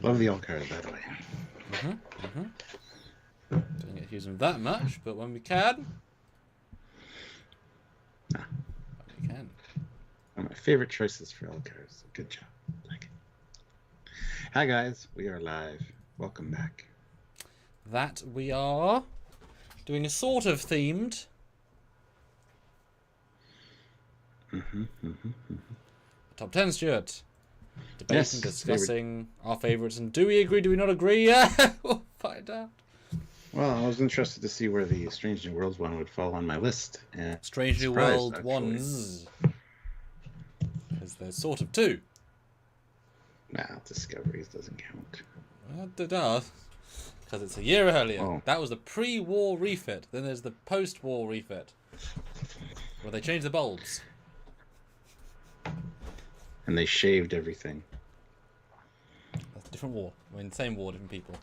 Love the old card, by the way. Don't get to use them that much, but when we can, we can. One of my favorite choices for old cards. Good job. Like it. Hi guys, we are live. Welcome back. That we are doing a sort of themed. Top 10, Stuart. Debating, Yes, discussing our favourites, and do we agree, do we not agree? Yeah, we'll find out. Well, I was interested to see where the Strange New Worlds one would fall on my list. And Strange New World ones. Because there's sort of two. Nah, Discoveries doesn't count. It does. Because it's a year earlier. Oh. That was the pre-war refit. Then there's the post-war refit. Where they changed the bulbs. And they shaved everything. That's a different war. I mean, same war, different people.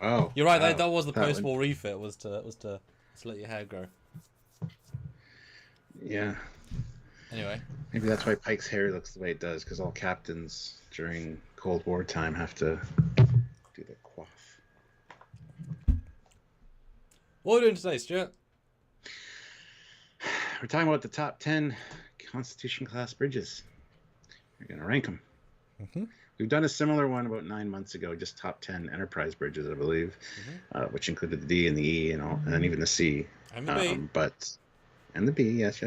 Oh. You're right. That was the post-war refit. Was to let your hair grow. Yeah. Anyway. Maybe that's why Pike's hair looks the way it does, because all captains during Cold War time have to do the coif. What are we doing today, Stuart? We're talking about the top 10 Constitution-class bridges. We're going to rank them. We've done a similar one about 9 months ago, just top 10 Enterprise bridges, I believe, which included the D and the E and even the C. And the B. And the B, yes.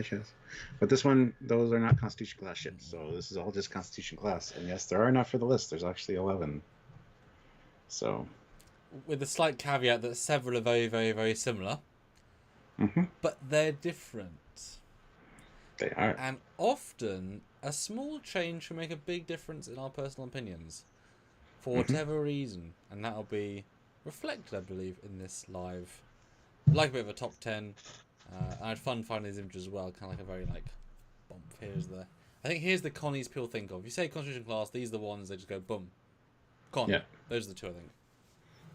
But this one, those are not Constitution-class ships, so this is all just Constitution-class. And yes, there are enough for the list. There's actually 11. So... with the slight caveat that several are very, very, very similar. But they're different. They are. And often, a small change can make a big difference in our personal opinions. For whatever reason. And that'll be reflected, I believe, in this live. Like a bit of a top 10. I had fun finding these images as well. Kind of like a very, bump. I think here's the Connies people think of. If you say Constitution class, these are the ones they just go, boom. Con. Yeah. Those are the two, I think.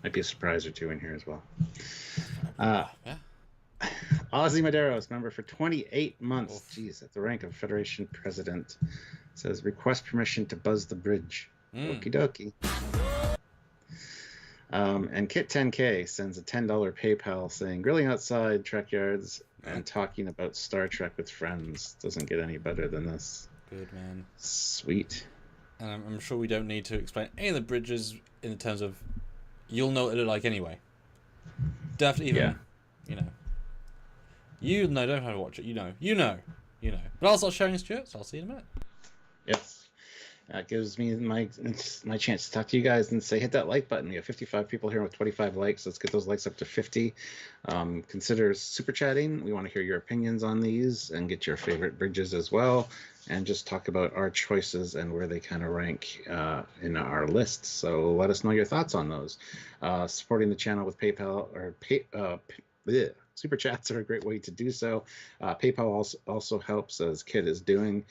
Might be a surprise or two in here as well. Ozzy Maderos, member for 28 months. Jeez, at the rank of Federation President. Says, request permission to buzz the bridge. Okie dokie. And Kit10K sends a $10 PayPal saying, grilling outside Trekyards and talking about Star Trek with friends. Doesn't get any better than this. Good, man. Sweet. And I'm sure we don't need to explain any of the bridges in terms of you'll know what it look like anyway. Definitely even, You know, don't have to watch it. You know. But I'll start sharing Stuart, so I'll see you in a minute. Yes. That gives me my chance to talk to you guys and say, hit that like button. We have 55 people here with 25 likes. Let's get those likes up to 50. Consider super chatting. We want to hear your opinions on these and get your favorite bridges as well. And just talk about our choices and where they kind of rank in our list. So let us know your thoughts on those. Supporting the channel with PayPal or Super chats are a great way to do so. PayPal also helps, as Kit is doing.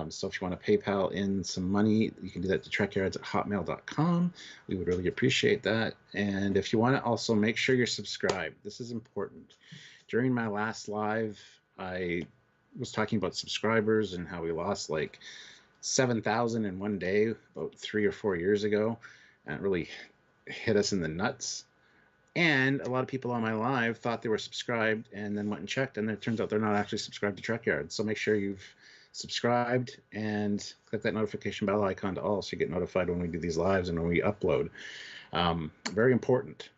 So if you want to PayPal in some money, you can do that to trekyards@hotmail.com. We would really appreciate that. And if you want to also make sure you're subscribed. This is important. During my last live, I was talking about subscribers and how we lost 7,000 in one day about 3 or 4 years ago. And it really hit us in the nuts. And a lot of people on my live thought they were subscribed and then went and checked, and it turns out they're not actually subscribed to Trekyards. So make sure you've subscribed and click that notification bell icon to all so you get notified when we do these lives and when we upload. Very important.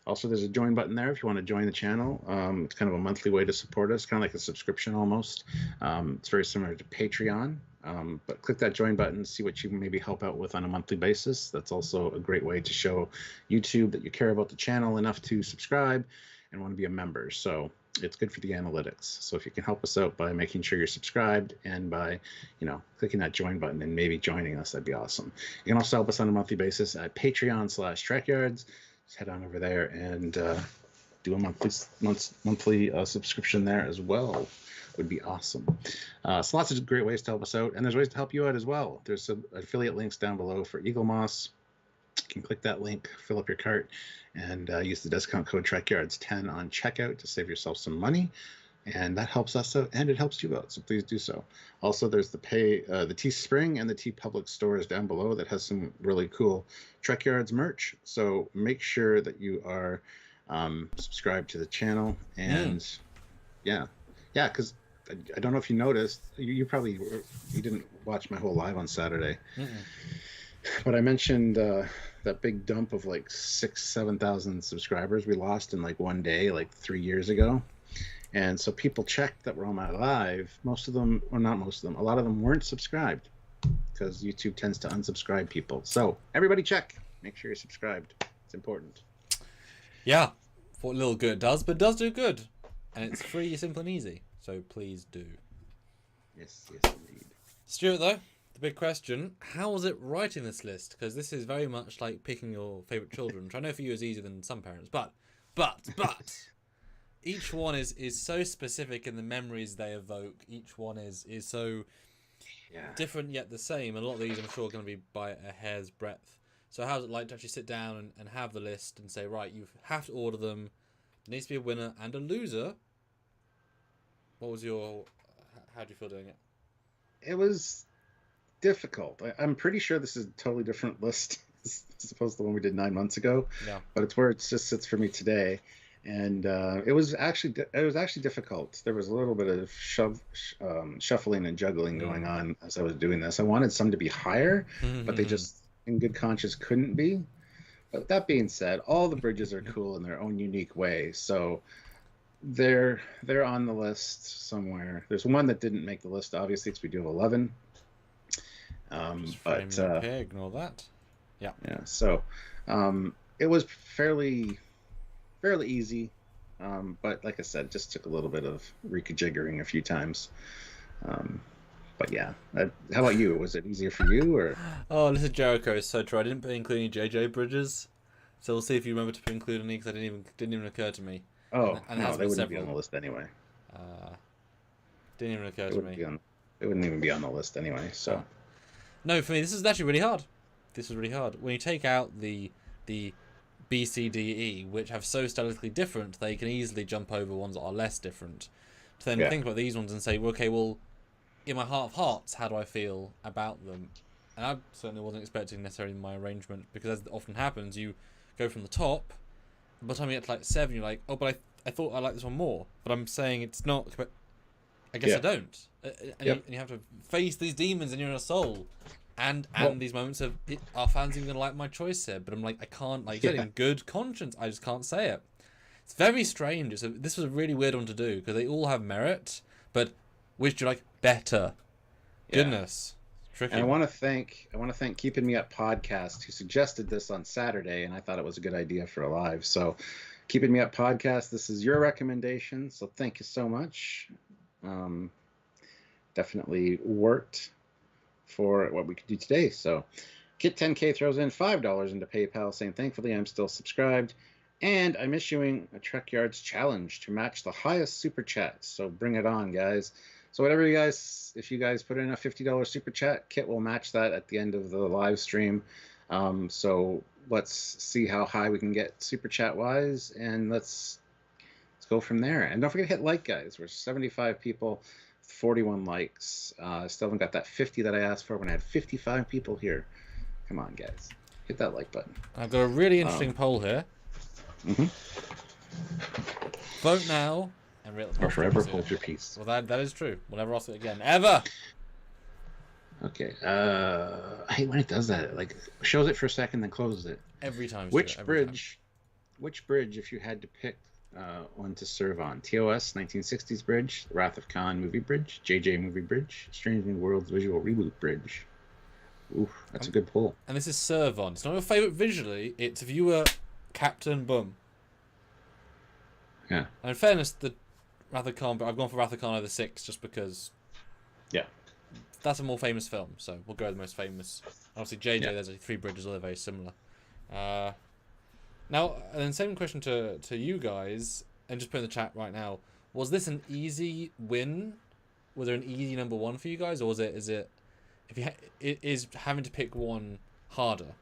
Also, there's a join button there if you want to join the channel. It's kind of a monthly way to support us, kind of like a subscription almost. It's very similar to Patreon. But click that join button, see what you can maybe help out with on a monthly basis. That's also a great way to show YouTube that you care about the channel enough to subscribe and want to be a member. So it's good for the analytics. So if you can help us out by making sure you're subscribed and by, clicking that join button and maybe joining us, that'd be awesome. You can also help us on a monthly basis at Patreon/Trekyards. Just head on over there and do a monthly subscription there as well. Would be awesome. So lots of great ways to help us out, and there's ways to help you out as well. There's some affiliate links down below for Eagle Moss. You can click that link, fill up your cart, and use the discount code Trekyards10 on checkout to save yourself some money. and that helps us out, and it helps you out. So please do so. Also, there's the Teespring and the T Public stores down below that has some really cool Trekyards merch. So make sure that you are subscribed to the channel, and yeah, because I don't know if you noticed, you probably didn't watch my whole live on Saturday, but I mentioned that big dump of like 6,000-7,000 subscribers we lost in like one day, like 3 years ago. And so people checked that we're on my live. Most of them, or not most of them, a lot of them weren't subscribed because YouTube tends to unsubscribe people. So everybody check. Make sure you're subscribed. It's important. Yeah, for what little good it does, but it does do good. And it's free, simple, and easy. So please do. Yes, indeed. Stuart, though, the big question, how was it writing this list? Because this is very much like picking your favourite children, which I know for you is easier than some parents, but... Each one is so specific in the memories they evoke. Each one is so different yet the same. A lot of these I'm sure are going to be by a hair's breadth. So how's it like to actually sit down and have the list and say, right, you have to order them. There needs to be a winner and a loser. What was how do you feel doing it? It was difficult. I'm pretty sure this is a totally different list as opposed to the one we did 9 months ago. Yeah. But it's where it just sits for me today. And it was actually difficult. There was a little bit of shuffling and juggling going on as I was doing this. I wanted some to be higher, but they just, in good conscience, couldn't be. But that being said, all the bridges are cool in their own unique way. So they're on the list somewhere. There's one that didn't make the list, obviously, because we do have 11. Ignore that. Yeah. Yeah. So it was fairly easy, but like I said, just took a little bit of rejiggering a few times. But yeah, how about you? Was it easier for you, or? Oh, listen, Jericho is so true. I didn't include any JJ bridges, so we'll see if you remember to include any, because didn't even occur to me. Oh, and no, they wouldn't be on the list anyway. Didn't even occur to me. It wouldn't even be on the list anyway. So. No, for me, this is actually really hard. This was really hard. When you take out the B, C, D, E, which have so stylistically different, they can easily jump over ones that are less different. To then think about these ones and say, well, okay, well, in my heart of hearts, how do I feel about them? And I certainly wasn't expecting necessarily my arrangement, because as often happens, you go from the top, by the time you get to like 7, you're like, oh, but I thought I liked this one more. But I'm saying it's not, I guess I don't. And you have to face these demons in your inner soul. And these moments of, are fans even going to like my choice here? But I'm like, I can't, like, in good conscience, I just can't say it. It's very strange. This was a really weird one to do, because they all have merit, but which do you like better? Yeah. Goodness. Tricky. And I want to thank Keeping Me Up Podcast, who suggested this on Saturday, and I thought it was a good idea for a live. So Keeping Me Up Podcast, this is your recommendation, so thank you so much. Definitely worked for what we could do today. So Kit10K throws in $5 into PayPal, saying, thankfully I'm still subscribed, and I'm issuing a Trekyards challenge to match the highest super chat. So bring it on, guys. So whatever if you guys put in a $50 super chat, Kit will match that at the end of the live stream. So let's see how high we can get super chat wise, and let's go from there. And don't forget to hit like, guys. We're 75 people, 41 likes. Still haven't got that 50 that I asked for when I had 55 people here. Come on, guys. Hit that like button. I've got a really interesting poll here. Vote now and or forever hold your peace. Well, that is true. We'll never ask it again. Ever! Okay. I hate when it does that. It, like, shows it for a second, then closes it. Every time. Which bridge, if you had to pick one to serve on? TOS 1960s Bridge, Wrath of Khan movie bridge, JJ movie bridge, Strange New Worlds visual reboot bridge. Ooh, that's a good poll. And this is serve on. It's not your favourite visually, it's viewer Captain Boom. Yeah. And in fairness, the Wrath of Khan, but I've gone for Wrath of Khan over 6 just because. Yeah. That's a more famous film, so we'll go with the most famous. Obviously, JJ, there's 3 bridges, all they're very similar. Now, and then same question to you guys, and just put in the chat right now. Was this an easy win? Was there an easy number 1 for you guys, or is it if you is having to pick one harder?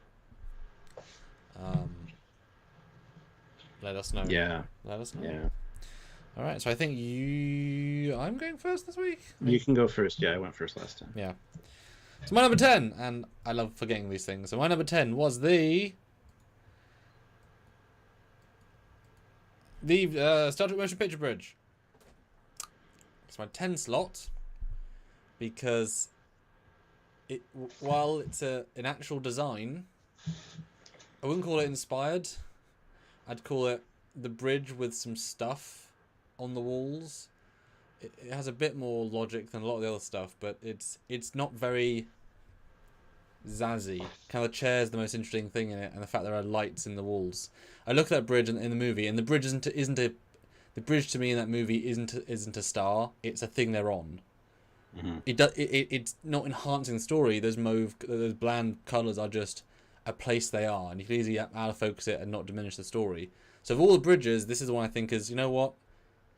Let us know. Yeah. Let us know. Yeah. All right, so I think I'm going first this week. You can go first. Yeah, I went first last time. Yeah. So my number 10, and I love forgetting these things. So my number 10 was the Star Trek Motion Picture Bridge. It's my 10 slot because while it's an actual design, I wouldn't call it inspired. I'd call it the bridge with some stuff on the walls. It has a bit more logic than a lot of the other stuff, but it's not very zazzy. Kind of the chair's the most interesting thing in it, and the fact there are lights in the walls. I look at that bridge in the movie, and the bridge the bridge to me in that movie isn't a star. It's a thing they're on. Mm-hmm. It's not enhancing the story. Those bland colours are just a place they are, and you can easily out of focus it and not diminish the story. So of all the bridges, this is the one I think is, you know what,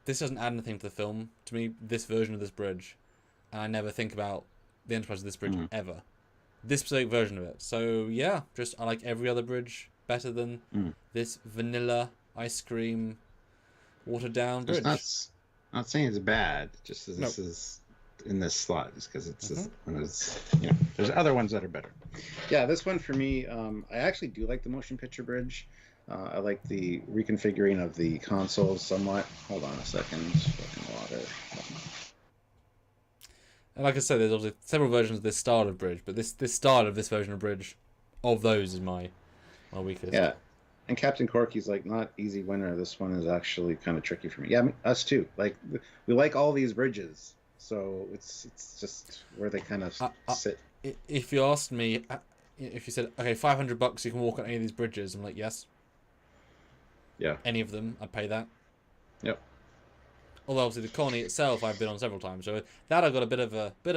this doesn't add anything to the film to me. This version of this bridge, and I never think about the Enterprise of this bridge ever. This specific version of it. So yeah, just I like every other bridge better than this vanilla ice cream watered down bridge. Not saying it's bad. Just as this is in this slot, just because it's there's other ones that are better. Yeah, this one for me, I actually do like the motion picture bridge. I like the reconfiguring of the consoles somewhat. Hold on a second. Fucking water. And like I said, there's obviously several versions of this style of bridge, but this style of this version of bridge, of those, is my weakest. Yeah, and Captain Corky's like not easy winner. This one is actually kind of tricky for me. Yeah, I mean, us too. Like we like all these bridges, so it's just where they kind of sit. If you asked me, if you said, okay, $500 you can walk on any of these bridges, I'm like, yes. Yeah. Any of them, I'd pay that. Yep. Although obviously the colony itself I've been on several times, so that I've got a bit of a we've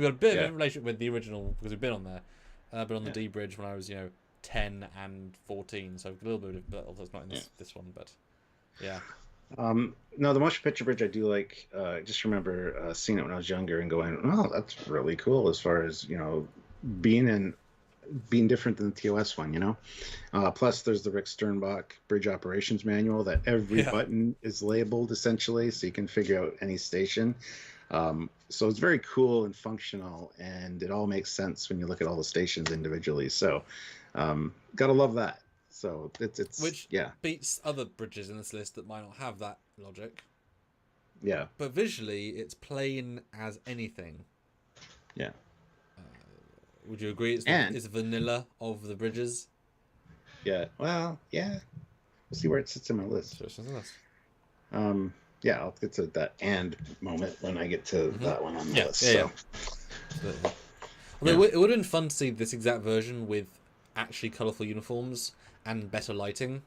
got a bit of a relationship with the original because we've been on there. And I've been on the D bridge when I was 10 and 14, so a little bit of, but although it's not in this one, but yeah. No, the motion picture bridge I do like. I just remember seeing it when I was younger and going, "Oh, that's really cool." As far as being different than the TOS one, Plus, there's the Rick Sternbach Bridge Operations Manual that every button is labeled essentially, so you can figure out any station. So it's very cool and functional, and it all makes sense when you look at all the stations individually. So, gotta love that. So it's which beats other bridges in this list that might not have that logic. Yeah. But visually, it's plain as anything. Yeah. Would you agree it's vanilla of the bridges? Yeah. Well, yeah. We'll see where it sits in my list. Yeah, I'll get to that and moment when I get to that one on the list. Yeah. Although it would have been fun to see this exact version with actually colourful uniforms and better lighting.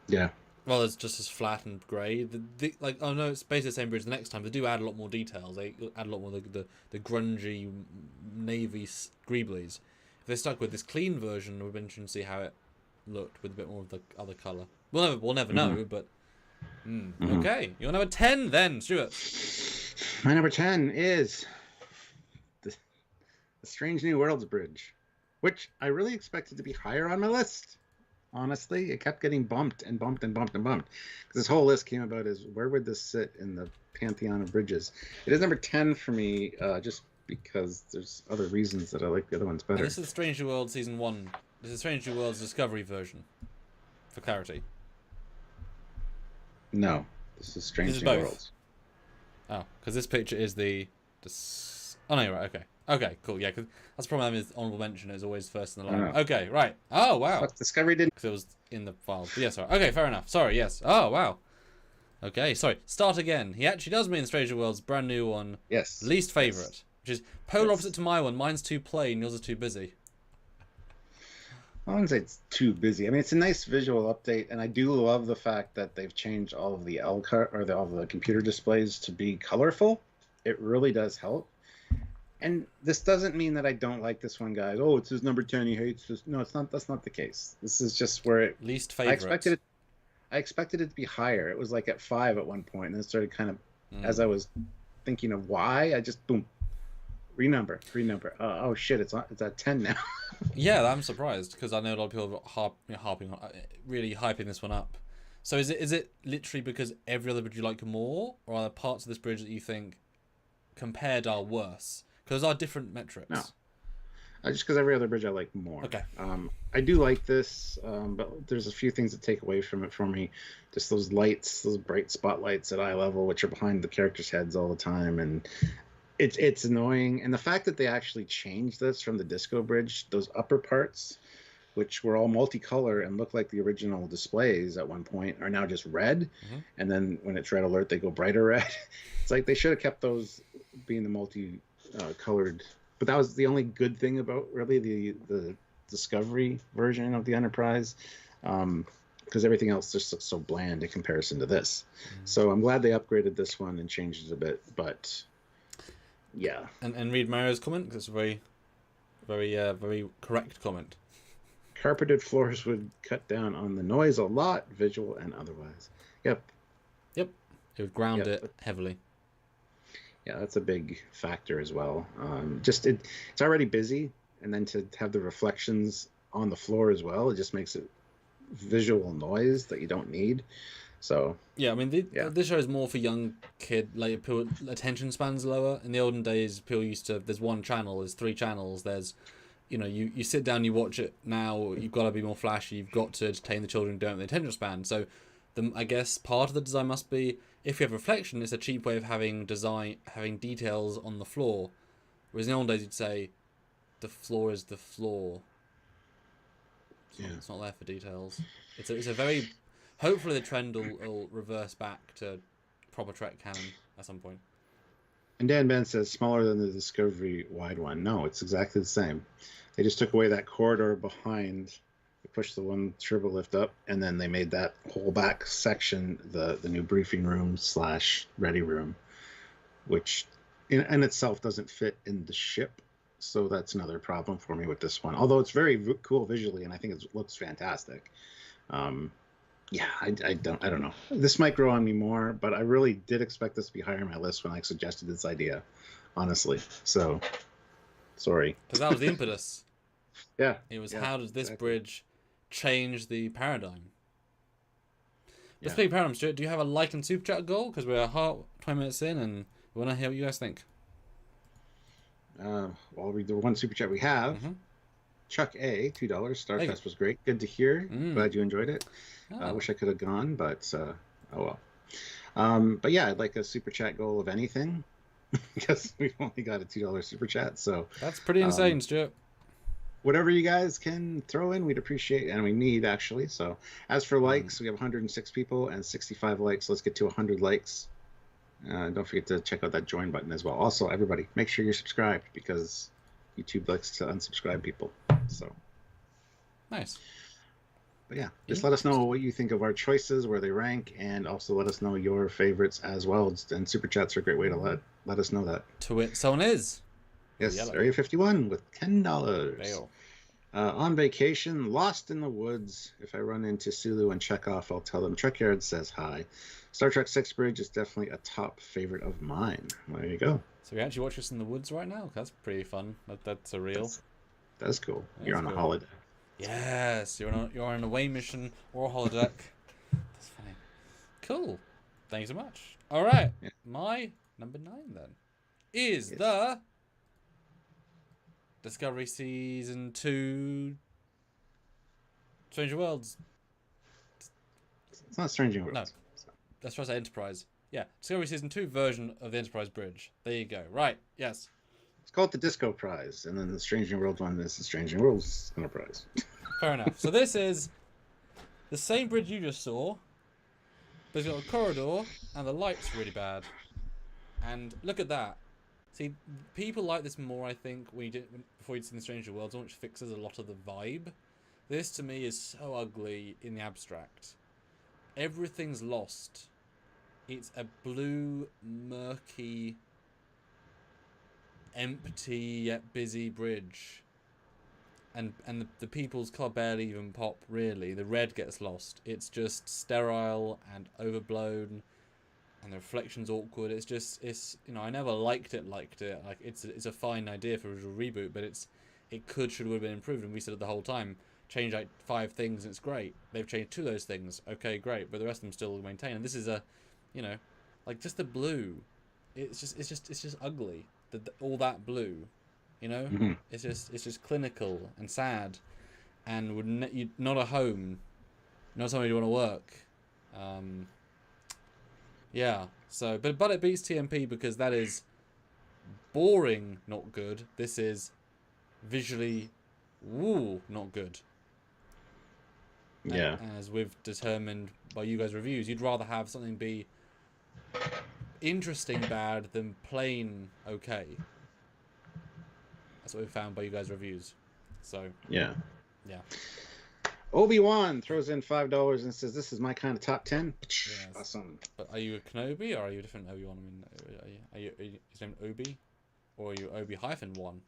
Yeah. Well, it's just as flat and grey. It's basically the same bridge the next time. They do add a lot more details. They add a lot more the grungy navy greeblies. If they stuck with this clean version, it would be interesting to see how it looked with a bit more of the other colour. We'll never know, but... Okay, your number 10 then, Stuart. My number 10 is the Strange New Worlds Bridge, which I really expected to be higher on my list. Honestly, it kept getting bumped and bumped and bumped and bumped. This whole list came about as where would this sit in the pantheon of bridges? It is number 10 for me, just because there's other reasons that I like the other ones better. And this is Strange New Worlds Season 1. This is Strange New Worlds Discovery version, for clarity. No, this is Strange New Worlds. Oh, because this picture is oh no, right, okay, cool, yeah, because that's the problem with honourable mention. Is always first in the line. Okay, right. Oh wow. But Discovery didn't. Because it was in the files. But yeah, sorry. Okay, fair enough. Sorry. Yes. Oh wow. Okay, sorry. Start again. He actually does mean Stranger World's brand new one. Yes. Least favourite, which is polar opposite to my one. Mine's too plain. Yours is too busy. I wouldn't say it's too busy. I mean, it's a nice visual update, and I do love the fact that they've changed all of the all the computer displays to be colorful. It really does help. And this doesn't mean that I don't like this one, guys. Oh, it's his number 10. He hates this. No, it's not. That's not the case. This is just where it. Least favorite. I expected it to be higher. It was like at 5 at one point, and then it started kind of, as I was thinking of why, I just boom, renumber. Oh shit, it's at 10 now. Yeah, I'm surprised because I know a lot of people are really hyping this one up. So is it literally because every other bridge you like more, or are there parts of this bridge that you think compared are worse? Because those are different metrics. No. Just because every other bridge I like more. Okay. I do like this, but there's a few things that take away from it for me. Just those lights, those bright spotlights at eye level, which are behind the characters' heads all the time, and it's annoying. And the fact that they actually changed this from the disco bridge, those upper parts, which were all multicolor and look like the original displays at one point, are now just red. Mm-hmm. And then when it's red alert, they go brighter red. It's like they should have kept those being the multi-colored. But that was the only good thing about really the Discovery version of the Enterprise, because everything else just looks so bland in comparison to this. Mm-hmm. So I'm glad they upgraded this one and changed it a bit. But yeah. And read Mario's comment, because it's a very, very, very correct comment. Carpeted floors would cut down on the noise a lot, visual and otherwise. Yep. It would ground it heavily. Yeah, that's a big factor as well. It's already busy, and then to have the reflections on the floor as well, it just makes it visual noise that you don't need. So yeah, I mean, this show is more for young kid. Like, people, attention spans lower. In the olden days, people used to. There's one channel. There's 3 channels. There's, you sit down, you watch it. Now you've got to be more flashy. You've got to entertain the children who don't have the attention span. So, I guess part of the design must be, if you have reflection, it's a cheap way of having details on the floor. Whereas in the old days, you'd say, the floor is the floor. It's not there for details. It's a very. Hopefully, the trend will reverse back to proper Trek canon at some point. And Dan Ben says smaller than the Discovery wide one. No, it's exactly the same. They just took away that corridor behind. They pushed the one turbo lift up, and then they made that whole back section the new briefing room / ready room, which in itself doesn't fit in the ship. So that's another problem for me with this one. Although it's very cool visually, and I think it looks fantastic. I don't know. This might grow on me more, but I really did expect this to be higher on my list when I suggested this idea, honestly. So, sorry. Because that was the impetus. Yeah. It was, how does this bridge change the paradigm? But speaking of paradigm, Stuart, do you have a like and super chat goal? Because we're 20 minutes in, and we want to hear what you guys think. I'll read the one super chat we have. Mm-hmm. Chuck A, $2. Star Fest was great. Good to hear. Glad you enjoyed it. I wish I could have gone, but oh well. But yeah, I'd like a super chat goal of anything, because we've only got a $2 super chat. So that's pretty insane, Stuart. Whatever you guys can throw in, we'd appreciate, and we need, actually. So as for likes, we have 106 people and 65 likes. Let's get to 100 likes. Don't forget to check out that join button as well. Also, everybody, make sure you're subscribed, because YouTube likes to unsubscribe people. So nice. But yeah, just let us know what you think of our choices, where they rank, and also let us know your favorites as well. And super chats are a great way to let us know that. To wit, someone is. Yes, Area 51 with $10. On vacation, lost in the woods. If I run into Sulu and Chekhov, I'll tell them Trekyards says hi. Star Trek 6 Bridge is definitely a top favorite of mine. There you go. So we actually watch us in the woods right now? That's pretty fun. That's a real. That's cool. You're on a holiday. Yes, you're on an away mission or a holodeck. That's funny. Cool. Thanks so much. All right. Yeah. My number 9 then is the Discovery Season 2 Stranger Worlds. It's not Stranger Worlds. No. That's try to say Enterprise. Yeah, Discovery Season 2 version of the Enterprise Bridge. There you go. Right. Yes. It's called the Disco Prize, and then the Stranger World one is the Stranger Worlds Enterprise. Fair enough. So this is the same bridge you just saw, but it's got a corridor, and the light's really bad. And look at that. See, people like this more, I think, before you'd seen the Stranger Worlds, which fixes a lot of the vibe. This, to me, is so ugly in the abstract. Everything's lost. It's a blue, murky, empty yet busy bridge, and the people's colour barely even pop, really. The red gets lost. It's just sterile and overblown, and the reflection's awkward. It's I never liked it. Like, it's a fine idea for a visual reboot, but it should have been improved, and we said it the whole time. change like 5 things and it's great. They've changed 2 of those things. Okay, great, but the rest of them still maintain. And this is a, you know, like just the blue. It's just ugly. All that blue, you know. Mm-hmm. It's just clinical and sad, and would not a home, not somewhere you want to work. Yeah. So, but it beats TMP because that is boring, not good. This is visually, not good. Yeah. As we've determined by you guys' reviews, you'd rather have something be interesting bad than plain okay. That's what we found by you guys' reviews. So yeah. Obi-Wan throws in $5 and says, "This is my kind of top 10." Yes. Awesome. But are you a Kenobi or are you a different Obi-Wan? I mean, are you his name Obi, or are you Obi-1?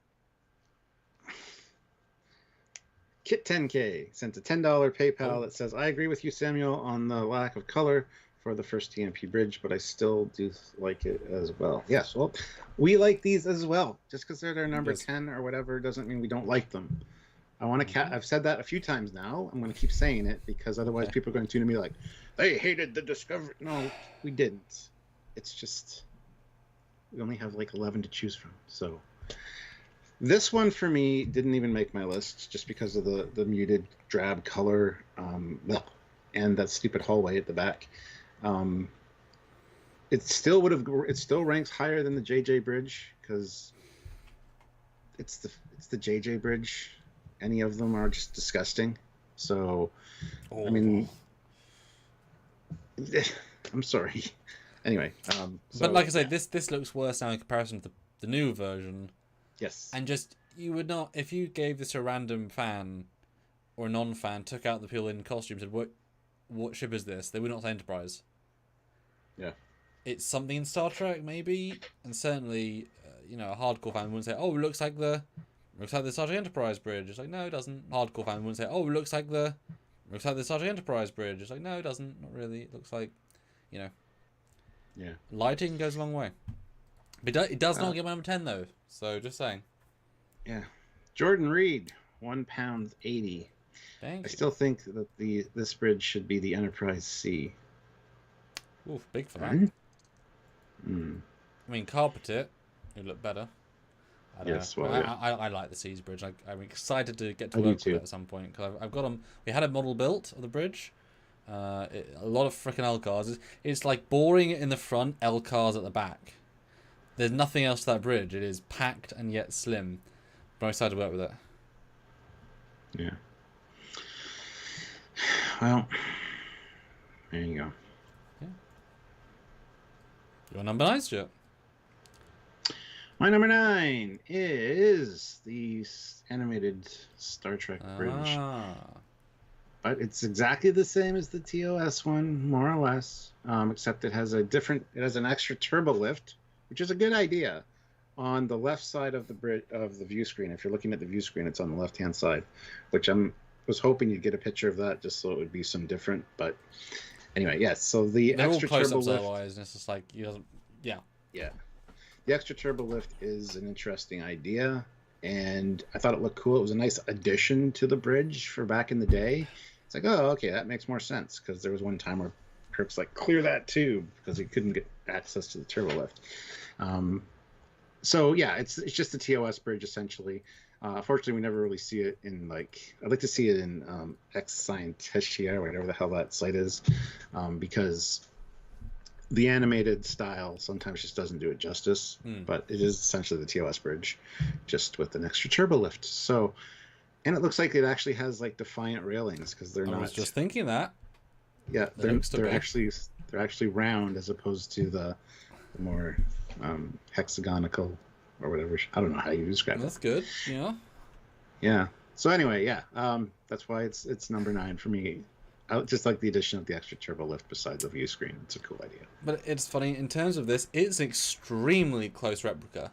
Kit 10K sent a $10 PayPal that says, "I agree with you, Samuel, on the lack of color for the first TMP bridge, but I still do like it as well." Yes, well, we like these as well. Just because they're their number 10 or whatever doesn't mean we don't like them. I want to. I've said that a few times now. I'm going to keep saying it because otherwise people are going to tune to me like, "They hated the Discovery." No, we didn't. It's just we only have like 11 to choose from. So this one for me didn't even make my list just because of the muted drab color and that stupid hallway at the back. It still ranks higher than the JJ Bridge because it's the JJ Bridge. Any of them are just disgusting. So, I mean, I'm sorry. Anyway, but like I said, this looks worse now in comparison to the new version. Yes. And just you would not, if you gave this to a random fan or a non-fan, took out the people in costumes, and said, "What ship is this?" They would not say Enterprise. Yeah. It's something in Star Trek, maybe, and certainly, a hardcore fan wouldn't say, "Oh, it looks like the Star Trek Enterprise bridge." It's like, no, it doesn't. Hardcore fan wouldn't say, "Oh, it looks like the Star Trek Enterprise bridge." It's like, no, it doesn't. Not really. It looks like, Yeah. Lighting goes a long way. But it does not get my number 10 though. So just saying. Yeah. Jordan Reed, £1.80. Thank you. I still think that this bridge should be the Enterprise C. Oof, big for that. Mm. I mean, carpet it would look better. Yes, well, yeah. I like the Seas bridge. I'm excited to get to work with it at some point because I've got them. We had a model built of the bridge. A lot of freaking L cars. It's like boring in the front, L cars at the back. There's nothing else to that bridge. It is packed and yet slim. But I'm excited to work with it. Yeah. Well, there you go. Yeah. Your number 9, Stuart? My number 9 is the animated Star Trek bridge. But it's exactly the same as the TOS one, more or less, except it has an extra turbo lift, which is a good idea, on the left side of the view screen. If you're looking at the view screen, it's on the left-hand side, which was hoping you'd get a picture of that just so it would be some different. But anyway, yes. So the extra turbo lift. Otherwise, and it's just like yeah. The extra turbo lift is an interesting idea, and I thought it looked cool. It was a nice addition to the bridge for back in the day. It's like, oh, okay, that makes more sense because there was one time where Kirk's like, clear that tube because he couldn't get access to the turbo lift. So yeah, it's just the TOS bridge essentially. Unfortunately, we never really see it in I'd like to see it in Ex Scientistia or whatever the hell that site is, because the animated style sometimes just doesn't do it justice. But it is essentially the TOS bridge, just with an extra turbo lift. So, and it looks like it actually has defiant railings because they're not. I was just thinking that. Yeah, they're actually round as opposed to the more hexagonal or whatever. I don't know how you describe it. That's good. Yeah. Yeah. So anyway, yeah, that's why it's number 9 for me. I just like the addition of the extra turbo lift besides the view screen. It's a cool idea. But it's funny in terms of this. It's an extremely close replica.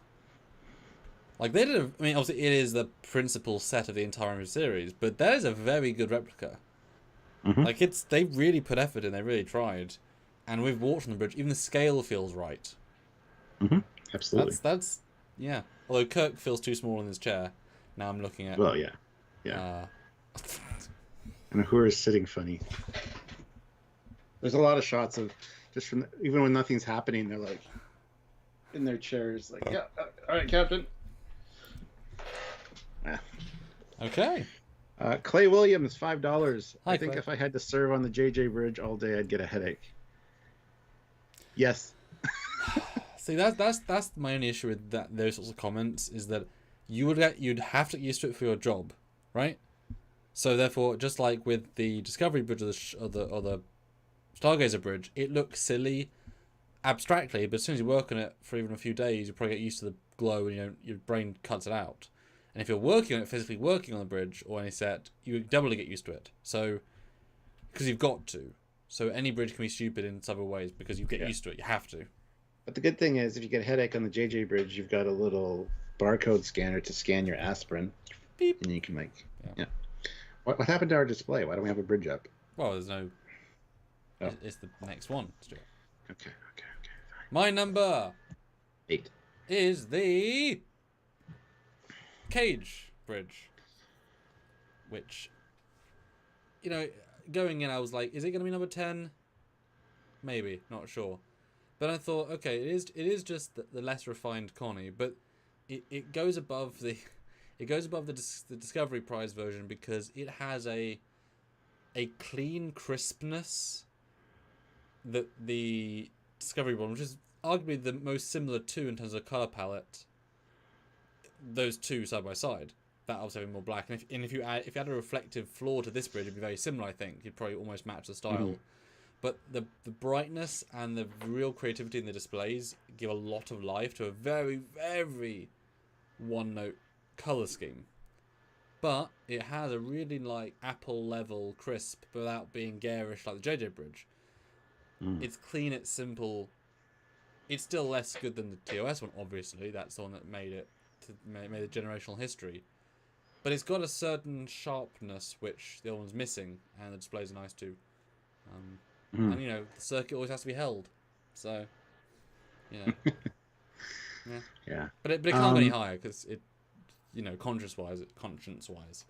They did. I mean, obviously, it is the principal set of the entire series, but that is a very good replica. Mm-hmm. They really put effort in. They really tried, and we've walked on the bridge. Even the scale feels right. Mm-hmm. Absolutely. That's yeah. Although Kirk feels too small in his chair. Now I'm looking at. Well, yeah. And who is sitting funny. There's a lot of shots of just from even when nothing's happening, they're like in their chairs, like, yeah, all right, Captain. Yeah. Okay. Clay Williams, $5. Hi, I think Clay. if I had to serve on the JJ Bridge all day, I'd get a headache. Yes. See, that's my only issue with those sorts of comments is that you'd have to get used to it for your job, right? So therefore, just like with the Discovery Bridge or the Stargazer Bridge, it looks silly abstractly, but as soon as you work on it for even a few days, you probably get used to the glow and your brain cuts it out. And if you're working on it, physically working on the bridge or any set, you doubly get used to it. So, because you've got to. So any bridge can be stupid in several ways because you get used to it. You have to. But the good thing is, if you get a headache on the JJ Bridge, you've got a little barcode scanner to scan your aspirin. Beep. And you can yeah. What happened to our display? Why don't we have a bridge up? Well, there's no... Oh. It's the next one, Stuart. Okay, fine. My number 8 is the Cage Bridge. Which, going in, I was like, is it going to be number 10? Maybe, not sure. But I thought, okay, it is just the less refined Connie, but it goes above the Discovery Prize version because it has a clean crispness that the Discovery one, which is arguably the most similar to in terms of color palette, those two side by side. That obviously having more black, and if you add a reflective floor to this bridge, it'd be very similar. I think you'd probably almost match the style. Mm-hmm. But the brightness and the real creativity in the displays give a lot of life to a very, very one-note colour scheme. But it has a really Apple-level crisp without being garish like the JJ Bridge. Mm. It's clean, it's simple. It's still less good than the TOS one, obviously. That's the one that made the generational history. But it's got a certain sharpness which the other one's missing, and the displays are nice too. And the circuit always has to be held, so yeah. But it can't go any higher because it, conscience wise.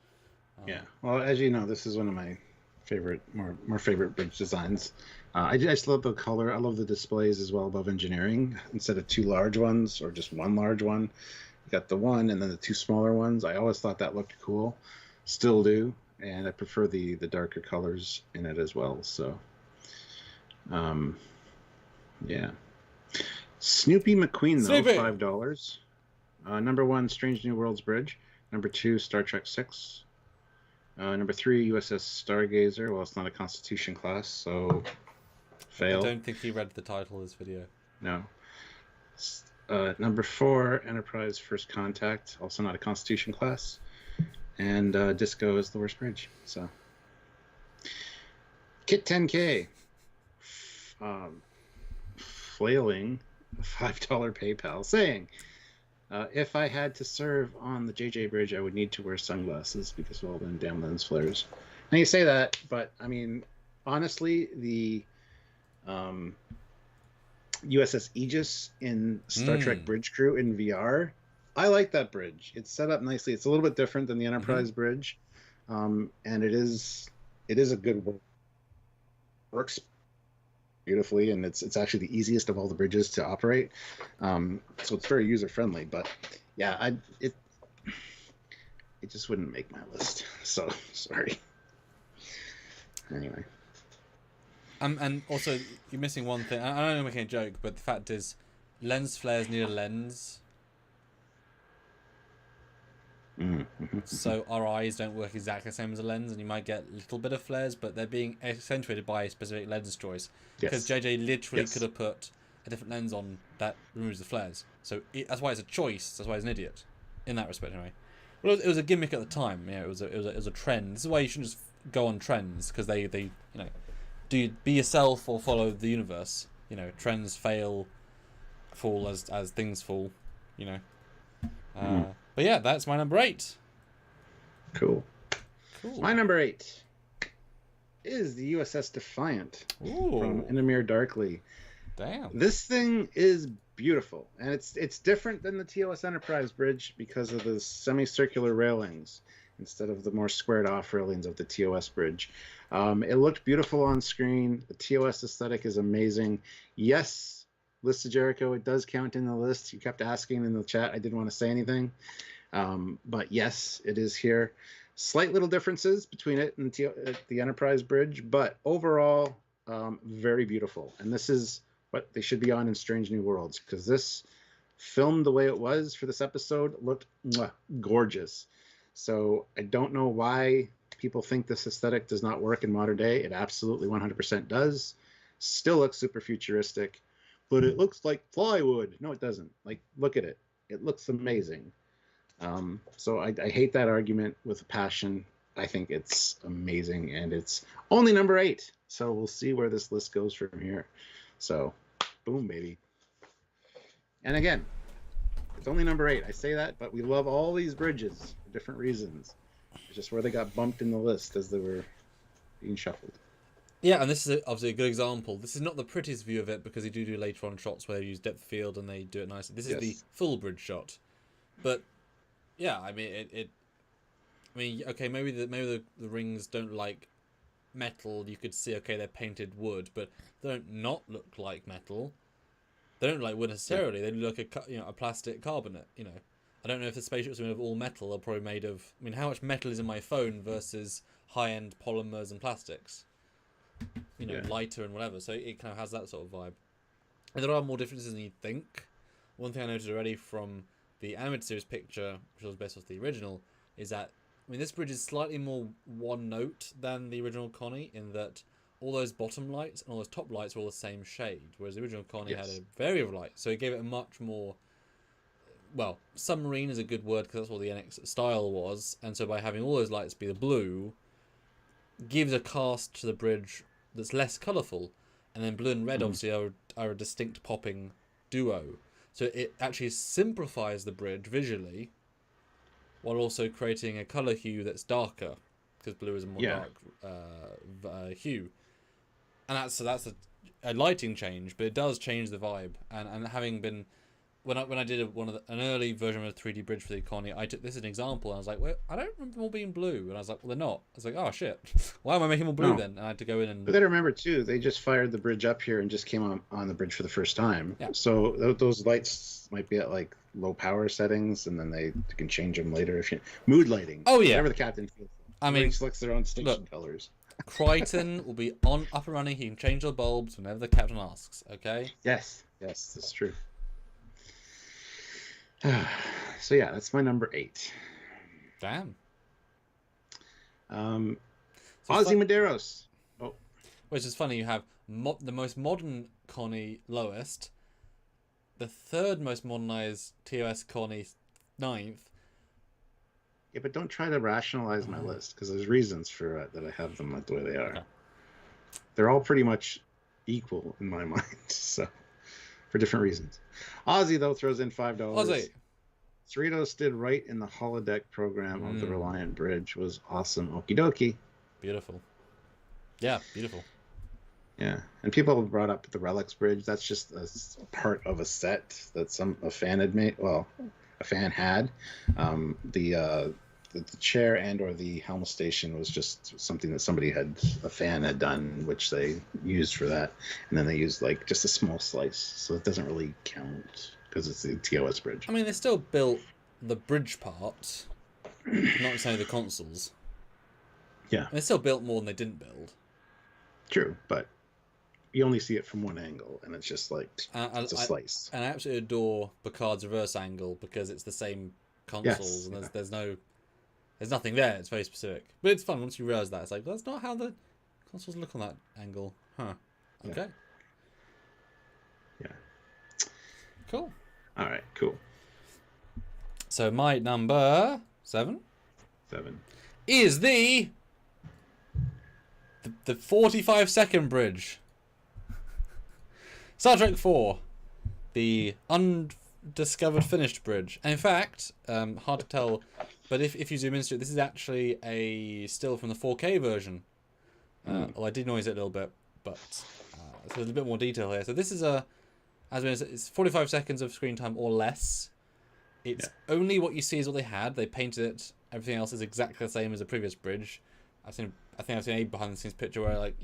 Yeah. Well, as you know, this is one of my favorite, more favorite bridge designs. I just love the color. I love the displays as well above engineering. Instead of two large ones or just one large one, you got the one and then the two smaller ones. I always thought that looked cool. Still do, and I prefer the darker colors in it as well. So. Yeah. Snoopy McQueen, though, $5. Number 1, Strange New Worlds Bridge. Number 2, Star Trek 6. Number 3, USS Stargazer. Well, it's not a Constitution class, so fail. I don't think he read the title of this video. No. Number 4, Enterprise First Contact. Also not a Constitution class. And Disco is the worst bridge. So. Kit 10K. Flailing $5 PayPal saying, if I had to serve on the JJ Bridge, I would need to wear sunglasses because of all them damn lens flares. Now you say that, but I mean, honestly, the USS Aegis in Star Trek Bridge Crew in VR, I like that bridge. It's set up nicely. It's a little bit different than the Enterprise Bridge, and it is a good works beautifully, and it's actually the easiest of all the bridges to operate, so it's very user friendly. But yeah, it just wouldn't make my list, so sorry. Anyway, and also you're missing one thing. I know I'm making a joke, but the fact is lens flares need a lens. So our eyes don't work exactly the same as a lens, and you might get a little bit of flares, but they're being accentuated by a specific lens choice. Because JJ literally could have put a different lens on that removes the flares. So that's why it's a choice. That's why he's an idiot, in that respect, anyway. Well, it was a gimmick at the time. It was a trend. This is why you shouldn't just go on trends, because they do be yourself or follow the universe. Trends fall as things fall. But yeah, that's my number 8. Cool. My number 8 is the USS Defiant from Inamir Darkly. Damn. This thing is beautiful, and it's different than the TOS Enterprise Bridge because of the semicircular railings. instead of the more squared off railings of the TOS bridge. It looked beautiful on screen. The TOS aesthetic is amazing. Yes, List of Jericho, it does count in the list. You kept asking in the chat. I didn't want to say anything. But yes, it is here. Slight little differences between it and the Enterprise bridge, but overall, very beautiful. And this is what they should be on in Strange New Worlds, because this, filmed the way it was for this episode, looked gorgeous. So I don't know why people think this aesthetic does not work in modern day. It absolutely 100% does. Still looks super futuristic, but it looks like plywood. No, it doesn't. Like, look at it. It looks amazing. So I hate that argument with a passion. I think it's amazing, and it's only number 8. So we'll see where this list goes from here. So, boom, baby. And again, it's only number 8. I say that, but we love all these bridges for different reasons. It's just where they got bumped in the list as they were being shuffled. Yeah, and this is obviously a good example. This is not the prettiest view of it, because they do later on shots where they use depth of field and they do it nicely. This is the full bridge shot. But yeah, I mean, okay, maybe the rings don't like metal. You could see, okay, they're painted wood, but they don't not look like metal. They don't look like wood necessarily. They look like a plastic carbonate. I don't know if the spaceships are made of all metal. They're probably made of. I mean, how much metal is in my phone versus high-end polymers and plastics? Lighter and whatever. So it kind of has that sort of vibe. And there are more differences than you'd think. One thing I noticed already from the animated series picture, which was based off the original, is that, I mean, this bridge is slightly more one note than the original Connie, in that all those bottom lights and all those top lights were all the same shade, whereas the original Connie had a variable light, so it gave it a much more, well, submarine is a good word because that's what the NX style was, and so by having all those lights be the blue, gives a cast to the bridge that's less colourful, and then blue and red obviously are a distinct popping duo. So it actually simplifies the bridge visually, while also creating a colour hue that's darker, because blue is a more dark hue. And that's a lighting change, but it does change the vibe. And having been, when I did an early version of a 3D bridge for the Connie, I took this as an example, and I was like, well, I don't remember them all being blue. And I was like, well, they're not. I was like, oh shit, why am I making them all blue then? And I had to go in and. But then remember too, they just fired the bridge up here and just came on the bridge for the first time. Yeah. So those lights might be at like low power settings, and then they can change them later if you mood lighting. Oh yeah, whatever the captain feels. I mean, selects their own station colors. Crichton will be up and running. He can change the bulbs whenever the captain asks. Okay. Yes, that's true. So yeah, that's my number 8. Damn. Ozymandias. Oh, which is funny. You have the most modern Connie lowest, the third most modernized TOS Connie 9th. Yeah, but don't try to rationalize my list, because there's reasons for that I have them like the way they are. Okay. They're all pretty much equal in my mind, so for different reasons. Ozzy though throws in $5. Ozzy. Cerritos did right in the holodeck program of the Reliant Bridge. Was awesome. Okie dokie. Beautiful. Yeah, beautiful. Yeah, and people have brought up the Relics Bridge. That's just a part of a set that a fan had made. Well, a fan had. The chair and or the helm station was just something that a fan had done, which they used for that, and then they used like just a small slice, so it doesn't really count because it's the TOS bridge. I mean, they still built the bridge part, not necessarily the consoles. Yeah, and they still built more than they didn't build. True, but you only see it from one angle, and it's just like it's a slice. And I absolutely adore Picard's reverse angle because it's the same consoles, and there's nothing there. It's very specific, but it's fun once you realize that. It's like, that's not how the consoles look on that angle, huh? Okay. Yeah. Cool. All right. Cool. So my number 7 is the 45-second bridge. Star Trek 4, the undiscovered finished bridge. And in fact, hard to tell, but if you zoom into it, this is actually a still from the 4K version. Well, I did noise it a little bit, but there's a little bit more detail here. So this is it's 45 seconds of screen time or less. It's only what you see is what they had. They painted it. Everything else is exactly the same as the previous bridge. I think I've seen a behind the scenes picture where like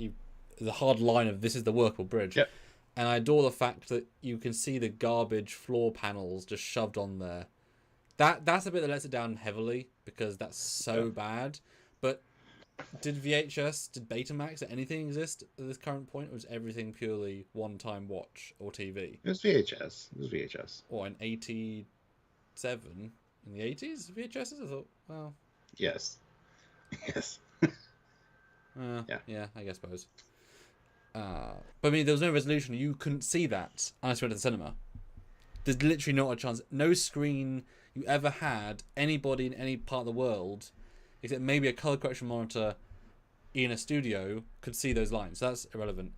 the hard line of this is the workable bridge. Yep. And I adore the fact that you can see the garbage floor panels just shoved on there. That's the bit that lets it down heavily because that's so bad. But did Betamax, did anything exist at this current point, or was everything purely one-time watch or TV? It was VHS. Or in 87, in the 80s, VHSs? I thought, well... Yes. Yeah, I guess suppose. But I mean, there was no resolution. You couldn't see that unless you went to the cinema. There's literally not a chance. No screen you ever had, anybody in any part of the world, except maybe a color correction monitor in a studio, could see those lines. So that's irrelevant.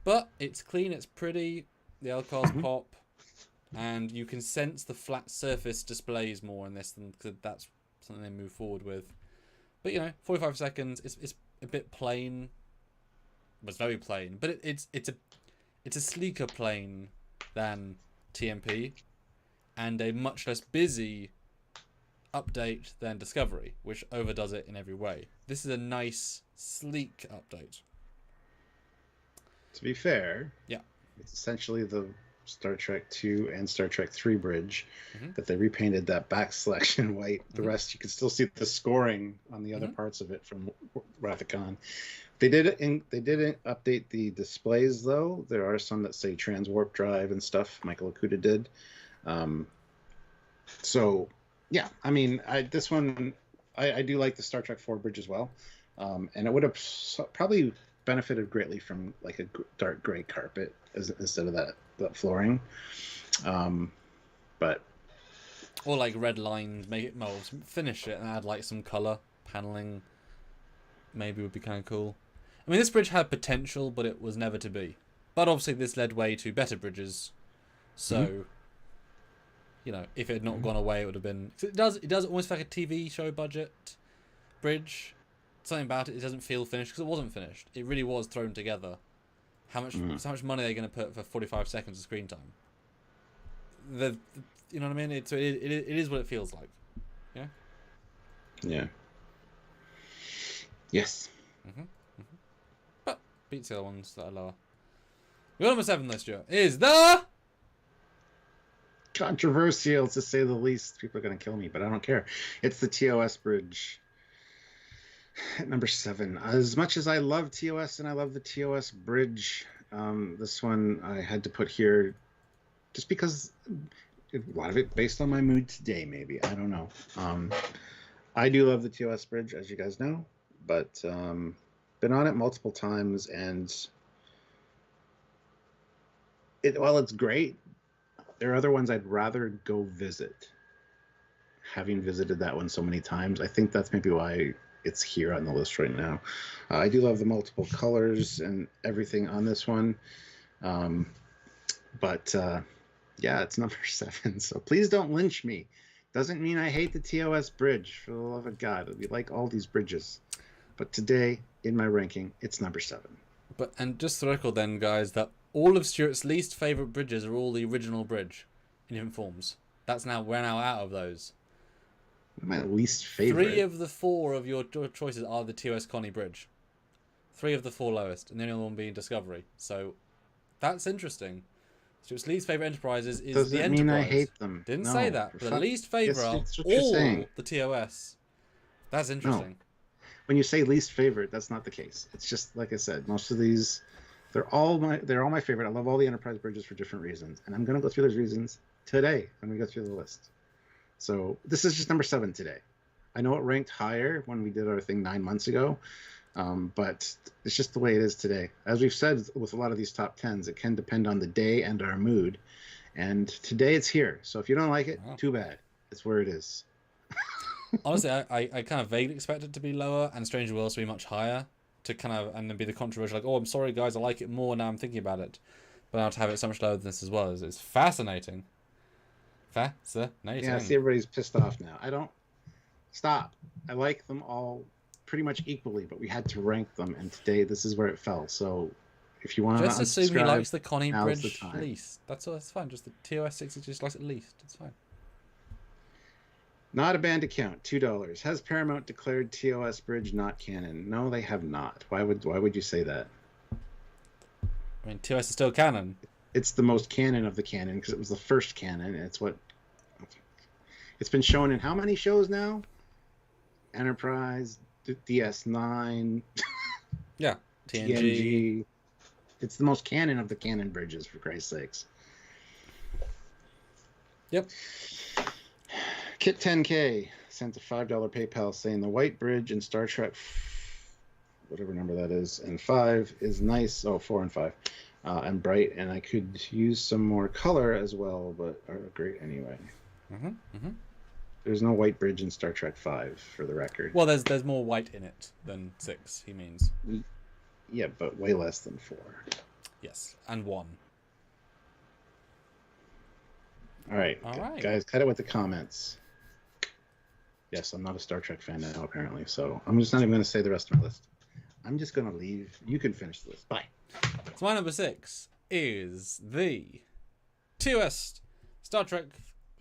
But it's clean, it's pretty, the LCARs pop, and you can sense the flat surface displays more in this, because that's something they move forward with. But, 45 seconds, it's a bit plain. It's very plain, but it's a sleeker plane than TMP, and a much less busy update than Discovery, which overdoes it in every way. This is a nice, sleek update. To be fair, yeah, it's essentially the Star Trek 2 and Star Trek 3 bridge that they repainted that back selection white. The rest, you can still see the scoring on the other parts of it from Wrath of Khan. They didn't update the displays, though. There are some that say transwarp drive and stuff. Michael Okuda did. So, yeah, I mean, this one, I do like the Star Trek 4 bridge as well. And it would have probably benefited greatly from like a dark gray carpet instead of that flooring. But or like red lines, make it finish it and add like some color paneling. Maybe would be kind of cool. I mean, this bridge had potential, but it was never to be. But obviously, this led way to better bridges. So, if it had not gone away, it would have been. It does almost feel like a TV show budget bridge. Something about it doesn't feel finished because it wasn't finished. It really was thrown together. How much money are they going to put for 45 seconds of screen time? You know what I mean? It is what it feels like. Yeah. Yeah. Yes. But beats the other ones that are lower. Your number 7 list, Stuart, is the controversial, to say the least. People are going to kill me, but I don't care. It's the TOS bridge at number 7. As much as I love TOS and I love the TOS bridge, this one I had to put here just because a lot of it based on my mood today, maybe. I don't know. I do love the TOS bridge, as you guys know, but been on it multiple times, and while it's great, there are other ones I'd rather go visit. Having visited that one so many times, I think that's maybe why it's here on the list right now. I do love the multiple colors and everything on this one, but yeah, it's number 7. So please don't lynch me. Doesn't mean I hate the TOS bridge. For the love of God, we like all these bridges. But today, in my ranking, it's number 7. And just to record then, guys, that all of Stuart's least favourite bridges are all the original bridge in different forms. We're now out of those. My least favorite. 3 of the 4 of your choices are the TOS Connie bridge. 3 of the 4 lowest, and the only one being Discovery. So that's interesting. Stuart's least favourite Enterprises is Doesn't the Enterprise. mean I hate them. Didn't say that. But the least favourite are all the TOS. That's interesting. No. When you say least favorite, that's not the case. It's just like I said. Most of these, they're all my favorite. I love all the Enterprise bridges for different reasons, and I'm gonna go through those reasons today when we go through the list. So this is just number 7 today. I know it ranked higher when we did our thing 9 months ago, but it's just the way it is today. As we've said with a lot of these top 10s, it can depend on the day and our mood. And today it's here. So if you don't like it, too bad. It's where it is. Honestly, I kind of vaguely expect it to be lower and Stranger Worlds to be much higher, and then be the controversial, like, oh, I'm sorry guys, I like it more now I'm thinking about it. But now to have it so much lower than this as well is fascinating. Fascinating. Yeah, see, everybody's pissed off now. I don't... Stop. I like them all pretty much equally, but we had to rank them, and today this is where it fell. So if you want to just assume he likes the Connie now's Bridge the time. least. That's fine. Just the TOS 60 just likes it least. It's fine. Not a band account, $2. Has Paramount declared TOS Bridge not canon? No, they have not. Why would you say that? I mean, TOS is still canon. It's the most canon of the canon because it was the first canon. And it's what it's been shown in how many shows now? Enterprise, DS9, Yeah, TNG. It's the most canon of the canon bridges, for Christ's sakes. Yep. Kit 10K sent a $5 PayPal saying the White Bridge in Star Trek, whatever number that is, and 5 is nice. Oh, 4 and 5. And bright, and I could use some more color as well, but are great anyway. There's no White Bridge in Star Trek 5, for the record. Well, there's more white in it than 6, he means. Yeah, but way less than 4. Yes, and 1. All right, guys, cut it with the comments. Yes, I'm not a Star Trek fan now, apparently, so I'm just not even going to say the rest of my list. I'm just going to leave. You can finish the list. Bye. So my number 6 is the TOS Star Trek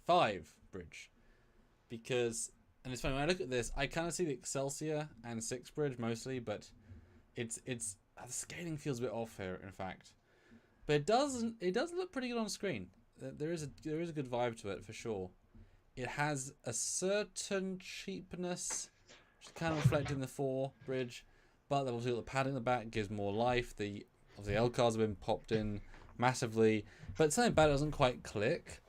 5 bridge. Because, and it's funny, when I look at this, I kind of see the Excelsior and 6 bridge mostly, but it's the scaling feels a bit off here, in fact. But it does look pretty good on screen. There is a good vibe to it, for sure. It has a certain cheapness, which is kind of reflected in the 4 bridge, but they've also got the padding in the back, gives more life. Obviously L cards have been popped in massively, but something about it doesn't quite click.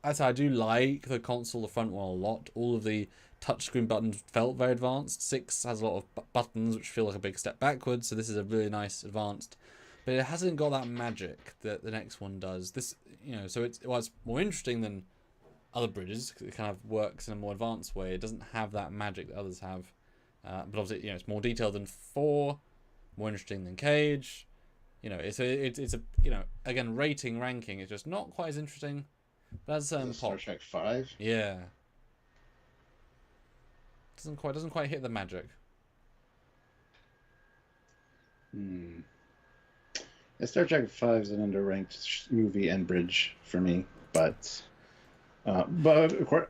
I do like the console, the front one, a lot. All of the touchscreen buttons felt very advanced. 6 has a lot of buttons which feel like a big step backwards, so this is a really nice advanced. But it hasn't got that magic that the next one does. This, so it's more interesting than other bridges. It kind of works in a more advanced way. It doesn't have that magic that others have. But obviously, it's more detailed than 4, more interesting than Cage. It's a again, ranking. It's just not quite as interesting. But has pop. Star Trek 5. Yeah. Doesn't quite hit the magic. Yeah, Star Trek 5 is an underranked movie and bridge for me, but of course,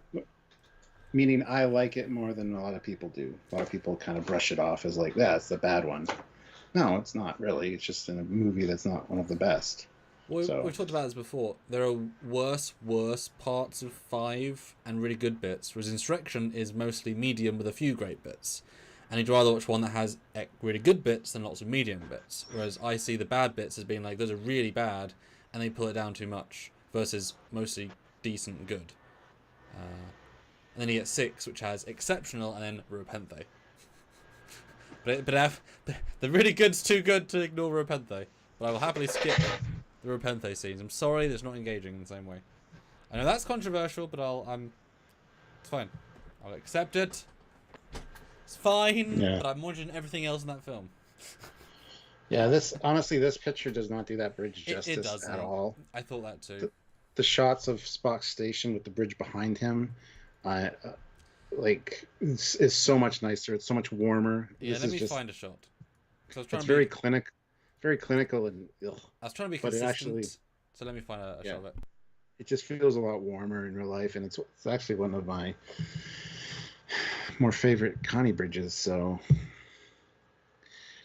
meaning I like it more than a lot of people do. A lot of people kind of brush it off as like, it's the bad one. No, it's not really. It's just in a movie that's not one of the best. Well, we've talked about this before. There are worse parts of 5 and really good bits, whereas Insurrection is mostly medium with a few great bits. And you'd rather watch one that has really good bits than lots of medium bits. Whereas I see the bad bits as being like, those are really bad, and they pull it down too much, versus mostly decent and good. And then you get 6, which has exceptional, and then Repenthe. but the really good's too good to ignore Repenthe. But I will happily skip the Repenthe scenes. I'm sorry, that's not engaging in the same way. I know that's controversial, but it's fine. I'll accept it. It's fine, but I'm watching everything else in that film. Yeah, this picture does not do that bridge justice it does at not. all. I thought that too. The shots of Spock's station with the bridge behind him, is so much nicer. It's so much warmer. Yeah, let me find a shot. It's very clinical, and ugh. I was trying to be consistent, so let me find a shot of it. It just feels a lot warmer in real life, and it's actually one of my more favorite Connie bridges. So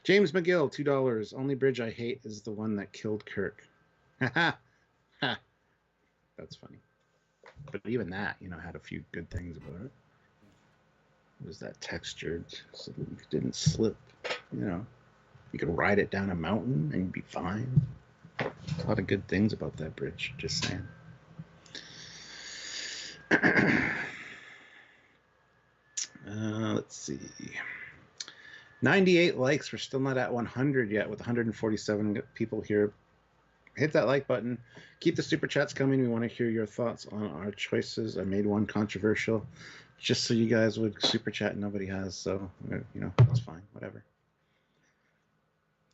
James McGill, $2. Only bridge I hate is the one that killed Kirk. That's funny. But even that, had a few good things about it. It was that textured, so that it didn't slip. You could ride it down a mountain and you'd be fine. A lot of good things about that bridge, just saying. Let's see. 98 likes. We're still not at 100 yet with 147 people here. Hit that like button. Keep the super chats coming. We want to hear your thoughts on our choices. I made one controversial just so you guys would super chat. Nobody has, so, it's fine. Whatever.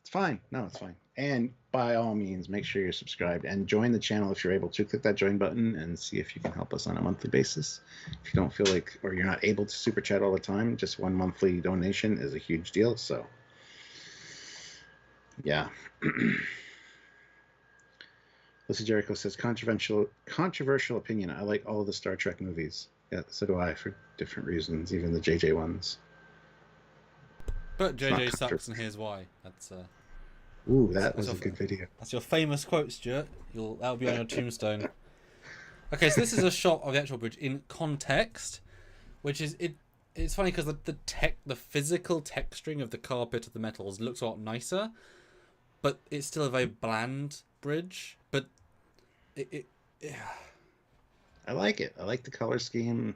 It's fine. No, it's fine. And by all means, make sure you're subscribed and join the channel if you're able to. Click that join button and see if you can help us on a monthly basis. If you don't feel like, or you're not able to super chat all the time, just one monthly donation is a huge deal. So, yeah. Lucy Jericho says, controversial opinion. I like all of the Star Trek movies. Yeah, so do I, for different reasons, even the JJ ones. But It's not JJ sucks, comfortable. and here's why. That's Ooh, that that's was your, a good video. that's your famous quote, Stuart. That'll be on your tombstone. Okay, so this is a shot of the actual bridge in context, which is it. It's funny because the physical texturing of the carpet of the metals looks a lot nicer, but it's still a very bland bridge. But yeah. I like it. I like the color scheme.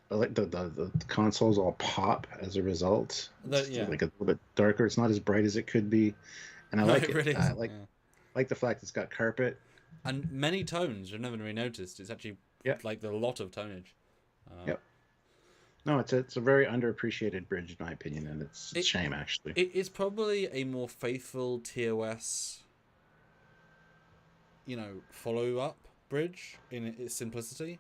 I like the consoles all pop as a result. It's Yeah. like a little bit darker. It's not as bright as it could be, and I No, like it it. really I isn't. Yeah. like the fact it's got carpet. And many tones. I've never really noticed. It's actually Yeah. like a lot of tonnage. Yep. No, it's a very underappreciated bridge in my opinion, and it's a shame actually. It's probably a more faithful TOS, follow up bridge in its simplicity.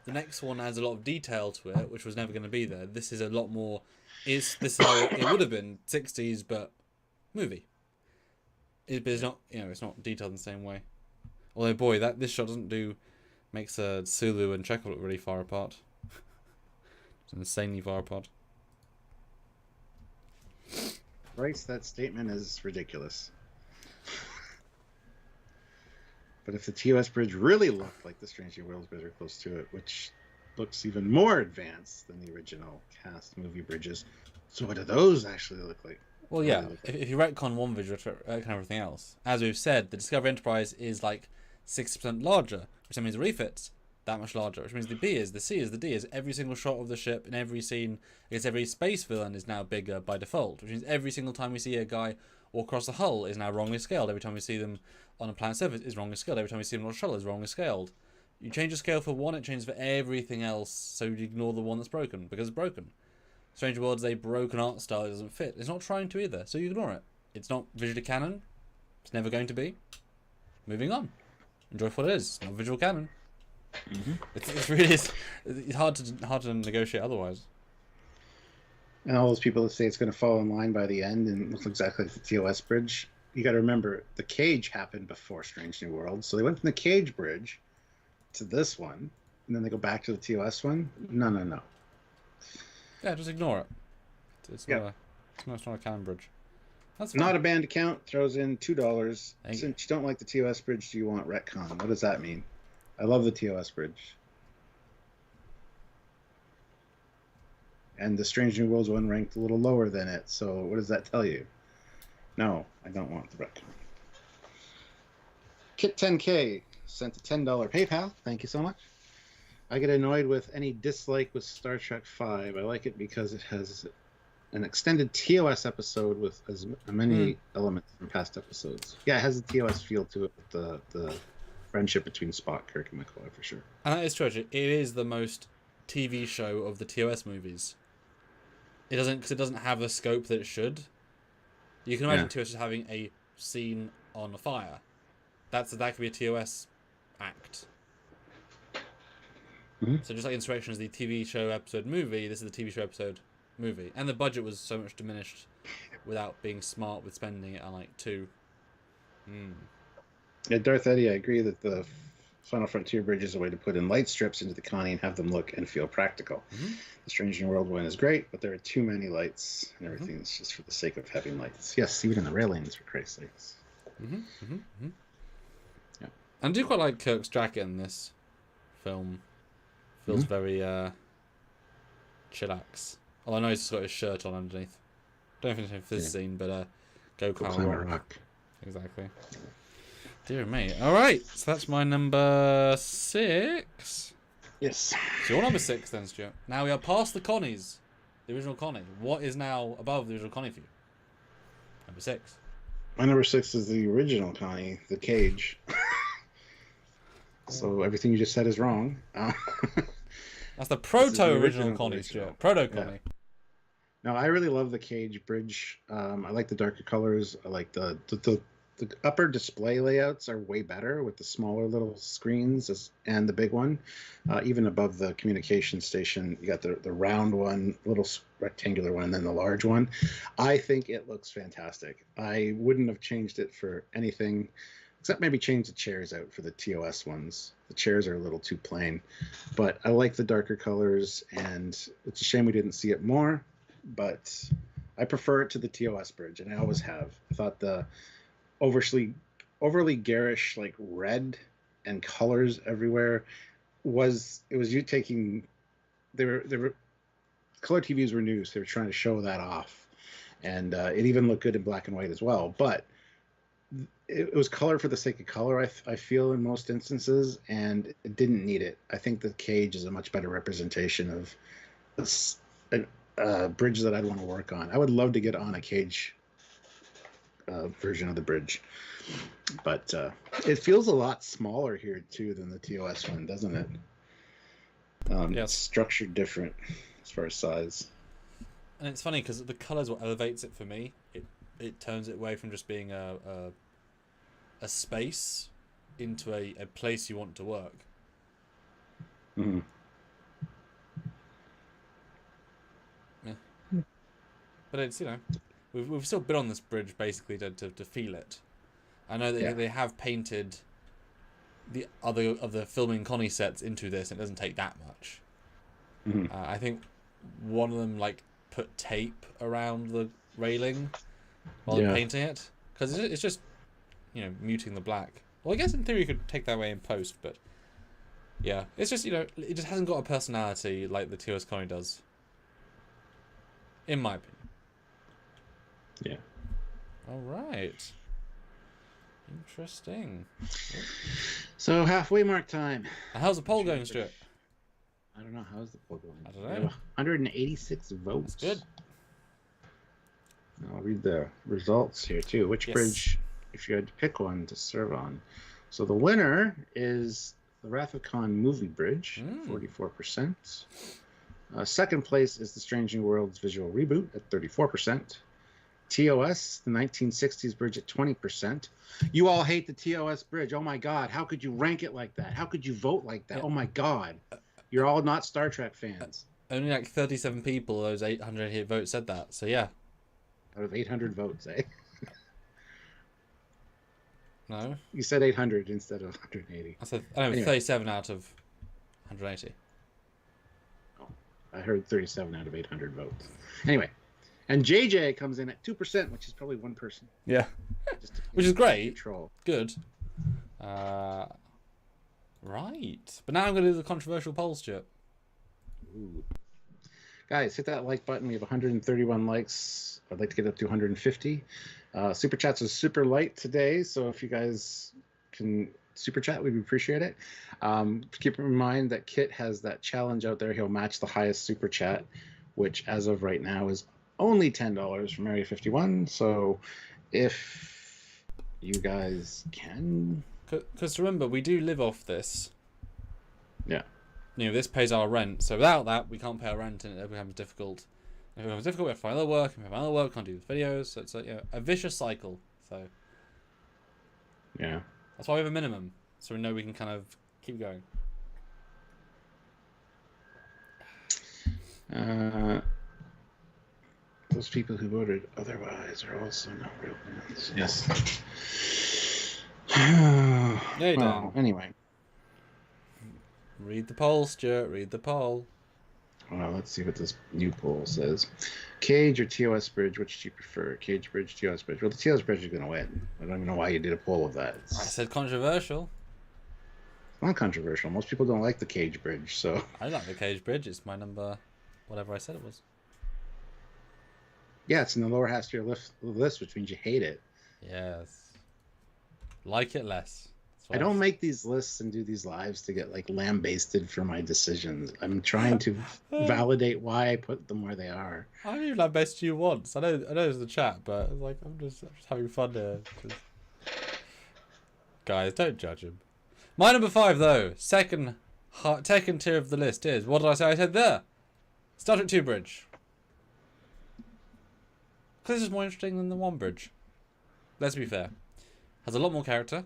The next one adds a lot of detail to it, which was never going to be there. This is a lot more. This is how it would have been 60s, but movie. But it's not, it's not detailed in the same way. Although, boy, this shot makes Sulu and Chekhov look really far apart. It's insanely far apart. Bryce, that statement is ridiculous. But if the TOS bridge really looked like the Strange New Worlds bridge or close to it, which looks even more advanced than the original cast movie bridges, so what do those actually look like? Well, yeah, if you retcon one bridge, retcon everything else. As we've said, the Discovery Enterprise is like 60% larger, which means the refits that much larger, which means the B is, the C is, the D is. Every single shot of the ship in every scene against every space villain is now bigger by default, which means every single time we see a guy walk across the hull is now wrongly scaled. Every time we see them on a planet surface is wrongly scaled. Every time we see them on a shuttle is wrongly scaled. You change the scale for one, it changes for everything else, so you ignore the one that's broken, because it's broken. Strange Worlds is a broken art style that doesn't fit. It's not trying to either, so you ignore it. It's not visually canon. It's never going to be. Moving on. Enjoy for what it is. It's not visual canon. Mm-hmm. It's really it's hard to negotiate otherwise. And all those people that say it's going to fall in line by the end and look exactly like the TOS bridge, you got to remember the cage happened before Strange New Worlds, so they went from the cage bridge to this one, and then they go back to the TOS one. No. Yeah, just ignore it. It's not a canon bridge. That's fine. Not a band account throws in $2. Thank Since you don't like the TOS bridge, do you want retcon? What does that mean? I love the TOS bridge. And the Strange New Worlds one ranked a little lower than it, so what does that tell you? No, I don't want the retcon. Kit10K sent a $10 PayPal. Thank you so much. I get annoyed with any dislike with Star Trek V. I like it because it has an extended TOS episode with as many elements from past episodes. Yeah, it has a TOS feel to it with the friendship between Spock, Kirk, and McCoy for sure. And that is true. It is the most TV show of the TOS movies. Because it doesn't have the scope that it should. You can imagine TOS just having a scene on a fire. That could be a TOS act. Mm-hmm. So just like Insurrection is the TV show episode movie, this is the TV show episode movie. And the budget was so much diminished without being smart with spending it on like two. Yeah, Darth Eddie, I agree that the Final Frontier Bridge is a way to put in light strips into the Connie and have them look and feel practical. Mm-hmm. The Strange New World one is great, but there are too many lights and everything is just for the sake of having lights. Yes, even in the railings, for Christ's sakes. Yeah. I do quite like Kirk's jacket in this film. Feels very chillax. Although I know he's got his shirt on underneath. Don't think it's this scene, but go climb a rock. Exactly. Dear me. Alright, so that's my number 6. Yes. So your number 6 then, Stuart. Now we are past the Connies. The original Connie. What is now above the original Connie for you? Number 6. My number 6 is the original Connie, the cage. So everything you just said is wrong. That's the proto-original Connie, Stuart. Proto-Connie. Yeah. No, I really love the cage bridge. I like the darker colors. I like the upper display layouts are way better with the smaller little screens and the big one. Even above the communication station, you got the round one, little rectangular one, and then the large one. I think it looks fantastic. I wouldn't have changed it for anything. except maybe change the chairs out for the TOS ones. The chairs are a little too plain, but I like the darker colors, and it's a shame we didn't see it more, but I prefer it to the TOS bridge, and I always have. I thought the overly garish like red and colors everywhere was you taking they were color TVs were new, so they were trying to show that off, and it even looked good in black and white as well, but it was color for the sake of color, I feel, in most instances, and it didn't need it. I think the cage is a much better representation of a bridge that I'd want to work on. I would love to get on a cage version of the bridge, but it feels a lot smaller here too than the TOS one, doesn't it? It's structured different as far as size. And it's funny because the colors what elevates it for me. It turns it away from just being a space into a place you want to work. Mm-hmm. Yeah. But it's, you know, we've still been on this bridge basically to feel it. I know that they have painted the other of the filming Connie sets into this, and it doesn't take that much. Mm-hmm. I think one of them like put tape around the railing while painting it, because it's just, you know, muting the black. Well, I guess in theory you could take that away in post, but yeah, it's just, you know, it just hasn't got a personality like the TOS Connie does, in my opinion. Yeah. All right. Interesting. So halfway mark time. How's the poll going, Stuart? I don't know. How's the poll going? I don't know. We have 186 votes. That's good. I'll read the results here too. Which bridge, if you had to pick one to serve on? So the winner is the Wrath of Khan movie bridge, 44%. Second place is the Strange New Worlds visual reboot at 34%. TOS, the 1960s bridge at 20%. You all hate the TOS bridge. Oh my God. How could you rank it like that? How could you vote like that? Oh my God. You're all not Star Trek fans. Only like 37 people, those 800 votes said that. So yeah. Out of 800 votes, eh? No. You said 800 instead of 180. I said, anyway. 37 out of 180. Oh, I heard 37 out of 800 votes. Anyway. And JJ comes in at 2%, which is probably one person. Yeah. Which is great. Control. Good. Right. But now I'm going to do the controversial poll, Stuart. Ooh. Guys, hit that like button. We have 131 likes. I'd like to get up to 150. Super Chats is super light today, so if you guys can super chat, we'd appreciate it. Keep in mind that Kit has that challenge out there. He'll match the highest super chat, which as of right now is only $10 from Area 51. So if you guys can... Because remember, we do live off this. Yeah. You know, this pays our rent. So without that, we can't pay our rent, and it becomes difficult. If it becomes difficult, we have to find other work. If we have other work, we can't do the videos. So it's a vicious cycle. So yeah, that's why we have a minimum, so we know we can kind of keep going. Those people who voted otherwise are also not real fans. Yes. Well, anyway. Read the poll, Stuart. Read the poll. Well, let's see what this new poll says. Cage or TOS bridge, which do you prefer? Cage bridge, TOS bridge. Well, the TOS bridge is going to win. I don't even know why you did a poll of that. I said controversial. It's not controversial. Most people don't like the cage bridge, so... I like the cage bridge. It's my number... whatever I said it was. Yeah, it's in the lower half of your list, which means you hate it. Yes. Like it less. I don't make these lists and do these lives to get like lambasted for my decisions. I'm trying to validate why I put them where they are. I haven't even lambasted you once. I know it's the chat, but it's like I'm just having fun here. Guys, don't judge him. My number 5 though, second tier of the list is, what did I say? I said there. Star Trek 2 bridge. Because this is more interesting than the 1 bridge. Let's be fair. Has a lot more character.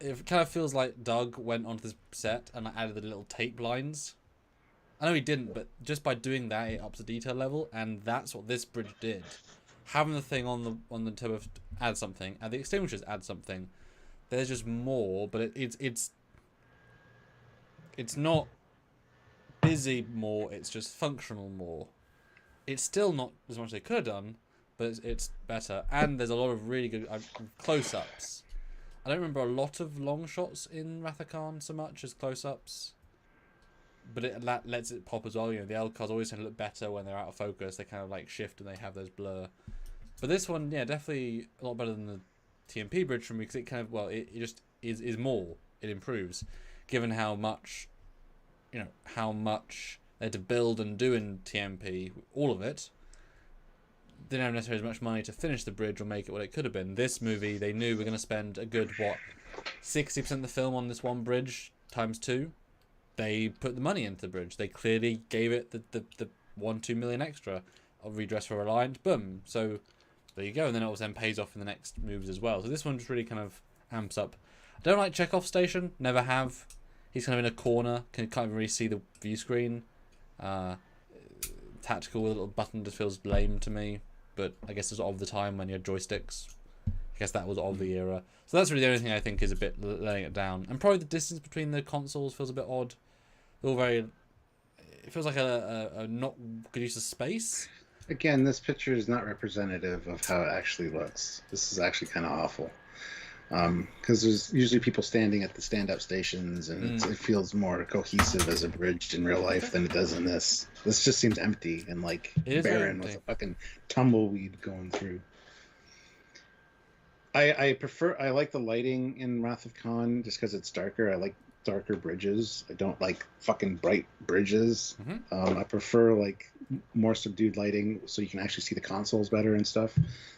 It kind of feels like Doug went onto this set and added the little tape lines. I know he didn't, but just by doing that, it ups the detail level, and that's what this bridge did. having the thing on the turbo adds something, and the extinguishers add something. There's just more, but it's not busy more. It's just functional more. It's still not as much as they could have done, but it's better. And there's a lot of really good close-ups. I don't remember a lot of long shots in Wrath of Khan so much as close-ups, but it lets it pop as well. You know, the L cars always tend to look better when they're out of focus. They kind of like shift and they have those blur. But this one, yeah, definitely a lot better than the TMP bridge for me, because it kind of, well, it just is more. It improves, given how much, how much they had to build and do in TMP, all of it. They didn't have necessarily as much money to finish the bridge or make it what it could have been. This movie, they knew we're going to spend a good, 60% of the film on this one bridge times 2. They put the money into the bridge. They clearly gave it the 1-2 million extra. I'll redress for Reliant, boom. So there you go. And then it also then pays off in the next movies as well. So this one just really kind of amps up. I don't like Chekhov's station. Never have. He's kind of in a corner. Can't even really see the view screen. Tactical with a little button just feels lame to me. But I guess it's of the time when you had joysticks. I guess that was of the era. So that's really the only thing I think is a bit letting it down. And probably the distance between the consoles feels a bit odd. They're all very... It feels like a not good use of space. Again, this picture is not representative of how it actually looks. This is actually kind of awful. Because there's usually people standing at the stand-up stations, and it feels more cohesive as a bridge in real life than it does in this. This just seems empty and like barren with a fucking tumbleweed going through. I like the lighting in Wrath of Khan just because it's darker. I like darker bridges. I don't like fucking bright bridges. I prefer like more subdued lighting so you can actually see the consoles better and stuff.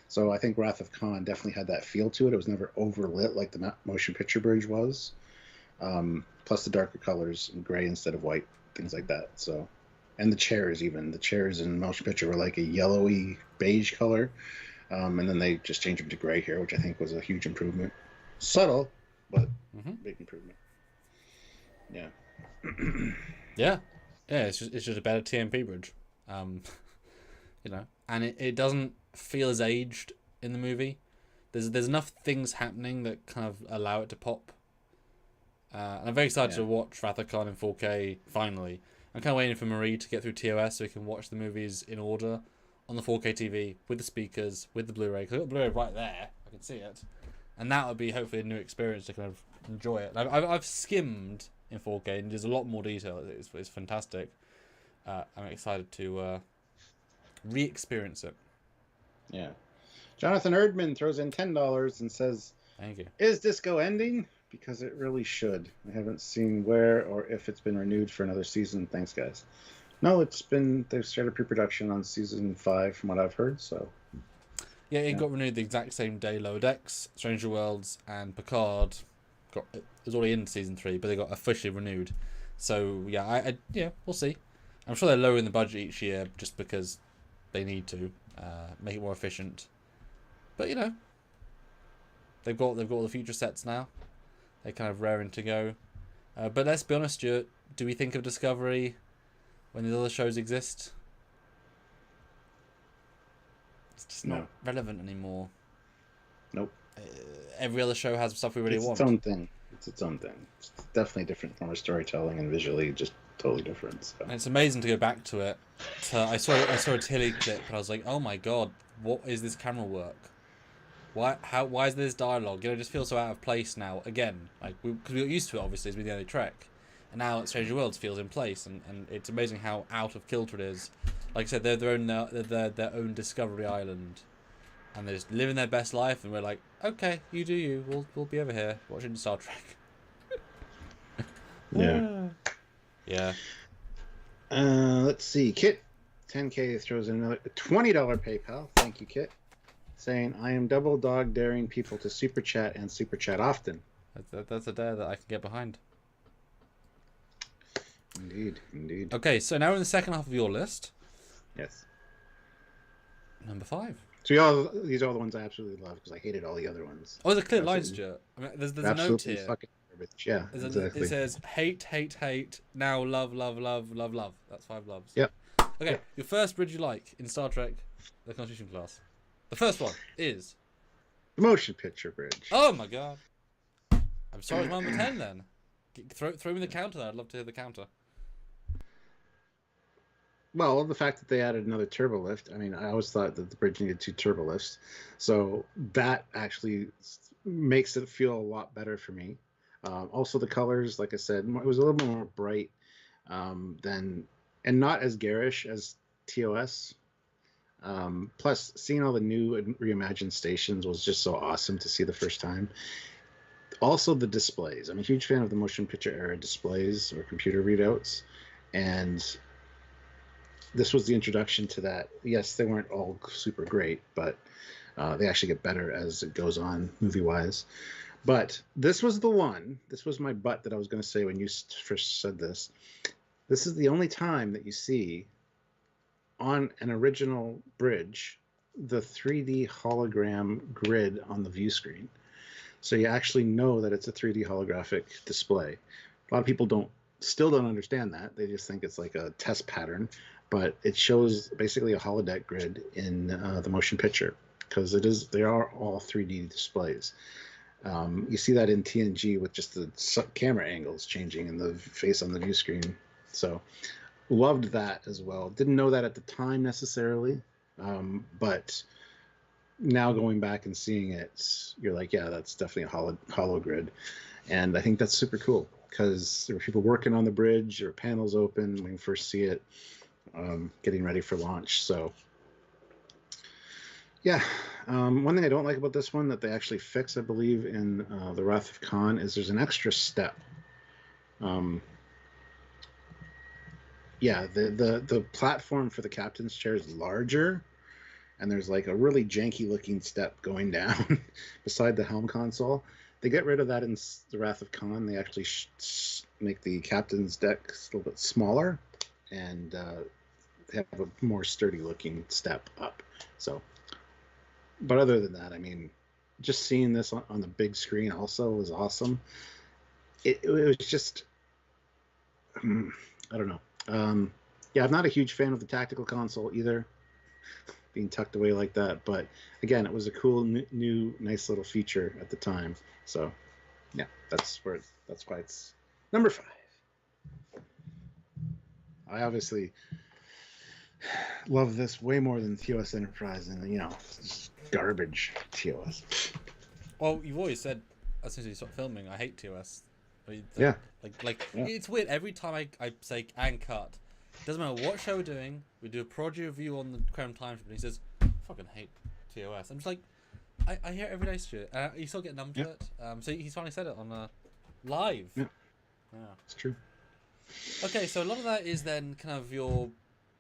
So I think Wrath of Khan definitely had that feel to it. It was never overlit like the motion picture bridge was. Plus the darker colors, gray instead of white, things like that. So, and the chairs in motion picture were like a yellowy beige color. And then they just changed them to gray here, which I think was a huge improvement. Subtle, but big improvement. Yeah. Yeah. It's just a better TMP bridge. And it doesn't feel as aged in the movie. There's enough things happening that kind of allow it to pop. And I'm very excited to watch Wrath of Khan in 4K finally. I'm kind of waiting for Marie to get through TOS so we can watch the movies in order on the 4K TV with the speakers, with the Blu-ray. Because I've got the Blu-ray right there. I can see it. And that would be hopefully a new experience to kind of enjoy it. I've skimmed in 4K and there's a lot more detail. It's fantastic. I'm excited to re-experience it. Yeah. Jonathan Erdman throws in $10 and says, "Thank you. Is Disco ending? Because it really should. I haven't seen where or if it's been renewed for another season. Thanks, guys." No, they've started pre-production on season 5 from what I've heard, so. Yeah, it got renewed the exact same day Lower Decks, Stranger Worlds, and Picard it was already in season 3, but they got officially renewed. So yeah, we'll see. I'm sure they're lowering the budget each year just because they need to make it more efficient. But they've got all the future sets now. They're kind of raring to go. But let's be honest, Stuart. Do we think of Discovery when these other shows exist? It's just not relevant anymore. Nope. Every other show has stuff we really want. It's its own thing. It's its own thing. It's definitely different from our storytelling and visually, just totally different. So. And it's amazing to go back to it. I saw a Tilly clip and I was like, oh my god, what is this camera work? Why is this dialogue? It just feels so out of place now. Again, because we got used to it obviously with the other Trek, and now Stranger Worlds feels in place, and it's amazing how out of kilter it is. Like I said, they're their own Discovery Island, and they're just living their best life, and we're like, okay, you do you. We'll be over here watching Star Trek. Yeah. Yeah. Let's see. Kit 10K throws in another $20 PayPal. Thank you, Kit. Saying, I am double dog daring people to super chat and super chat often. That's a dare that I can get behind. Indeed. Okay, so now we're in the second half of your list. Yes. Number 5. So these are all the ones I absolutely love because I hated all the other ones. Oh, there's a clear line, Stuart. I mean, there's a note here. Fucking garbage. Yeah, exactly. It says hate, now love. That's 5 loves. Yep. Okay, Your first bridge you like in Star Trek, the Constitution class. The first one is... The Motion Picture Bridge. Oh my god. I'm sorry, it's my number 10 then. Throw me the counter there. I'd love to hear the counter. Well, the fact that they added another turbo lift. I mean, I always thought that the bridge needed 2 turbo lifts. So that actually makes it feel a lot better for me. Also, the colors, like I said, it was a little more bright than, and not as garish as TOS. Plus, seeing all the new and reimagined stations was just so awesome to see the first time. Also, the displays. I'm a huge fan of the motion picture era displays or computer readouts, and this was the introduction to that. Yes, they weren't all super great, but they actually get better as it goes on movie-wise. But this was the one. This was my butt that I was going to say when you first said this. This is the only time that you see on an original bridge the 3D hologram grid on the view screen. So you actually know that it's a 3D holographic display. A lot of people still don't understand that. They just think it's like a test pattern, but it shows basically a holodeck grid in the motion picture, because they are all 3D displays. You see that in TNG with just the camera angles changing and the face on the view screen. So loved that as well. Didn't know that at the time necessarily, but now going back and seeing it, you're like, yeah, that's definitely a holo grid. And I think that's super cool, because there were people working on the bridge, there were panels open when you first see it, getting ready for launch. So yeah, one thing I don't like about this one that they actually fix, I believe, in the Wrath of Khan, is there's an extra step. Yeah, the platform for the captain's chair is larger, and there's like a really janky looking step going down beside the helm console. They get rid of that in the Wrath of Khan. They actually make the captain's deck a little bit smaller, and they have a more sturdy looking step up. So, but other than that, I mean, just seeing this on the big screen also was awesome. It was just, I don't know. Yeah, I'm not a huge fan of the tactical console either, being tucked away like that. But again, it was a cool, new, nice little feature at the time. So, yeah, that's why it's number 5. I obviously love this way more than TOS Enterprise, and it's garbage TOS. Well, you've always said as soon as you start filming, I hate TOS. Yeah. Like it's weird. Every time I say and cut, doesn't matter what show we're doing, we do a project review on the Crown Times, and he says, I fucking hate TOS. I'm just like, I hear it every day, Stuart. You still get numb to it. So he's finally said it on live. Yeah, it's true. Okay, so a lot of that is then kind of your,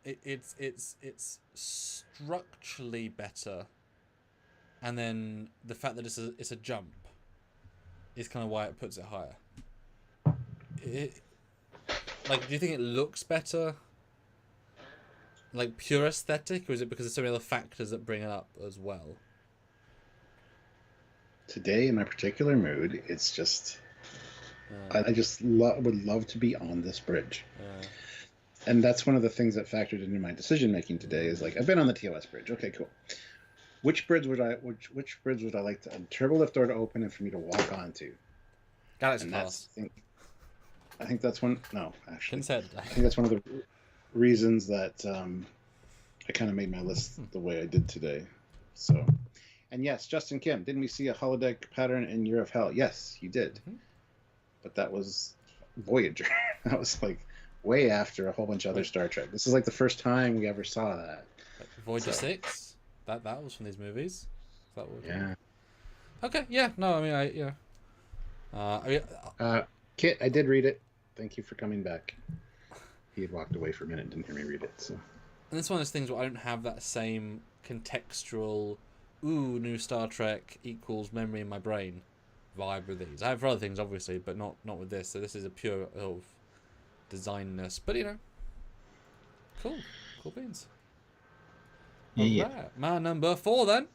it's structurally better, and then the fact that it's a jump is kind of why it puts it higher. Like, do you think it looks better, like pure aesthetic, or is it because there's so many other factors that bring it up as well? Today, in my particular mood, it's just I just would love to be on this bridge. And that's one of the things that factored into my decision making today. Is like, I've been on the TOS bridge. Okay, cool. Which bridge would I like to turbo lift door to open and for me to walk onto? Galaxy Class. I think that's one. No, actually, Consent. I think that's one of the reasons that I kind of made my list the way I did today. So, and yes, Justin Kim, didn't we see a holodeck pattern in Year of Hell? Yes, you did. Mm-hmm. But that was Voyager. That was like way after a whole bunch of other Star Trek. This is like the first time we ever saw that. Voyager 6? That was from these movies? Yeah. Okay, yeah. No, I mean, Kit, I did read it. Thank you for coming back. He had walked away for a minute and didn't hear me read it. So. And it's one of those things where I don't have that same contextual, new Star Trek equals memory in my brain vibe with these. I have for other things, obviously, but not with this. So this is a pure of designness. But, cool beans. Yeah. Right. My number 4, then,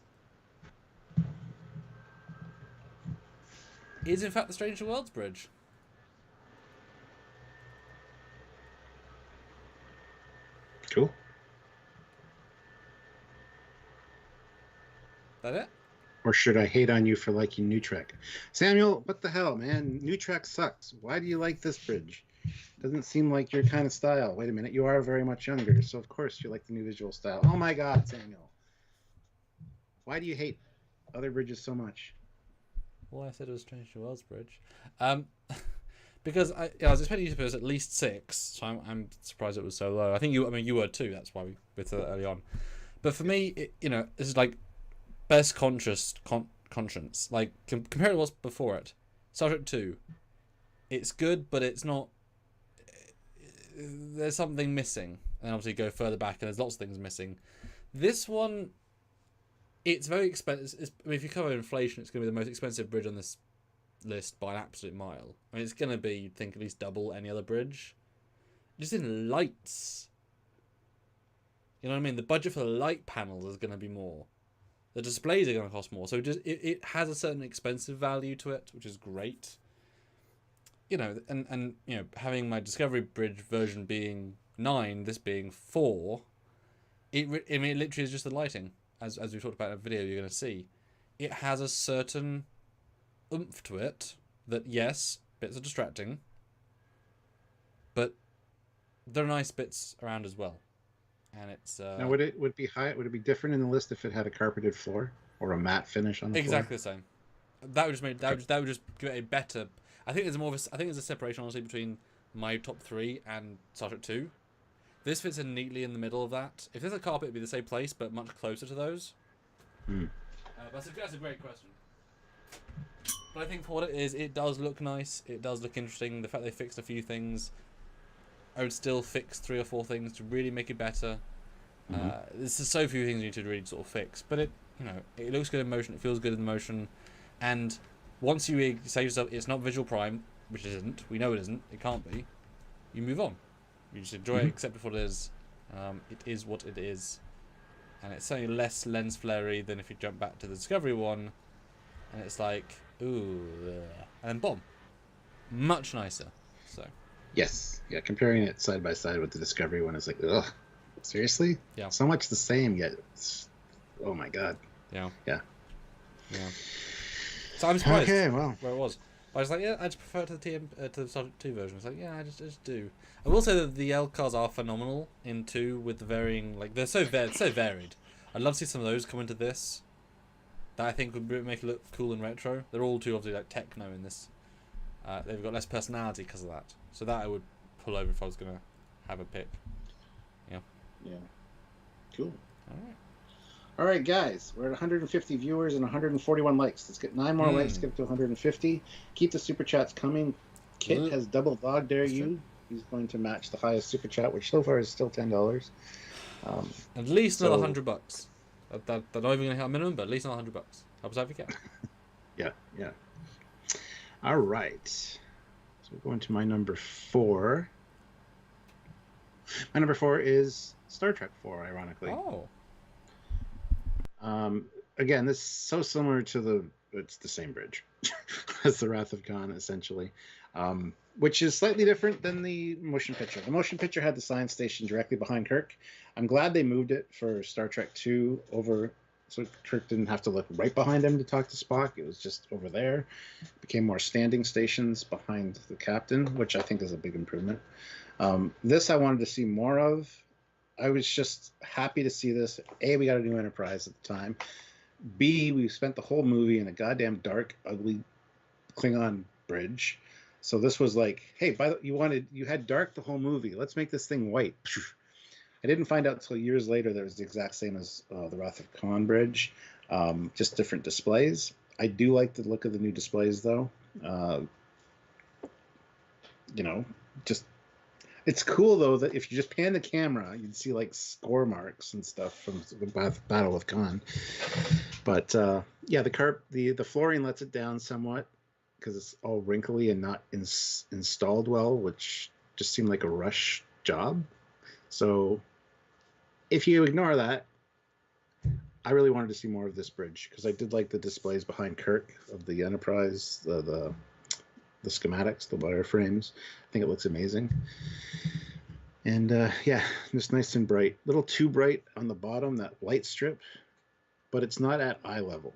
is in fact the Stranger Worlds Bridge. Cool. That it? Or should I hate on you for liking New Trek? Samuel, what the hell, man? New Trek sucks. Why do you like this bridge? Doesn't seem like your kind of style. Wait a minute, you are very much younger, so of course you like the new visual style. Oh my God, Samuel. Why do you hate other bridges so much? Well, I said it was Strange New Worlds Bridge. Because I was expecting you to put us at least 6, so I'm surprised it was so low. I think you were too. That's why we said that early on. But for me, this is like best conscience. Like compared to what's before it, Star Trek 2. It's good, but it's not. There's something missing, and obviously go further back, and there's lots of things missing. This one, it's very expensive. If you cover inflation, it's going to be the most expensive bridge on this list by an absolute mile. I mean, it's going to be, I think, at least double any other bridge. Just in lights. You know what I mean? The budget for the light panels is going to be more. The displays are going to cost more. So it has a certain expensive value to it, which is great. And having my Discovery Bridge version being 9, this being 4, it literally is just the lighting. As we talked about in a video you're going to see. It has a certain oomph to it that, yes, bits are distracting, but there are nice bits around as well. And it's now would it be different in the list if it had a carpeted floor or a matte finish on the exactly floor? The same. That would just give it a better. I think there's a separation honestly between my top 3 and Star Trek 2. This fits in neatly in the middle of that. If there's a carpet, it'd be the same place but much closer to those. That's a great question. But I think for what it is, it does look nice. It does look interesting. The fact they fixed a few things, I would still fix 3 or 4 things to really make it better. There's so few things you need to really sort of fix, but it looks good in motion. It feels good in motion, and once you say to yourself, it's not visual prime, which it isn't. We know it isn't. It can't be. You move on. You just enjoy it, accept it for what it is. It is what it is, and it's certainly less lens flary than if you jump back to the Discovery one, and it's like ooh, and then bomb, much nicer. So. Yes, yeah. Comparing it side by side with the Discovery one is like, ugh, seriously? Yeah. So much the same, yet oh my God. Yeah. Yeah. Yeah. So I'm surprised. Okay, well, where it was. I was like, yeah, I just prefer it to the Star Trek 2 version. It's like, yeah, I just do. I will say that the L cars are phenomenal in 2 with the varying, like they're so varied. I'd love to see some of those come into this. That I think would make it look cool and retro. They're all too obviously like techno in this. They've got less personality because of that. So that I would pull over if I was gonna have a pick. Yeah. Yeah. Cool. All right. All right, guys, we're at 150 viewers and 141 likes. Let's get 9 more likes to get to 150. Keep the super chats coming. Kit has double dog dare you. He's going to match the highest super chat, which so far is still $10. At least another $100. They're not even going to hit a minimum, but at least another $100. Help us out if you can. Yeah. All right. So we're going to my number 4. My number 4 is Star Trek 4, ironically. Oh. Again, this is so similar to it's the same bridge as the Wrath of Khan, essentially, which is slightly different than the motion picture. The motion picture had the science station directly behind Kirk. I'm glad they moved it for Star Trek 2 over, so Kirk didn't have to look right behind him to talk to Spock. It was just over there. It became more standing stations behind the captain, which I think is a big improvement. This I wanted to see more of. I was just happy to see this. A, we got a new Enterprise at the time. B, we spent the whole movie in a goddamn dark, ugly Klingon bridge. So this was like, hey, you had dark the whole movie. Let's make this thing white. I didn't find out until years later that it was the exact same as the Wrath of Khan bridge, just different displays. I do like the look of the new displays, though. Just it's cool though that if you just pan the camera, you'd see like score marks and stuff from the Battle of Khan. But yeah, the flooring lets it down somewhat because it's all wrinkly and not installed well, which just seemed like a rush job. So if you ignore that, I really wanted to see more of this bridge because I did like the displays behind Kirk of the Enterprise, the schematics, the wireframes. I think it looks amazing. And yeah, just nice and bright. A little too bright on the bottom, that light strip. but it's not at eye level.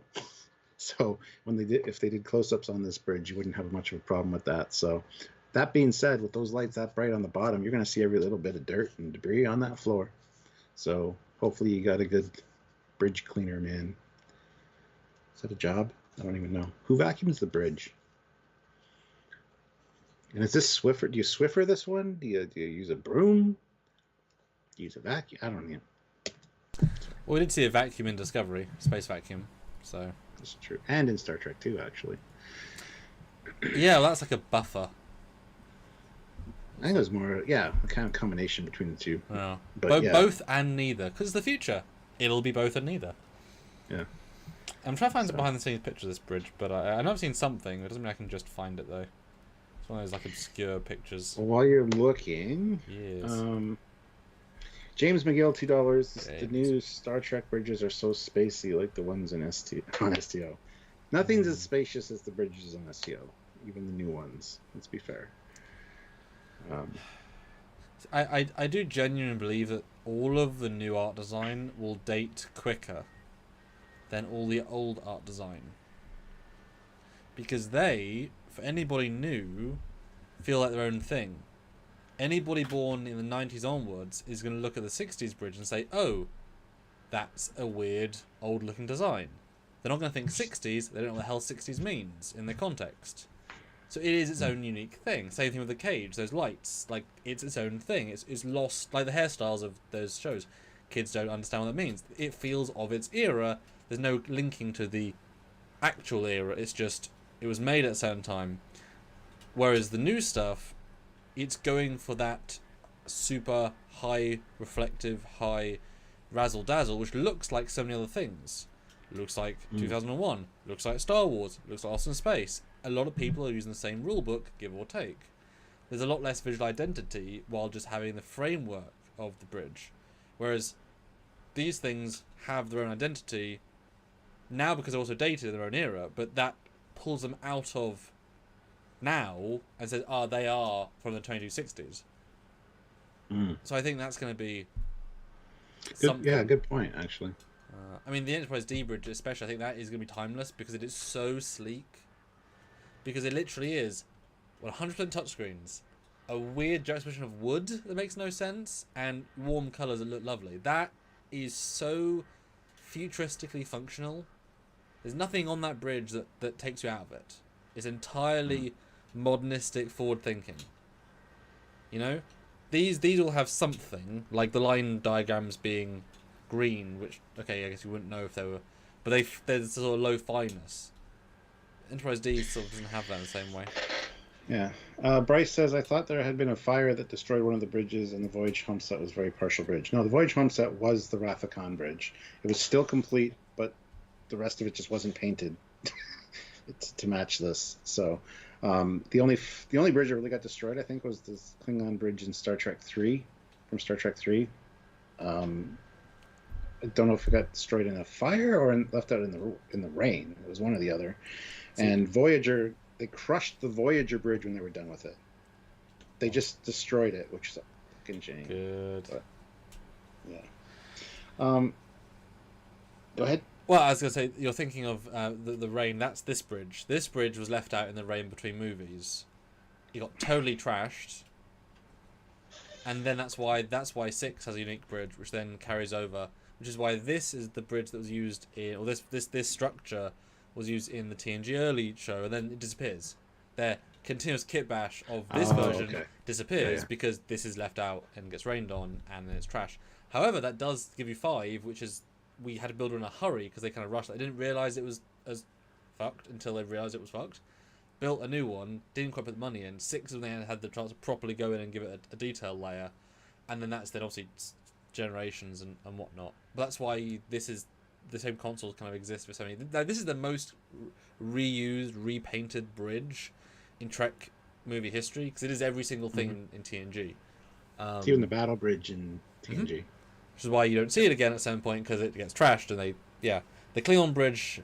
So if they did close-ups on this bridge, you wouldn't have much of a problem with that. So that being said, with those lights that bright on the bottom, you're going to see every little bit of dirt and debris on that floor. So hopefully you got a good bridge cleaner, man. Is that a job? I don't even know. Who vacuums the bridge? And is this Swiffer? Do you Swiffer this one? Do you use a broom? Do you use a vacuum? I don't know. Well, we did see a vacuum in Discovery, space vacuum. So that's true, and in Star Trek too, actually. Yeah, well, that's like a buffer. I think it was more, a kind of combination between the two. Oh. But both and neither, because the future, it'll be both and neither. Yeah. I'm trying to find the behind-the-scenes picture of this bridge, but I know I've seen something. It doesn't mean I can just find it though. It's one of those like obscure pictures. Well, while you're looking, yes. James McGill, $2. The new Star Trek bridges are so spacey, like the ones on STO. Nothing's as spacious as the bridges on STO, even the new ones. Let's be fair. I do genuinely believe that all of the new art design will date quicker than all the old art design, because they, for anybody new, feel like their own thing. Anybody born in the 90s onwards is going to look at the 60s bridge and say, oh, that's a weird old looking design. They're not going to think 60s, they don't know what the hell 60s means in their context. So it is its own unique thing. Same thing with the cage, those lights, like it's its own thing. It's lost, like the hairstyles of those shows. Kids don't understand what that means. It feels of its era. There's no linking to the actual era. It's just, it was made at a certain time. Whereas the new stuff, it's going for that super high reflective, high razzle dazzle, which looks like so many other things. Looks like 2001, looks like Star Wars, looks like Lost in Space. A lot of people are using the same rulebook, give or take. There's a lot less visual identity while just having the framework of the bridge. Whereas these things have their own identity now because they're also dated in their own era, but that pulls them out of now and says, they are from the 2260s. So I think that's going to be something. Yeah, good point, actually. I mean, the Enterprise D bridge especially, I think that is going to be timeless because it is so sleek. Because it literally is 100% touchscreens, a weird juxtaposition of wood that makes no sense, and warm colours that look lovely. That is so futuristically functional. There's nothing on that bridge that takes you out of it. It's entirely modernistic, forward thinking. You know? These all have something, like the line diagrams being green, which, okay, I guess you wouldn't know if they were, but there's sort of low fineness. Enterprise D sort of doesn't have that in the same way. Yeah. Bryce says, I thought there had been a fire that destroyed one of the bridges and the Voyage Homestead was very partial bridge. No, the Voyage Homestead was the Rathacon bridge. It was still complete, but the rest of it just wasn't painted to match this. So the only bridge that really got destroyed, I think, was this Klingon bridge in Star Trek 3, from Star Trek 3. I don't know if it got destroyed in a fire or left out in the rain. It was one or the other. And Voyager, they crushed the Voyager bridge when they were done with it. They just destroyed it, which is a fucking shame. Good. But, yeah. Go ahead. Well, I was going to say, you're thinking of the rain. That's this bridge. This bridge was left out in the rain between movies. It got totally trashed. And then that's why 6 has a unique bridge, which then carries over. Which is why this is the bridge that was used in, or this structure was used in the TNG early show, and then it disappears. Their continuous kit bash of this version disappears because this is left out and gets rained on, and then it's trash. However, that does give you 5, which is, we had to build it in a hurry because they kind of rushed. They didn't realise it was as fucked until they realised it was fucked. Built a new one, didn't quite put the money in. 6 of them had the chance to properly go in and give it a detail layer, and then that's then obviously generations and whatnot. But that's why this is the same consoles kind of exist for so many. This is the most reused, repainted bridge in Trek movie history because it is every single thing in TNG. It's even the battle bridge in TNG, which is why you don't see it again at some point because it gets trashed. And the Klingon bridge,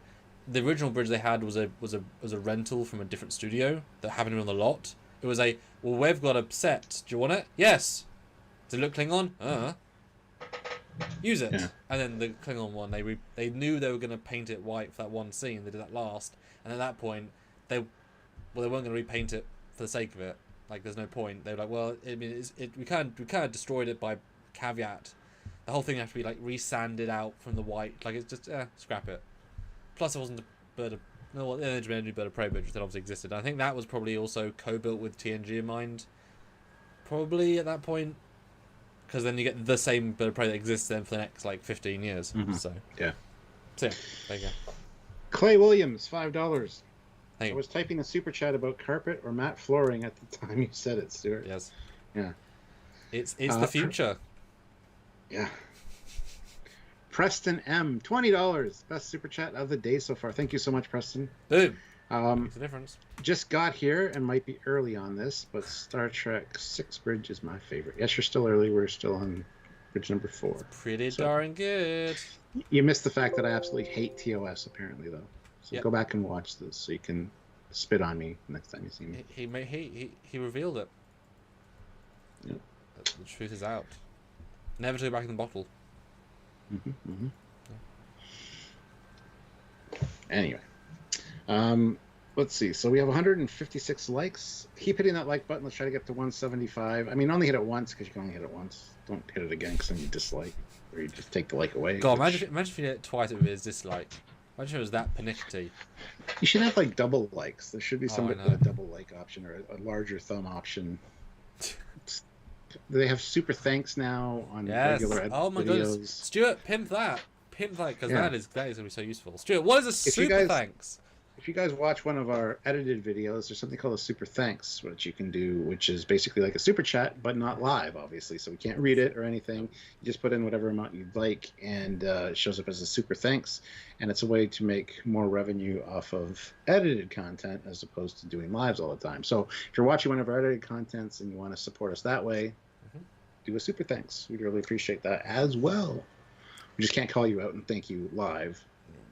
the original bridge they had was a rental from a different studio that happened to be on the lot. It was we've got a set. Do you want it? Yes. Does it look Klingon? use it. Yeah. And then the Klingon one, they knew they were going to paint it white for that one scene. They did that last, and at that point, they weren't going to repaint it for the sake of it. Like, there's no point. They were like, well, I mean, we kind of destroyed it by caveat. The whole thing has to be like resanded out from the white. Like, it's just scrap it. Plus, it wasn't a bird of the legendary bird of prey bridge that obviously existed. I think that was probably also co-built with TNG in mind. Probably at that point, because then you get the same bird of prey that exists then for the next like 15 years. Mm-hmm. So yeah, there you go. Clay Williams, $5. Thank I you. was typing a super chat about carpet or matte flooring at the time you said it, Stuart. Yes. Yeah. It's the future. Yeah. Preston M, $20. Best super chat of the day so far. Thank you so much, Preston. Boom. Makes a difference. Just got here and might be early on this, but Star Trek 6 Bridge is my favorite. Yes, you're still early. We're still on bridge number 4. Pretty darn good. You missed the fact that I absolutely hate TOS, apparently, though. So Yep. go back and watch this so you can spit on me next time you see me. He revealed it. Yep. The truth is out. Never to go back in the bottle. Anyway, let's see. So we have 156 likes. Keep hitting that like button. Let's try to get to 175. I mean, only hit it once because you can only hit it once. Don't hit it again because then you dislike, or you just take the like away. God, imagine if you did it twice, it would be his dislike. Imagine if it was that pernickety. You should have like double likes. There should be some I know. a double like option or a larger thumb option. They have super thanks now on Yes. regular Oh my videos. goodness. Stuart, pimp that because Yeah. that is going to be so useful. Stuart, what is a If you super guys- thanks? If you guys watch one of our edited videos, there's something called a super thanks, which you can do, which is basically like a super chat, but not live, obviously. So we can't read it or anything. You just put in whatever amount you'd like, and it shows up as a super thanks. And it's a way to make more revenue off of edited content as opposed to doing lives all the time. So if you're watching one of our edited contents and you want to support us that way, do a super thanks. We'd really appreciate that as well. We just can't call you out and thank you live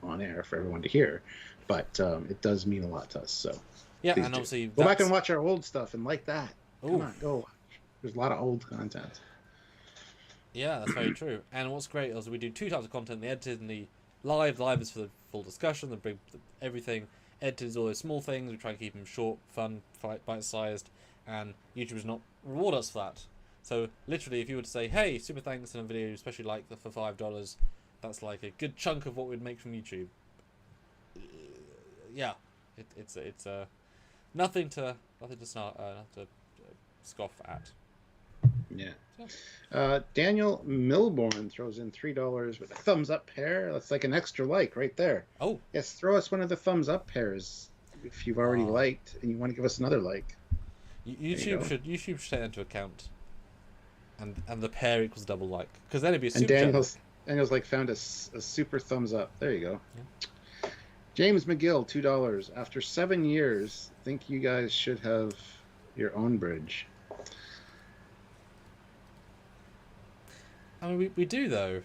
on air for everyone to hear. But it does mean a lot to us. So Yeah, please and do. obviously Go back and watch our old stuff and like that. Come Oof. on, go watch. There's a lot of old content. Yeah, that's very true. And what's great is we do 2 types of content: the edited and the live. Live is for the full discussion, everything. Edited is all those small things. We try and keep them short, fun, bite-sized, and YouTube does not reward us for that. So literally, if you were to say, "Hey, super thanks" in a video, especially like for $5, that's like a good chunk of what we'd make from YouTube. Yeah, it's nothing to scoff at. Yeah. Daniel Milborn throws in $3 with a thumbs up pair. That's like an extra like right there. Oh, Yes, throw us one of the thumbs up pairs if you've already Wow. liked and you want to give us another like. YouTube should take that into account, and the pair equals double like, because then it'd be a And super Daniel's like found a super thumbs up. There you go. Yeah. James McGill, $2. After 7 years, think you guys should have your own bridge. I mean, we do though.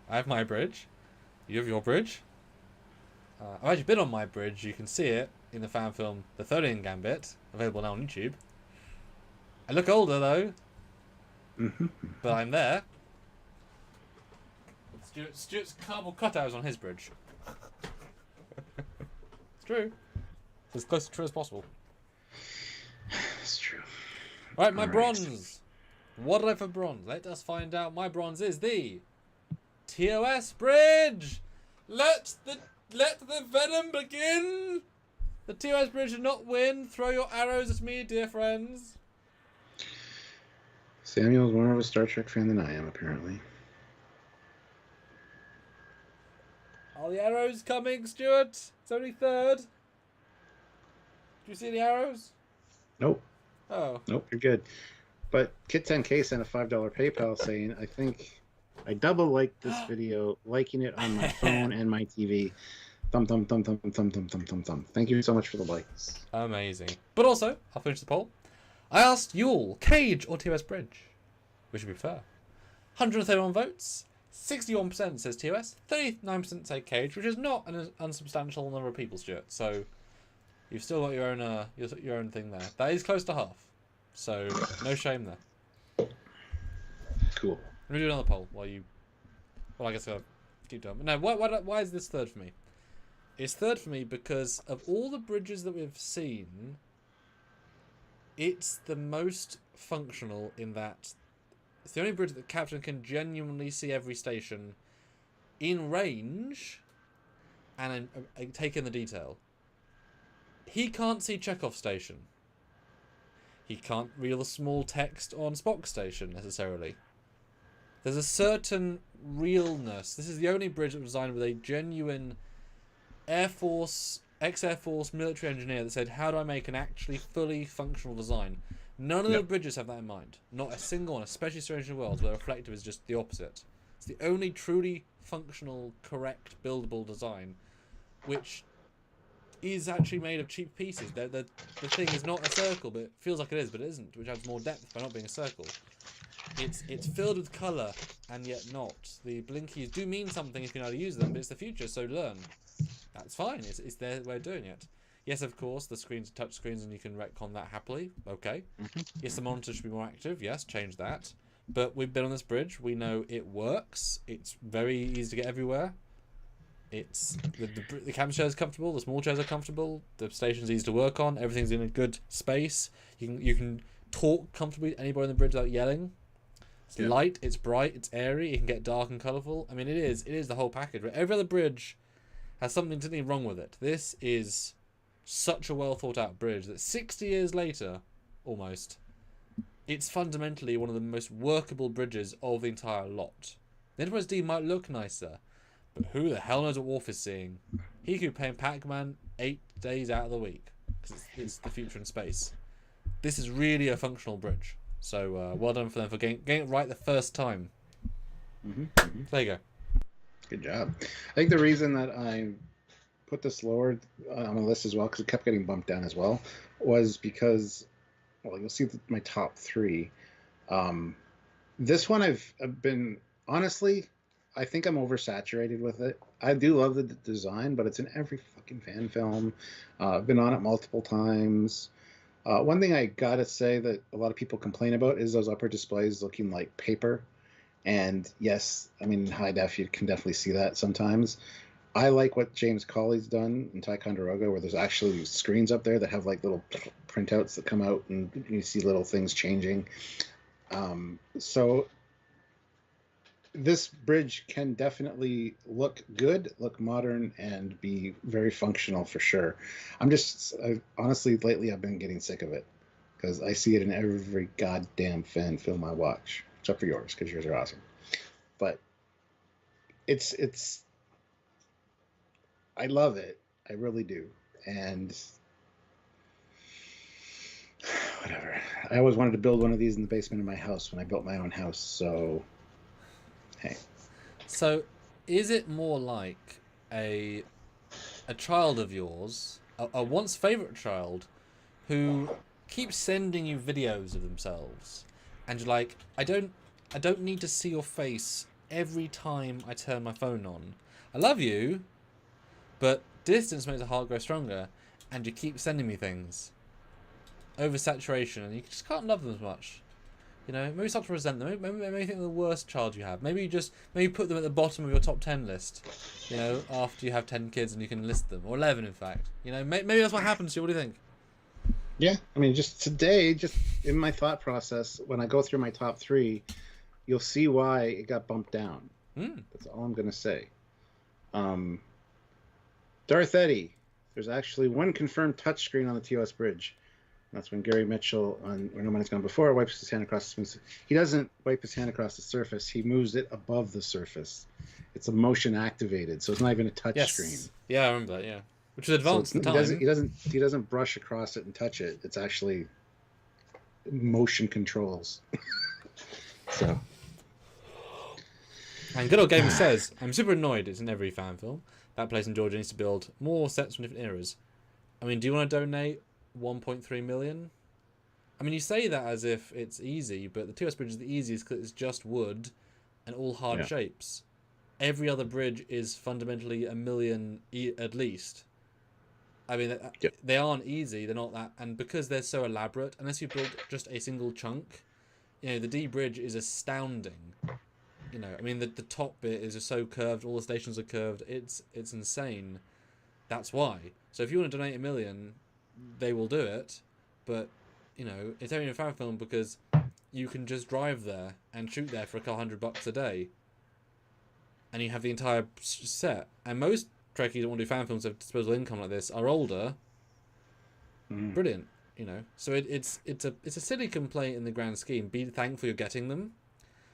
I have my bridge. You have your bridge. I've actually been on my bridge. You can see it in the fan film The 13 Gambit, available now on YouTube. I look older though, but I'm there. Stuart's cardboard cutout is on his bridge. It's true. It's as close to true as possible. It's true. Right, my All right. bronze. What did I have for bronze? Let us find out. My bronze is the TOS bridge. Let the venom begin. The TOS bridge did not win. Throw your arrows at me, dear friends. Samuel's more of a Star Trek fan than I am, apparently. Are the arrows coming, Stuart? It's only third. Do you see the arrows? Nope. Oh. Nope, you're good. But Kit10K sent a $5 PayPal saying, I think I double liked this video, liking it on my phone and my TV. Thumb, thumb, thumb, thumb, thumb, thumb, thumb, thumb, thumb. Thank you so much for the likes. Amazing. But also, I'll finish the poll. I asked you all, Cage or TOS Bridge? Which would be fair? 131 votes. 61% says TOS. 39% say Cage, which is not an unsubstantial number of people, Stuart. So you've still got your own thing there. That is close to half. So no shame there. Cool. Let me do another poll while you. Well, I guess I'll keep going. No, why is this third for me? It's third for me because of all the bridges that we've seen, it's the most functional in that it's the only bridge that the captain can genuinely see every station in range and take in the detail. He can't see Chekhov Station. He can't read the small text on Spock Station, necessarily. There's a certain realness. This is the only bridge that was designed with a genuine Air Force, ex-Air Force military engineer that said, how do I make an actually fully functional design? None of the bridges have that in mind. Not a single one, especially Strange New Worlds, where reflective is just the opposite. It's the only truly functional, correct, buildable design, which is actually made of cheap pieces. The thing is not a circle, but it feels like it is, but it isn't, which adds more depth by not being a circle. It's filled with colour, and yet not. The blinkies do mean something if you know how to use them, but it's the future, so learn. That's fine. It's their way of doing it. Yes, of course, the screens are touch screens, and you can retcon that happily. Okay. Yes, the monitor should be more active. Yes, change that. But we've been on this bridge. We know it works. It's very easy to get everywhere. It's the cabin chair is comfortable. The small chairs are comfortable. The station's easy to work on. Everything's in a good space. You can talk comfortably to anybody on the bridge without yelling. It's light. It's bright. It's airy. It can get dark and colourful. I mean, it is the whole package. But every other bridge has something wrong with it. This is such a well thought out bridge that 60 years later, almost, it's fundamentally one of the most workable bridges of the entire lot. The Enterprise D might look nicer, but who the hell knows what Worf is seeing? He could be playing Pac-Man 8 days out of the week, because it's the future in space. This is really a functional bridge. So well done for them for getting it right the first time. There you go. Good job. I think the reason that I put this lower on the list as well, because it kept getting bumped down as well, was because, well, you'll see my top three. This one I've been, honestly, I think I'm oversaturated with it. I do love the design, but it's in every fucking fan film. I've been on it multiple times. One thing I gotta say that a lot of people complain about is those upper displays looking like paper. And yes, I mean, in high def, you can definitely see that sometimes. I like what James Cawley's done in Ticonderoga, where there's actually screens up there that have like little printouts that come out and you see little things changing. So this bridge can definitely look good, look modern, and be very functional for sure. Honestly, lately I've been getting sick of it because I see it in every goddamn fan film I watch, except for yours, because yours are awesome. But it's I love it. I really do. And whatever. I always wanted to build one of these in the basement of my house when I built my own house. So, hey. So, is it more like a child of yours, a once favourite child, who keeps sending you videos of themselves, and you're like, I don't need to see your face every time I turn my phone on. I love you, but distance makes the heart grow stronger, and you keep sending me things. Oversaturation, and you just can't love them as much. You know, maybe start to resent them. Maybe think they're the worst child you have. Maybe put them at the bottom of your top 10 list. You know, after you have 10 kids and you can list them, or 11 in fact. You know, maybe that's what happens to you. What do you think? Yeah, I mean, just today, just in my thought process, when I go through my top three, you'll see why it got bumped down. That's all I'm gonna say. Darth Eddie. There's actually one confirmed touchscreen on the TOS bridge. That's when Gary Mitchell, on When No Man Has Gone Before, wipes his hand across the surface. He doesn't wipe his hand across the surface. He moves it above the surface. It's a motion activated, so it's not even a touch screen. Yeah, I remember that. Yeah, which was advanced at the time. He doesn't brush across it and touch it. It's actually motion controls. So. And good old Gamer says, I'm super annoyed it's in every fan film. That place in Georgia needs to build more sets from different eras. I mean, do you want to donate 1.3 million? I mean, you say that as if it's easy, but the TOS bridge is the easiest because it's just wood and all hard shapes. Every other bridge is fundamentally a million at least. I mean, they aren't easy. They're not that, and because they're so elaborate, unless you build just a single chunk, you know, the D bridge is astounding. You know, I mean, the top bit is just so curved. All the stations are curved. It's insane. That's why. So if you want to donate $1 million, they will do it. But you know, it's only a fan film because you can just drive there and shoot there for a couple $100 a day, and you have the entire set. And most Trekkies that want to do fan films of disposable income like this are older. Brilliant, you know. So it's a silly complaint in the grand scheme. Be thankful you're getting them,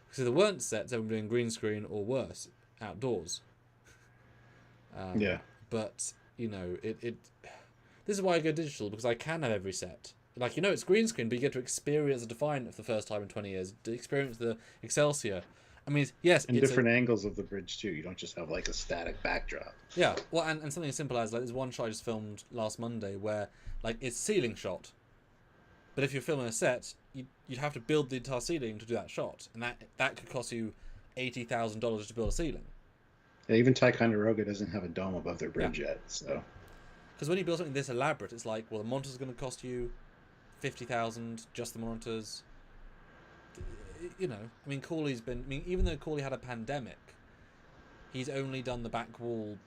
because if there weren't sets, they would be doing green screen or worse outdoors. Yeah. But you know, it. This is why I go digital, because I can have every set. Like, you know, it's green screen, but you get to experience the Defiant for the first time in 20 years. To experience the Excelsior. I mean, yes, and different angles of the bridge too. You don't just have like a static backdrop. Yeah, well, and something as simple as like there's one shot I just filmed last Monday where like it's ceiling shot, but if you're filming a set, you'd have to build the entire ceiling to do that shot, and that could cost you $80,000 to build a ceiling. Yeah, even Ticonderoga doesn't have a dome above their bridge yet, so. Because when you build something this elaborate, it's like, well, the monitor's going to cost you $50,000, just the monitors. You know, I mean, Corley's been. I mean, even though Corley had a pandemic, he's only done the back wall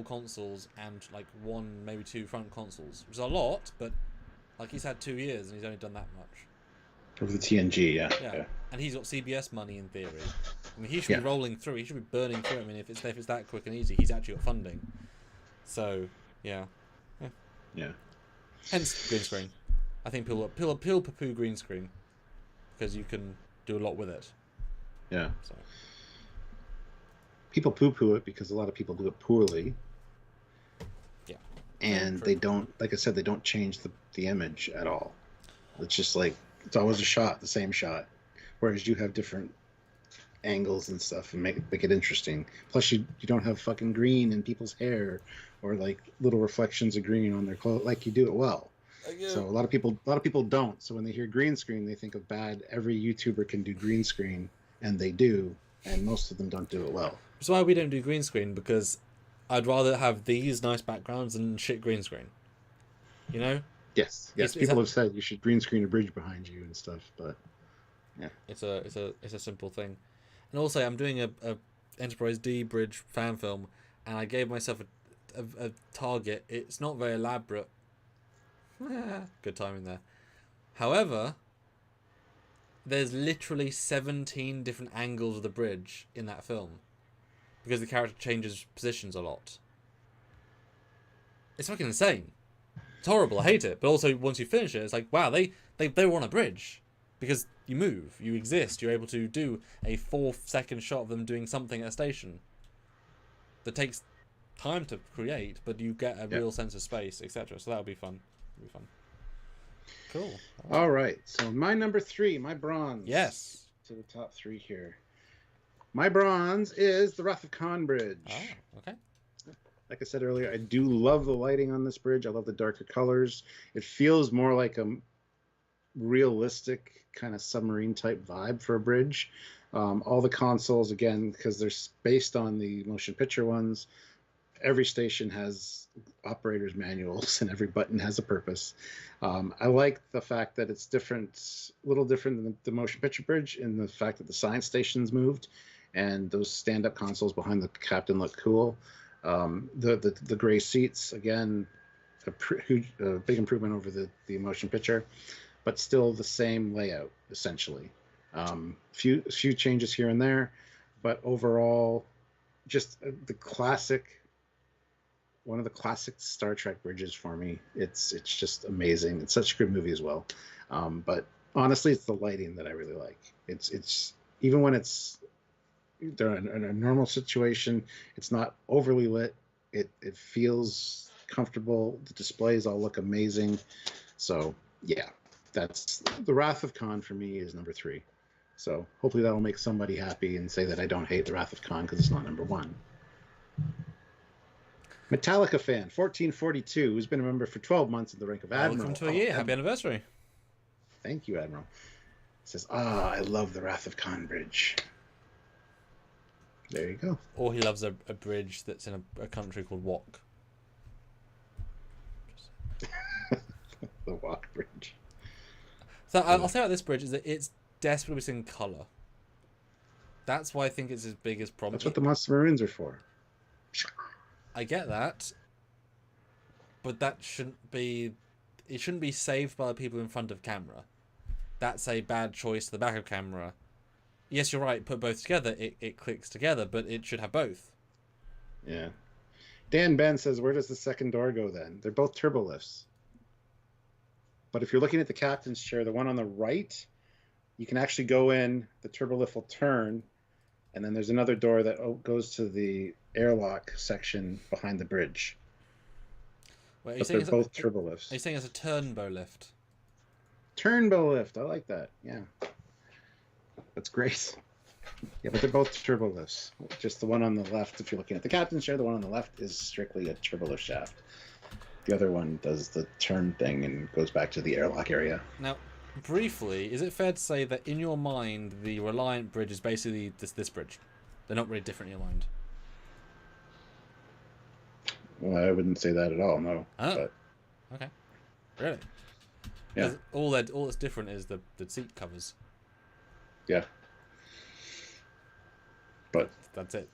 consoles and like 1, maybe 2 front consoles, which is a lot, but like he's had 2 years and he's only done that much. Over the TNG, yeah. And he's got CBS money in theory. I mean, he should be rolling through. He should be burning through. I mean, if it's that quick and easy, he's actually got funding. So yeah. Hence green screen. I think people poo green screen because you can do a lot with it. Yeah. So. People poo-poo it because a lot of people do it poorly. Yeah. And they don't, like I said, they don't change the image at all. It's just like, it's always a shot, the same shot. Whereas you have different angles and stuff and make it interesting. Plus you don't have fucking green in people's hair or like little reflections of green on their clothes. Like, you do it well. So a lot of people don't. So when they hear green screen, they think of bad. Every YouTuber can do green screen, and they do, and most of them don't do it well. That's why we don't do green screen, because I'd rather have these nice backgrounds than shit green screen. You know? Yes. People have said you should green screen a bridge behind you and stuff, but yeah, it's a simple thing. And also, I'm doing a Enterprise D bridge fan film, and I gave myself a target. It's not very elaborate. Good timing there. However, there's literally 17 different angles of the bridge in that film because the character changes positions a lot. It's fucking insane. It's horrible. I hate it. But also, once you finish it, it's like, wow, they were on a bridge because you move, you exist, you're able to do a 4-second shot of them doing something at a station that takes time to create, but you get a real sense of space, etc. So that'll be fun. Cool. All right. So my number 3, my bronze. Yes. To the top 3 here. My bronze is the Wrath of Khan Bridge. Oh, okay. Like I said earlier, I do love the lighting on this bridge. I love the darker colors. It feels more like a realistic kind of submarine type vibe for a bridge. All the consoles, again, because they're based on the motion picture ones, every station has operator's manuals and every button has a purpose. I like the fact that it's a little different than the motion picture bridge in the fact that the science stations moved and those stand-up consoles behind the captain look cool. The gray seats, again, a big improvement over the motion picture, but still the same layout, essentially. Few changes here and there, but overall, just one of the classic Star Trek bridges for me. It's just amazing. It's such a good movie as well. But honestly, it's the lighting that I really like. It's even when they're in a normal situation, it's not overly lit. It feels comfortable. The displays all look amazing. So yeah, that's the Wrath of Khan for me is number 3. So hopefully that'll make somebody happy and say that I don't hate the Wrath of Khan because it's not number 1. Metallica fan, 1442, who's been a member for 12 months in the rank of Admiral. Welcome to a year. Happy anniversary. Thank you, Admiral. Says, I love the Wrath of Khan Bridge. There you go. Or he loves a bridge that's in a country called Wok. The Wok Bridge. So I'll say about this bridge is that it's desperately missing colour. That's why I think it's his biggest problem. That's what the Monster Marines are for. I get that, but that shouldn't be. It shouldn't be saved by the people in front of camera. That's a bad choice to the back of camera. Yes, you're right. Put both together, it clicks together, but it should have both. Yeah. Dan Ben says, where does the second door go then? They're both turbo lifts. But if you're looking at the captain's chair, the one on the right, you can actually go in, the turbo lift will turn, and then there's another door that goes to the airlock section behind the bridge. Wait, but they're both turbo lifts. Are you saying it's a turnbow lift? Turnbow lift, I like that, yeah. That's great. Yeah, but they're both turbo lifts. Just the one on the left, if you're looking at the captain's chair, the one on the left is strictly a turbo lift shaft. The other one does the turn thing and goes back to the airlock area. Now, briefly, is it fair to say that in your mind, the Reliant Bridge is basically this bridge? They're not really different in your mind. Well, I wouldn't say that at all, no. Oh, but... okay. Really? Yeah. All that's different is the seat covers. Yeah. But that's it.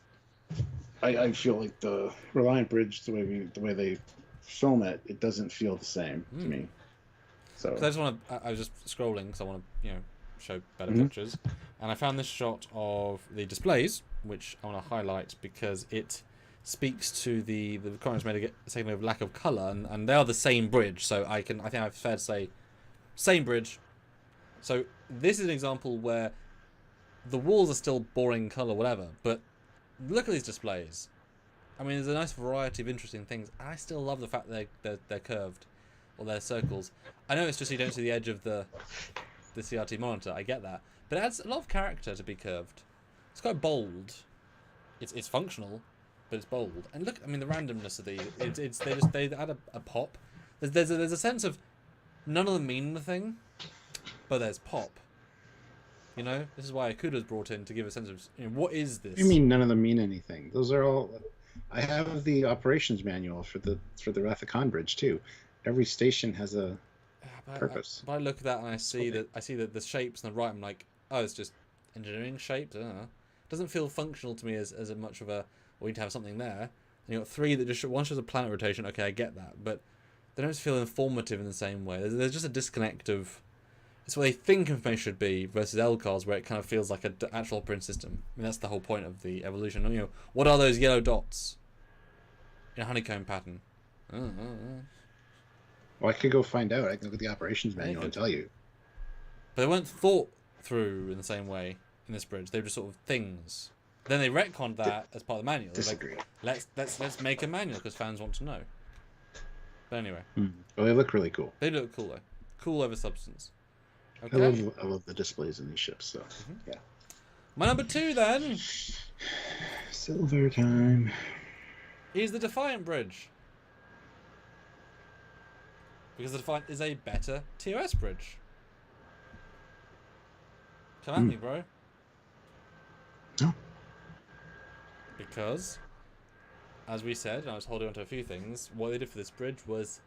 I feel like the Reliant Bridge, the way they film it, it doesn't feel the same to me. So I just want to. I was just scrolling because I want to, show better pictures, and I found this shot of the displays, which I want to highlight because it speaks to the comments made a second of lack of color, and they are the same bridge. So I think I'm fair to say, same bridge. So this is an example where the walls are still boring color, whatever, but look at these displays. I mean, there's a nice variety of interesting things. I still love the fact that they're curved, or they're circles. I know it's just you don't see the edge of the CRT monitor. I get that, but it adds a lot of character to be curved. It's quite bold. It's functional, but it's bold. And look, I mean, the randomness of these. They add a pop. There's a sense of none of them mean anything, but there's pop. You know, this is why Akuda's brought in to give a sense of what is this? You mean none of them mean anything? Those are all. I have the operations manual for the Wrath of Khan Bridge too. Every station has a purpose. But I look at that and I see that the shapes on the right. I'm like, oh, it's just engineering shapes. I don't know. It doesn't feel functional to me as much of a. We need to have something there. And you got three that one shows a planet rotation. Okay, I get that, but they don't feel informative in the same way. There's just a disconnect of. It's what they think information should be versus LCARS, where it kind of feels like an actual operating system. I mean, that's the whole point of the evolution. What are those yellow dots in a honeycomb pattern? Well, I could go find out. I can look at the operations manual and tell you. But they weren't thought through in the same way in this bridge. They were just sort of things. Then they retconned that as part of the manual. Disagree. Like, let's make a manual because fans want to know. But anyway. Well, they look really cool. They look cool though. Cool over substance. Okay. I love the displays in these ships. So yeah. My number 2 then. Silver time. Is the Defiant Bridge. Because the Defiant is a better TOS bridge. Come at me, bro. No. Because, as we said, and I was holding on to a few things, what they did for this bridge was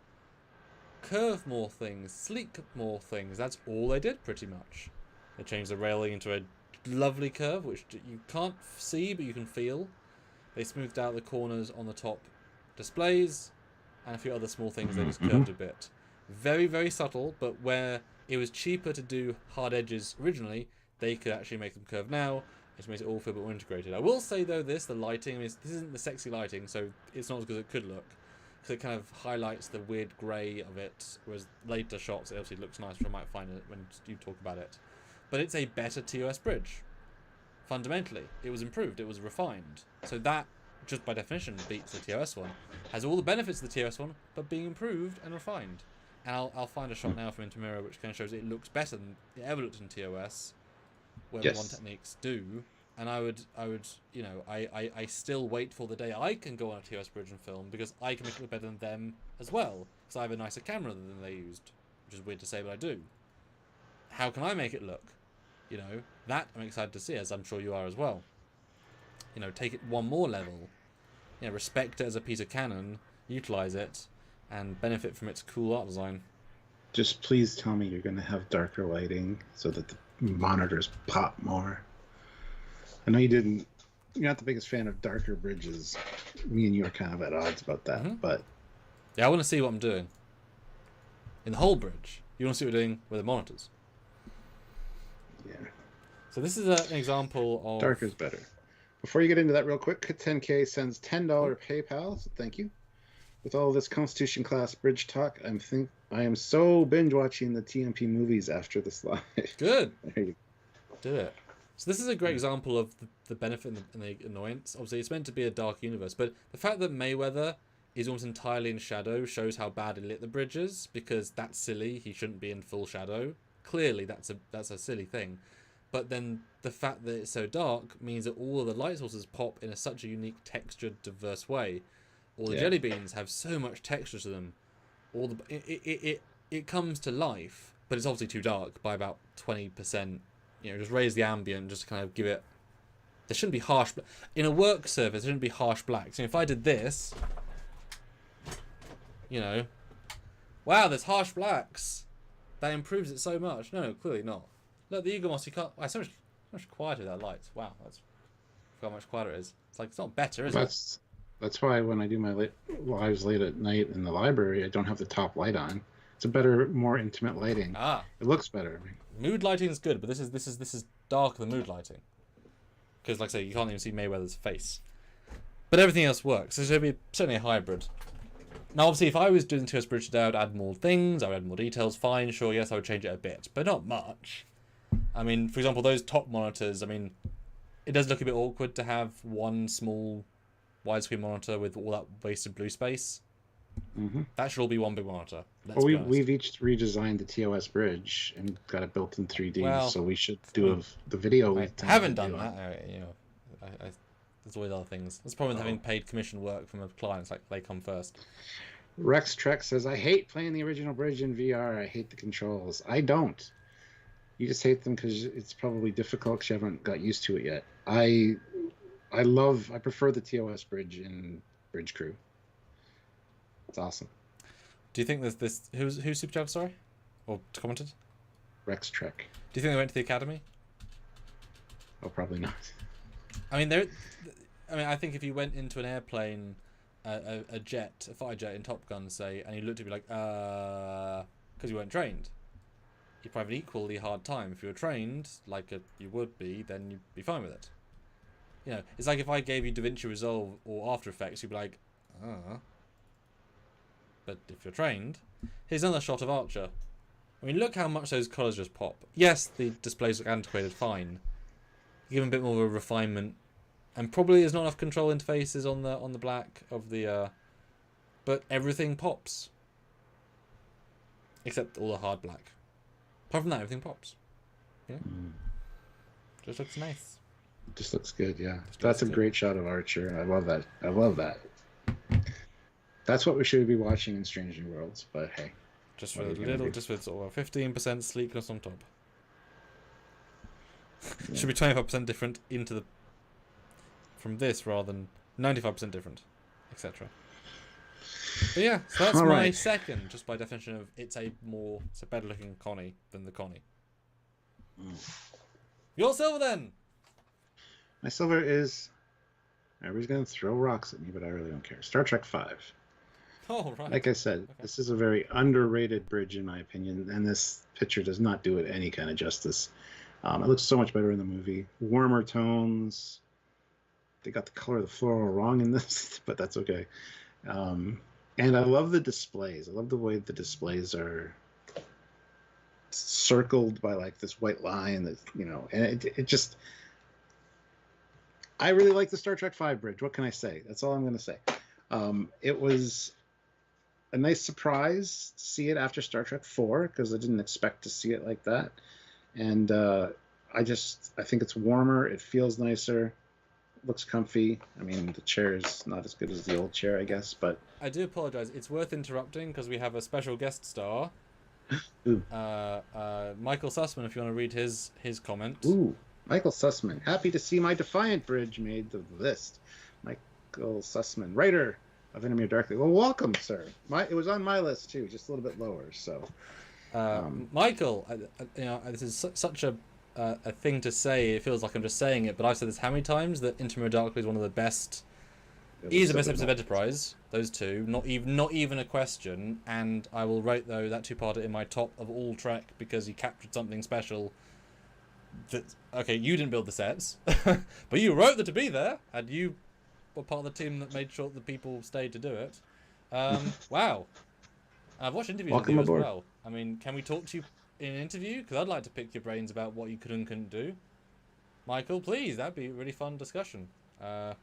curve more things, sleek more things. That's all they did, pretty much. They changed the railing into a lovely curve, which you can't see, but you can feel. They smoothed out the corners on the top displays, and a few other small things they just curved a bit. Very, very subtle, but where it was cheaper to do hard edges originally, they could actually make them curve now. It makes it all feel a bit more integrated. I will say, though, the lighting, this isn't the sexy lighting, so it's not as good as it could look. Because it kind of highlights the weird grey of it, whereas later shots, it obviously looks nice, which I might find it when you talk about it. But it's a better TOS bridge. Fundamentally, it was improved, it was refined. So that, just by definition, beats the TOS one. Has all the benefits of the TOS one, but being improved and refined. And I'll find a shot now from Intimira which kind of shows it looks better than it ever looked in TOS, where the one techniques do. And I would, I still wait for the day I can go on a TOS bridge and film, because I can make it look better than them as well, because I have a nicer camera than they used, which is weird to say, but I do. How can I make it look? That I'm excited to see, as I'm sure you are as well. Take it one more level. Respect it as a piece of canon, utilize it, and benefit from its cool art design. Just please tell me you're going to have darker lighting so that the monitors pop more. I know you didn't. You're not the biggest fan of darker bridges. Me and you are kind of at odds about that, but yeah, I want to see what I'm doing in the whole bridge. You want to see what we're doing with the monitors. Yeah. So this is an example of darker's better. Before you get into that, real quick, 10K sends $10 PayPal. So thank you. With all this Constitution class bridge talk, I am so binge watching the TMP movies after this live. Good. There you Did it. So this is a great example of the benefit and the annoyance. Obviously, it's meant to be a dark universe, but the fact that Mayweather is almost entirely in shadow shows how badly lit the bridge is, because that's silly. He shouldn't be in full shadow. Clearly, that's a silly thing. But then the fact that it's so dark means that all of the light sources pop in such a unique, textured, diverse way. All the jelly beans have so much texture to them. It comes to life, but it's obviously too dark by about 20%. Just raise the ambient, just to kind of give it. There shouldn't be harsh. In a work surface, there shouldn't be harsh blacks. If I did this, wow, there's harsh blacks. That improves it so much. No, clearly not. Look, the Eagle Moss, you can't. So much quieter with that light. Wow, that's how much quieter it is. It's not better, is it? That's why when I do my lives late at night in the library, I don't have the top light on. It's a better, more intimate lighting. It looks better. Mood lighting is good, but this is darker than mood lighting. Because, like I say, you can't even see Mayweather's face. But everything else works. So it's going to be certainly a hybrid. Now, obviously, if I was doing the TOS bridge today, I would add more things. I would add more details. Fine, sure, yes, I would change it a bit, but not much. I mean, for example, those top monitors. I mean, it does look a bit awkward to have one small widescreen monitor with all that wasted blue space. Mm-hmm. That should all be one big monitor. Well, we've each redesigned the TOS bridge and got it built in 3D, so we should do the video. I haven't done that. There's always other things. That's the problem with having paid commission work from a client. It's like they come first. Rex Trek says, I hate playing the original bridge in VR. I hate the controls. I don't. You just hate them because it's probably difficult because you haven't got used to it yet. I prefer the TOS bridge in Bridge Crew. It's awesome. Do you think there's this? Who's super chat? Sorry, or commented? Rex Trek. Do you think they went to the academy? Oh, probably not. I mean, I think if you went into an airplane, a fighter jet in Top Gun, say, and you looked at me like, because you weren't trained, you'd probably have an equally hard time. If you were trained, like you would be, then you'd be fine with it. It's like if I gave you DaVinci Resolve or After Effects, you'd be like, But if you're trained, here's another shot of Archer. I mean, look how much those colours just pop. Yes, the displays look antiquated, fine. You give them a bit more of a refinement, and probably there's not enough control interfaces on the black of the, but everything pops, except all the hard black. Apart from that, everything pops. Just looks nice. Just looks good, yeah. That's a great shot of Archer. I love that. That's what we should be watching in Strange New Worlds, but hey. Just with sort of 15% sleekness on top. Yeah. Should be 25% different from this rather than 95% different, etc. But yeah, so that's my second, just by definition of it's a better looking Connie than the Connie. Your silver then? My silver is, everybody's going to throw rocks at me, but I really don't care. Star Trek V. Oh, right. Like I said, This is a very underrated bridge in my opinion, and this picture does not do it any kind of justice. It looks so much better in the movie. Warmer tones. They got the color of the floral wrong in this, but that's okay. And I love the displays. I love the way the displays are circled by like this white line that, and it just, I really like the Star Trek V bridge. What can I say? That's all I'm going to say. It was a nice surprise to see it after Star Trek IV, because I didn't expect to see it like that. And I think it's warmer. It feels nicer. It looks comfy. I mean, the chair is not as good as the old chair, I guess, but... I do apologise. It's worth interrupting because we have a special guest star. Michael Sussman, if you want to read his comment. Ooh, Michael Sussman. Happy to see my Defiant bridge made the list. Michael Sussman, writer of Enemy of Darkly. Well, welcome, sir. It was on my list too, just a little bit lower. So, Michael, this is such a a thing to say, it feels like I'm just saying it, but I've said this how many times, that Intimate Darkly is one of the best. Is the best episode of Enterprise. Those two, not even a question. And I will rate though that two-parter in my top of all Trek because he captured something special. That okay, you didn't build the sets, but you wrote them to be there, and you were part of the team that made sure that the people stayed to do it. Wow. I've watched interviews with you as well. I mean, can we talk to you in an interview? Because I'd like to pick your brains about what you could and couldn't do. Michael, please, that'd be a really fun discussion. Yeah.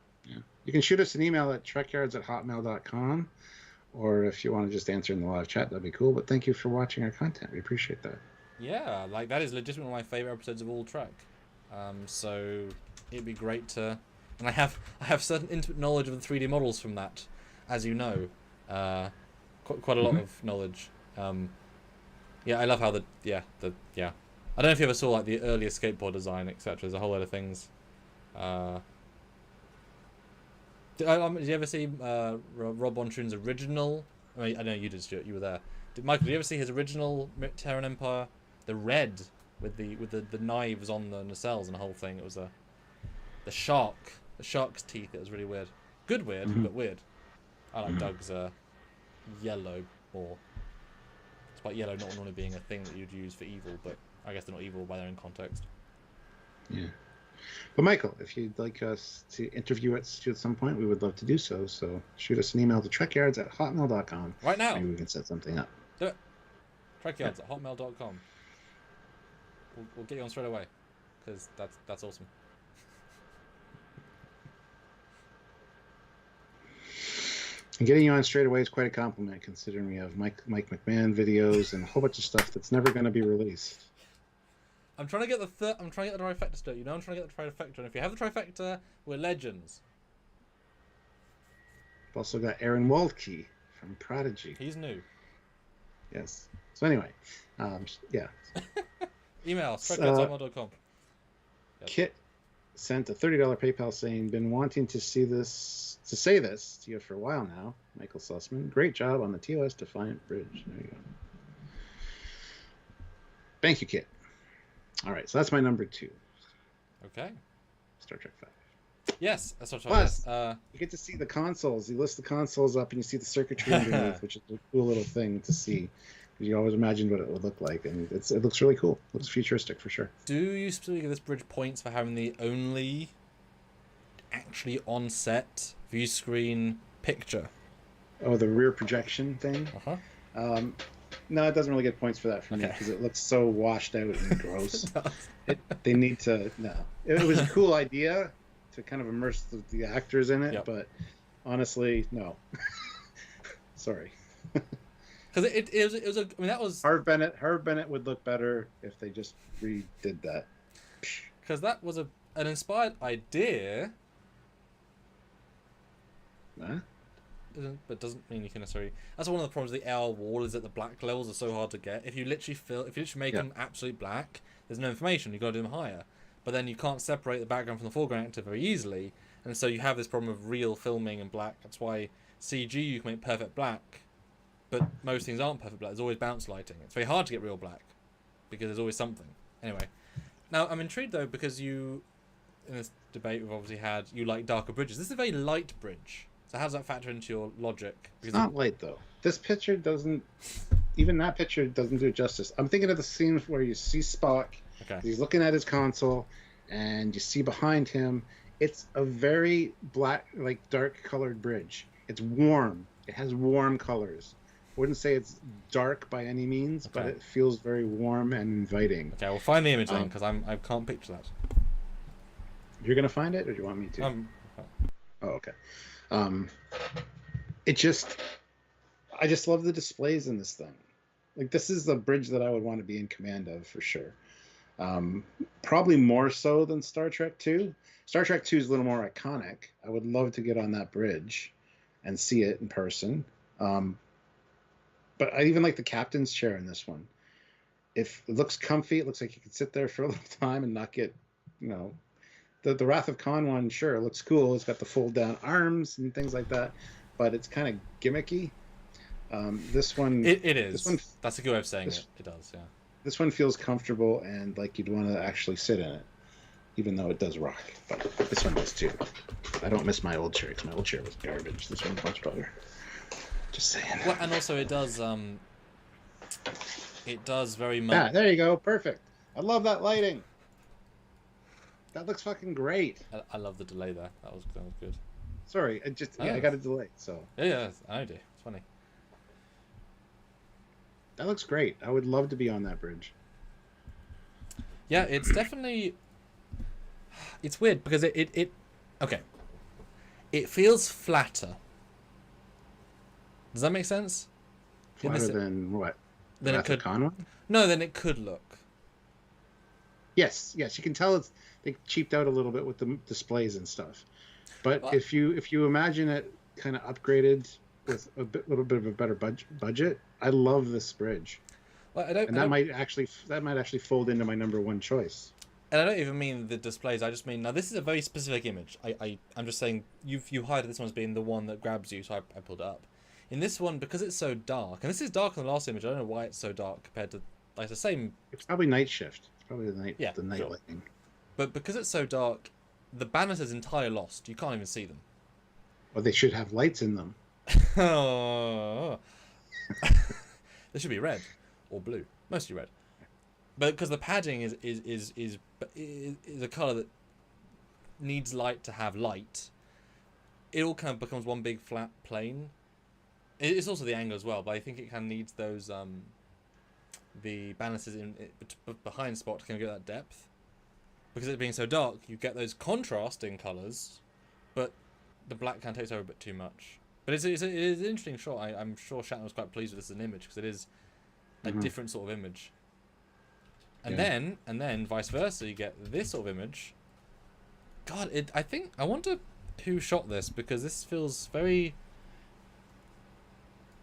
You can shoot us an email at trekyards@hotmail.com, or if you want to just answer in the live chat, that'd be cool. But thank you for watching our content. We appreciate that. Yeah, like that is legitimately one of my favorite episodes of all Trek. So it'd be great to, and I have certain intimate knowledge of the 3D models from that, as you know, quite a lot of knowledge. Yeah, I love how I don't know if you ever saw like the earlier skateboard design, etc. There's a whole lot of things. Did you ever see Rob Bontroon's original? I mean, I know you did, Stuart. You were there. Michael, did you ever see his original Terran Empire? The red with the knives on the nacelles and the whole thing. It was the shark's teeth. It was really weird. Good weird, but weird. I like Doug's yellow more. Despite yellow not normally being a thing that you'd use for evil, but I guess they're not evil by their own context. Yeah. But Michael, if you'd like us to interview us at some point, we would love to do so. So shoot us an email to trekyards@hotmail.com. Right now. Maybe we can set something up. Do it. Trekyards@hotmail.com. We'll get you on straight away, because that's awesome. And getting you on straight away is quite a compliment, considering we have Mike McMahon videos and a whole bunch of stuff that's never going to be released. I'm trying to get the trifecta still. You know, I'm trying to get the trifecta, and if you have the trifecta, we're legends. We've also got Aaron Waldkey from Prodigy. He's new. Yes. So anyway, yeah. Email trekyards@hotmail.com. Yes. Kit sent a $30 PayPal saying, "Been wanting to say this to you for a while now, Michael Sussman. Great job on the TOS Defiant Bridge." There you go. Thank you, Kit. All right, so that's my number 2. Okay. Star Trek 5. Yes, that's what Plus, you get to see the consoles. You list the consoles up, and you see the circuitry underneath, which is a cool little thing to see. Because you always imagined what it would look like, and it looks really cool. It looks futuristic for sure. Do you specifically give this bridge points for having the only actually on-set view screen picture? Oh, the rear projection thing? Uh-huh. No, it doesn't really get points for that for me because it looks so washed out and gross. They need to. No, it was a cool idea to kind of immerse the actors in it, but honestly, no. Sorry. Because it was a. I mean, that was. Harv Bennett would look better if they just redid that. Because that was an inspired idea. Huh? But doesn't mean you can necessarily. That's one of the problems with the AR wall, is that the black levels are so hard to get. If you literally make them absolute black, there's no information. You've got to do them higher. But then you can't separate the background from the foreground actor very easily, and so you have this problem of real filming and black. That's why CG you can make perfect black, but most things aren't perfect black. There's always bounce lighting. It's very hard to get real black because there's always something. Anyway, now I'm intrigued though, because you, in this debate we've obviously had, you like darker bridges. This is a very light bridge. So how does that factor into your logic? It's not light though. This picture doesn't. Even that picture doesn't do it justice. I'm thinking of the scene where you see Spock. Okay. He's looking at his console, and you see behind him. It's a very black, like dark colored bridge. It's warm. It has warm colors. I wouldn't say it's dark by any means, but it feels very warm and inviting. Okay, we'll find the image then, because I can't picture that. You're gonna find it, or do you want me to? Okay. Oh, okay. I just love the displays in this thing. Like, this is the bridge that I would want to be in command of for sure. Probably more so than Star Trek 2. Star Trek 2 is a little more iconic. I would love to get on that bridge and see it in person. But I even like the captain's chair in this one. If it looks comfy, it looks like you could sit there for a little time and not get, the Wrath of Khan one, sure, it looks cool. It's got the fold down arms and things like that, but it's kind of gimmicky. This one, it is. That's a good way of saying it. It does, yeah. This one feels comfortable and like you'd want to actually sit in it, even though it does rock. But this one does too. I don't miss my old chair because my old chair was garbage. This one's much better. Just saying. Well, and also it does very much. Yeah, there you go. Perfect. I love that lighting. That looks fucking great. I love the delay there. That was good. Sorry, I got a delay. So yeah, I do. It's funny. That looks great. I would love to be on that bridge. Yeah, it's definitely. It's weird because it okay. It feels flatter. Does that make sense? Flatter than what? Than it could. Conway? No, than it could look. Yes, you can tell they cheaped out a little bit with the displays and stuff. But if you imagine it kind of upgraded with little bit of a better budget, I love this bridge. Well, that might actually fold into my number one choice. And I don't even mean the displays. I just mean now this is a very specific image. I'm just saying you highlighted this one as being the one that grabs you, so I pulled it up. In this one, because it's so dark, and this is darker than the last image. I don't know why it's so dark compared to like the same. It's probably night shift. It's probably the night. Yeah, the night sure. lightning. But because it's so dark, the banners is entirely lost. You can't even see them. Well, they should have lights in them. Oh. They should be red or blue, mostly red. But because the padding is a color that needs light to have light, it all kind of becomes one big flat plane. It's also the angle as well, but I think it kind of needs those the balances behind Spot to kind of get that depth. Because it being so dark, you get those contrasting colors, but the black kind of takes over a bit too much. But it is an interesting shot. I'm sure Shatner was quite pleased with this as an image because it is a different sort of image. And then vice versa, you get this sort of image. God, I wonder who shot this because this feels very.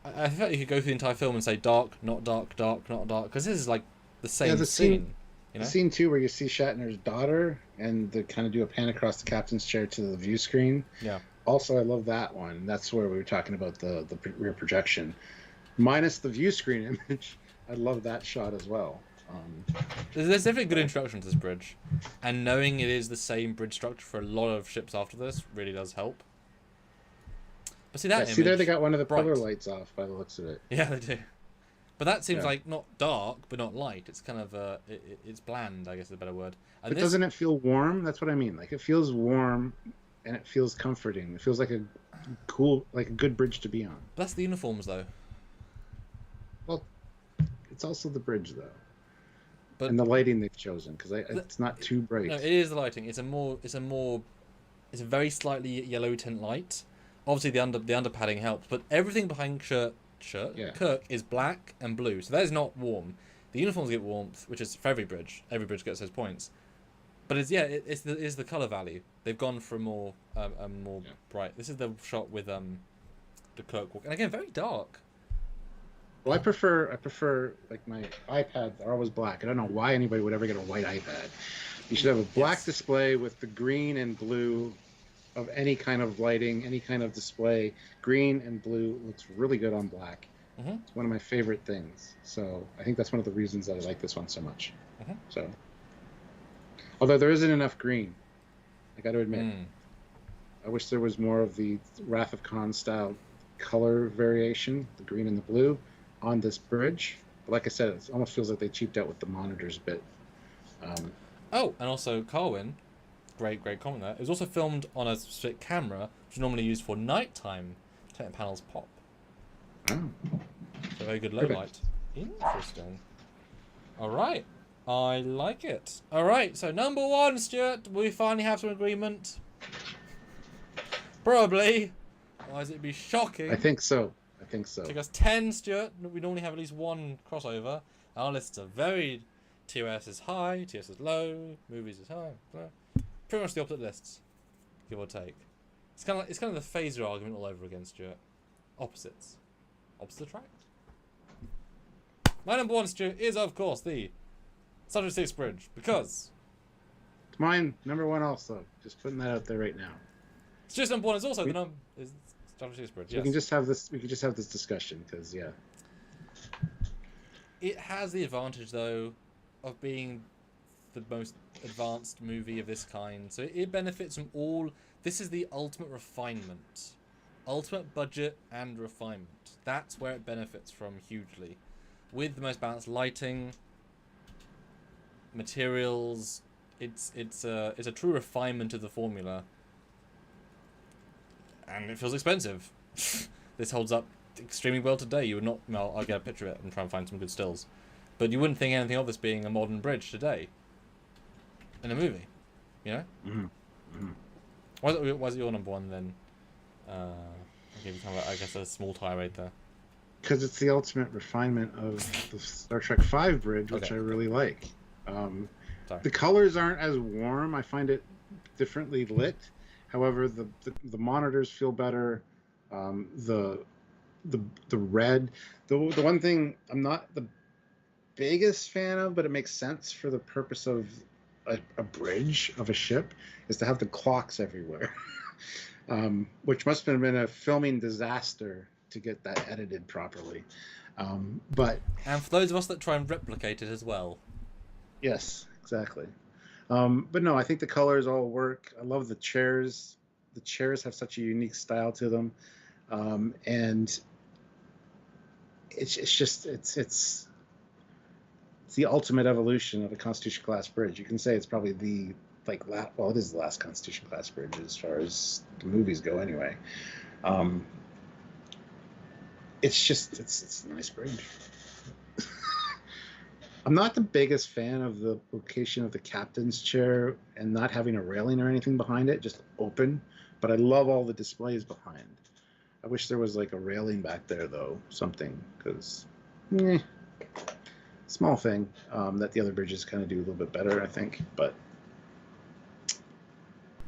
I feel like you could go through the entire film and say dark, not dark, dark, not dark, because this is like the same scene. You know? The scene too, where you see Shatner's daughter, and they kind of do a pan across the captain's chair to the view screen. Yeah. Also, I love that one. That's where we were talking about the rear projection, minus the view screen image. I love that shot as well. There's definitely a good introduction to this bridge, and knowing it is the same bridge structure for a lot of ships after this really does help. But see that image, see there they got one of the pillar lights off by the looks of it. Yeah, they do. But that seems like not dark, but not light. It's kind of it's bland, I guess is a better word. And but doesn't it feel warm? That's what I mean. Like it feels warm, and it feels comforting. It feels like a good bridge to be on. That's the uniforms, though. Well, it's also the bridge, though. But and the lighting they've chosen because it's not too bright. No, it is the lighting. It's a very slightly yellow tint light. Obviously, the under padding helps, but everything behind Kirk is black and blue, so that is not warm. The uniforms get warmth, which is for every bridge. Every bridge gets those points, but it's the color value. They've gone for more bright. This is the shot with the Kirk walk, and again very dark. Well, I prefer like my iPads are always black. I don't know why anybody would ever get a white iPad. You should have a black display with the green and blue of any kind of lighting, any kind of display. Green and blue looks really good on black. Mm-hmm. It's one of my favorite things. So I think that's one of the reasons that I like this one so much. Mm-hmm. So, although there isn't enough green, I got to admit, I wish there was more of the Wrath of Khan style color variation, the green and the blue, on this bridge. But like I said, it almost feels like they cheaped out with the monitors a bit. And also Carwin. Great comment there. It was also filmed on a specific camera, which is normally used for nighttime to let the panels pop. Oh. So very good low light. Interesting. Alright. I like it. Alright, so number one, Stuart, we finally have some agreement. Probably. Otherwise it'd be shocking. I think so. Took us 10, Stuart. We normally have at least one crossover. Our lists are very... TOS is high, TOS is low, movies is high, low. Pretty much the opposite lists, give or take. It's kind of the phaser argument all over again, Stuart. Opposites attract. My number one, Stuart, is of course the Star Trek 6 bridge because it's mine number one also. Just putting that out there right now. It's just number one is also is Star Trek 6 bridge. Yes. We can just have this. We can just have this discussion because It has the advantage though of being the most advanced movie of this kind, so it benefits from all. This is the ultimate refinement, ultimate budget and refinement. That's where it benefits from hugely, with the most balanced lighting, materials. It's a true refinement of the formula, and it feels expensive. This holds up extremely well today. You would not. Well, I'll get a picture of it and try and find some good stills, but you wouldn't think anything of this being a modern bridge today. In a movie, you know. Mm-hmm. Mm-hmm. Why is it your number one then? I guess a small tirade there. Because it's the ultimate refinement of the Star Trek V bridge, which I really like. The colors aren't as warm. I find it differently lit. However, the monitors feel better. The red. The one thing I'm not the biggest fan of, but it makes sense for the purpose of a bridge of a ship, is to have the clocks everywhere, which must have been a filming disaster to get that edited properly. And for those of us that try and replicate it as well. Yes, exactly. But no, I think the colors all work. I love the chairs. The chairs have such a unique style to them, and it's the ultimate evolution of a Constitution class bridge. You can say it's probably it is the last Constitution class bridge as far as the movies go anyway. It's a nice bridge. I'm not the biggest fan of the location of the captain's chair and not having a railing or anything behind it, just open, but I love all the displays behind. I wish there was like a railing back there though, something, because small thing that the other bridges kind of do a little bit better, I think, but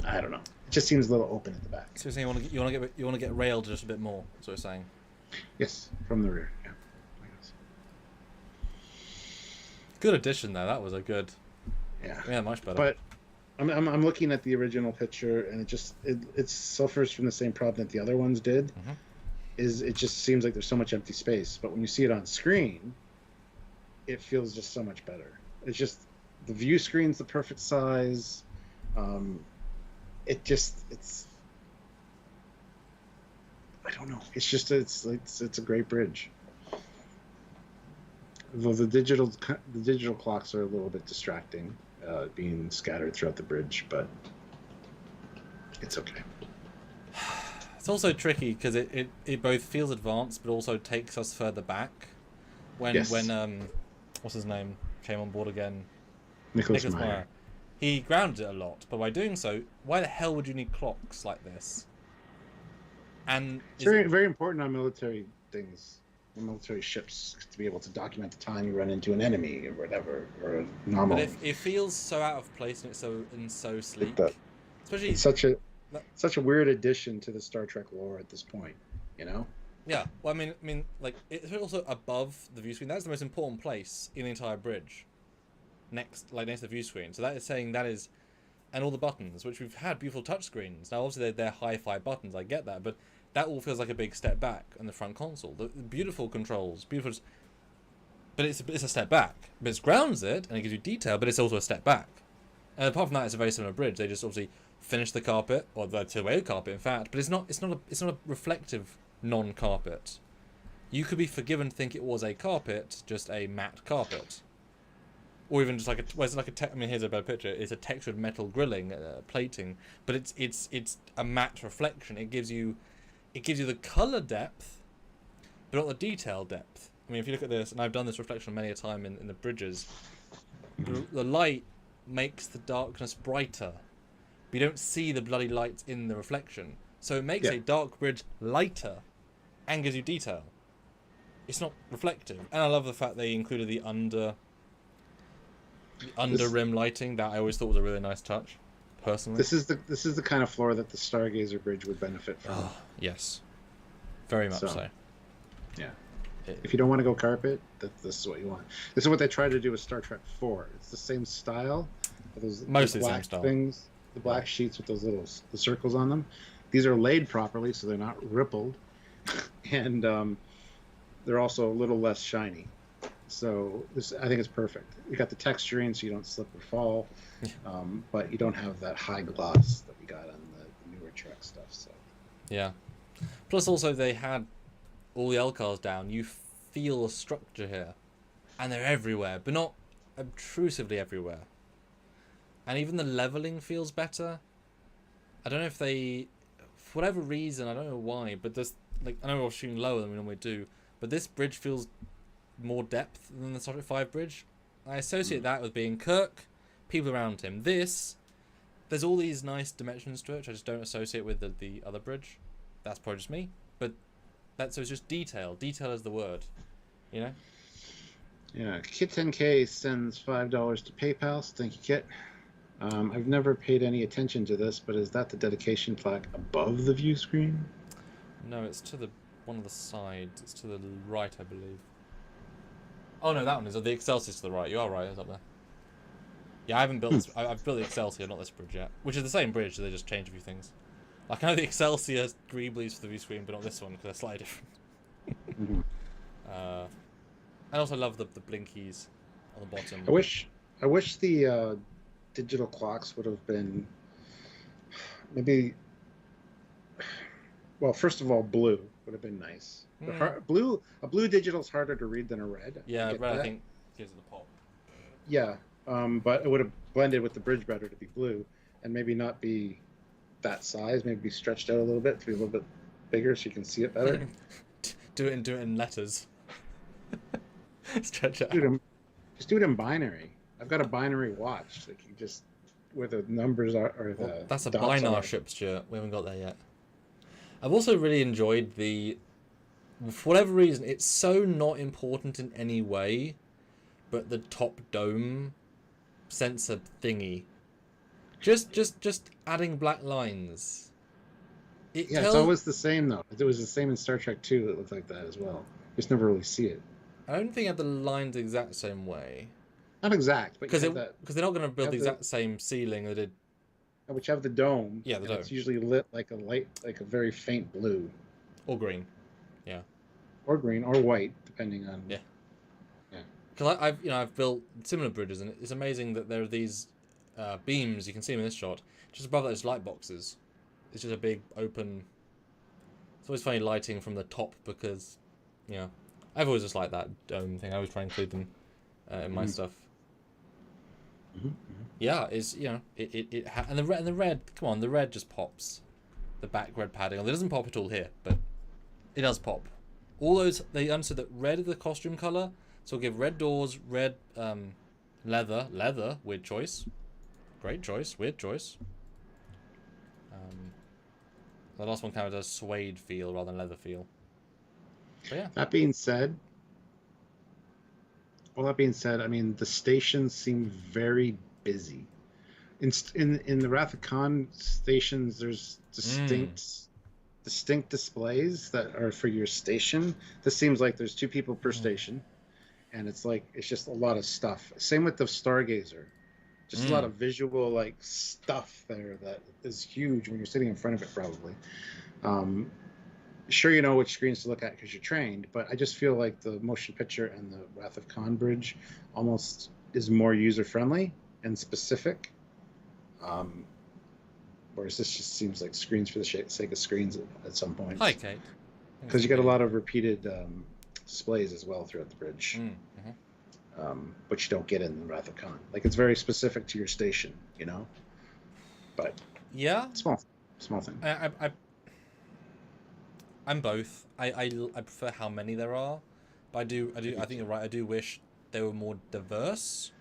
I don't know. It just seems a little open at the back. So you're saying you want to get railed just a bit more. That's what you're saying. Yes, from the rear. Yeah, I guess. Good addition there. That was a good. Yeah, much better. But I'm looking at the original picture, and it suffers from the same problem that the other ones did. Mm-hmm. It just seems like there's so much empty space, but when you see it on screen, it feels just so much better. It's just the view screen's the perfect size. It's I don't know. It's just it's a great bridge. Though the digital clocks are a little bit distracting, being scattered throughout the bridge, but it's okay. It's also tricky because it both feels advanced but also takes us further back. When what's his name came on board again? Nicholas Meyer. He grounded it a lot, but by doing so, why the hell would you need clocks like this? And it's very, very important on military things, on military ships, to be able to document the time you run into an enemy or whatever, or a normal. But it feels so out of place and it's so sleek. Especially it's such a weird addition to the Star Trek lore at this point, you know? Yeah. Well, I mean, like it's also above the view screen. That's the most important place in the entire bridge. Next to the view screen. So that is saying that is, and all the buttons, which we've had beautiful touch screens. Now, obviously, they're hi-fi buttons. I get that, but that all feels like a big step back on the front console. The beautiful controls, beautiful, but it's a step back. But it grounds it and it gives you detail, but it's also a step back. And apart from that, it's a very similar bridge. They just obviously finish the carpet, or the two-way carpet, in fact. But it's not a reflective non-carpet. You could be forgiven to think it was a carpet, just a matte carpet. Or even just here's a better picture. It's a textured metal grilling, plating, but it's a matte reflection. It gives you the color depth, but not the detail depth. I mean, if you look at this, and I've done this reflection many a time in the bridges, the light makes the darkness brighter, but you don't see the bloody lights in the reflection. So it makes a dark bridge lighter, and gives you detail. It's not reflective, and I love the fact they included the under rim lighting. That I always thought was a really nice touch, personally. This is the kind of floor that the Stargazer bridge would benefit from. Oh, yes, very much so. Yeah, if you don't want to go carpet, this is what you want. This is what they tried to do with Star Trek 4. It's the same style. Mostly the same style. Things, the black sheets with those the circles on them. These are laid properly, so they're not rippled, and they're also a little less shiny. So I think it's perfect. You got the texturing, so you don't slip or fall, but you don't have that high gloss that we got on the newer Trek stuff. So Yeah. Plus, also they had all the LCARs down. You feel a structure here, and they're everywhere, but not obtrusively everywhere. And even the leveling feels better. I don't know if they, for whatever reason, I don't know why, but there's like I know we're shooting lower than we normally do, but this bridge feels more depth than the Star Trek 5 bridge. I associate that with being Kirk, people around him. There's all these nice dimensions to it, which I just don't associate with the other bridge. That's probably just me, but so it's just detail. Detail is the word, you know. Yeah, Kit 10K sends $5 to PayPal. So thank you, Kit. I've never paid any attention to this, but is that the dedication plaque above the view screen? No, it's to one of the sides. It's to the right, I believe. Oh no, that one is. The Excelsier's to the right. You are right. It's up there. Yeah, I haven't built this. I've built the Excelsior, not this bridge yet. Which is the same bridge, so they just change a few things. Like I know the Excelsior greeblies for the view screen, but not this one because they're slightly different. I also love the blinkies on the bottom. I wish the digital clocks would have been maybe. Well, first of all, blue would have been nice. A blue digital is harder to read than a red. Yeah, red I think gives it the pop. Yeah, but it would have blended with the bridge better to be blue, and maybe not be that size. Maybe be stretched out a little bit to be a little bit bigger so you can see it better. do it in letters. Stretch it out. Just do it in binary. I've got a binary watch that you just where the numbers are or the. That's a binarship, Stuart. We haven't got there yet. I've also really enjoyed for whatever reason, it's so not important in any way, but the top dome sensor thingy. Just adding black lines. It's always the same though. It was the same in Star Trek 2 that looked like that as well. You just never really see it. I don't think I have the lines the exact same way. Not exact, but because they're not going to build the exact same ceiling that it. Which have the dome. Yeah, the dome. It's usually lit like a very faint blue. Or green. Yeah. Or green or white, depending on. Yeah. Yeah. Because I've built similar bridges, and it's amazing that there are these beams. You can see them in this shot. Just above those light boxes, it's just a big open. It's always funny lighting from the top because, I've always just liked that dome thing. I always try and include them in my stuff. Yeah, and the red. Come on, the red just pops. The back red padding. It doesn't pop at all here, but it does pop. All those they understood that red is the costume color, so we'll give red doors, red leather. Weird choice, great choice, weird choice. The last one kind of does suede feel rather than leather feel. But yeah. That being said, I mean the stations seem very busy. In the Wrath of Khan stations, there's distinct displays that are for your station. This seems like there's 2 people per station, and it's just a lot of stuff. Same with the Stargazer, just a lot of visual stuff there that is huge when you're sitting in front of it probably. Sure, you know which screens to look at because you're trained, but I just feel like the motion picture and the Wrath of Khan bridge almost is more user-friendly and specific, whereas this just seems like screens for the sake of screens at some point. Hi, Kate. Because you got a lot of repeated displays as well throughout the bridge, which you don't get in the Wrath of Khan. It's very specific to your station, but yeah, small thing. I'm both. I prefer how many there are, but I think you're right. I do wish they were more diverse.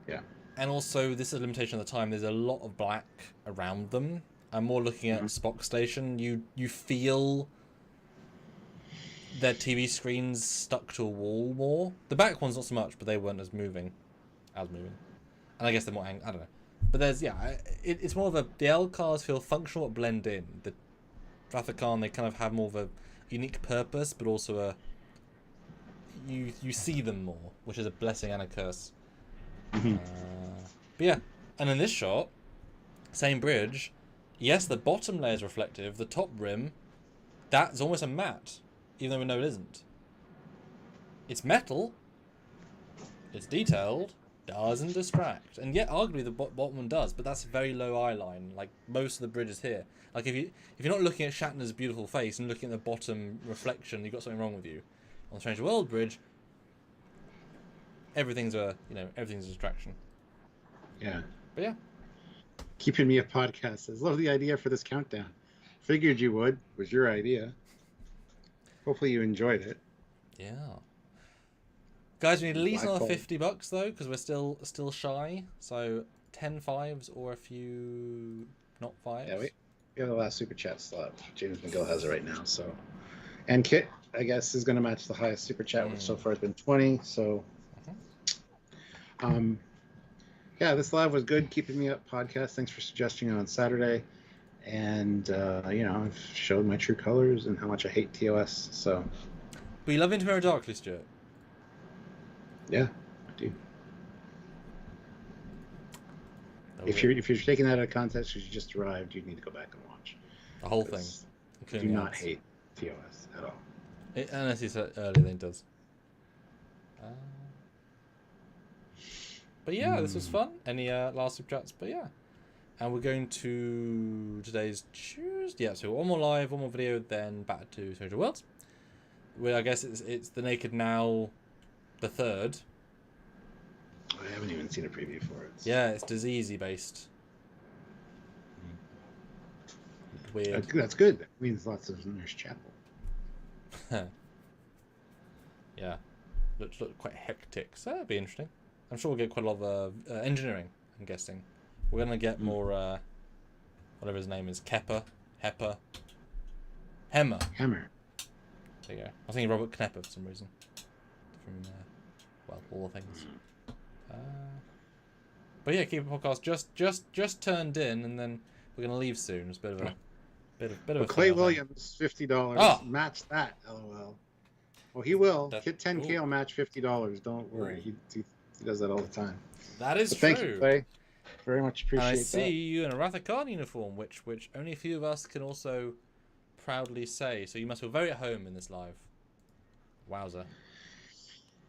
Yeah. And also, this is a limitation of the time. There's a lot of black around them. I'm more looking at Spock Station. You feel their TV screens stuck to a wall more. The back ones not so much, but they weren't as moving. And I guess they're more I don't know. But it's more of the LCARs feel functional but blend in. The Wrath of Khan, they kind of have more of a unique purpose, but also you see them more, which is a blessing and a curse. But yeah, and in this shot, same bridge. Yes, the bottom layer is reflective. The top rim, that's almost a matte, even though we know it isn't. It's metal, It's detailed, doesn't distract, and yet arguably the bottom one does, but that's a very low eye line. Like most of the bridges here, like if you're not looking at Shatner's beautiful face and looking at the bottom reflection, you've got something wrong with you. On the Strange World Bridge, everything's a distraction. Yeah. But yeah. Keeping me a podcast says, love the idea for this countdown. Figured you would. Was your idea. Hopefully you enjoyed it. Yeah. Guys, we need at least another Black $50 though, because we're still shy. So 10 fives or a few not fives. Yeah, we have the last super chat slot. James McGill has it right now. So, and Kit, I guess, is going to match the highest super chat, which so far has been 20. So, yeah, this live was good. Keeping me up podcast. Thanks for suggesting it on Saturday. And I've showed my true colors and how much I hate TOS. So, but you love Into Mirror Darkly, Stuart? Yeah, I do. If you're taking that out of context because you just arrived, you need to go back and watch the whole thing. I do not hate TOS at all. Unless you said earlier than it does. But yeah, this was fun. Any last super chats? But yeah. And we're going to today's Tuesday. Yeah, so one more live, one more video, then back to Social Worlds. Where I guess it's the Naked Now, the third. I haven't even seen a preview for it. So. Yeah, it's diseasey based. Weird. That's good. That means lots of Nurse Chapel. Yeah, looks quite hectic. So that'd be interesting. I'm sure we'll get quite a lot of engineering. I'm guessing we're gonna get more. Whatever his name is, Hemmer. Hammer. There you go. I was thinking Robert Knepper for some reason. From all the things. But yeah, keep a podcast just turned in, and then we're gonna leave soon. It's a bit of a Clay Williams, $50. Oh. Match that, LOL. Well, he will. Hit 10K, Ooh. will match $50. Don't worry. He does that all the time. That is but true. Thank you, Clay. Very much appreciate and I that. see you in a Rathacon uniform, which only a few of us can also proudly say. So you must feel very at home in this live. Wowza.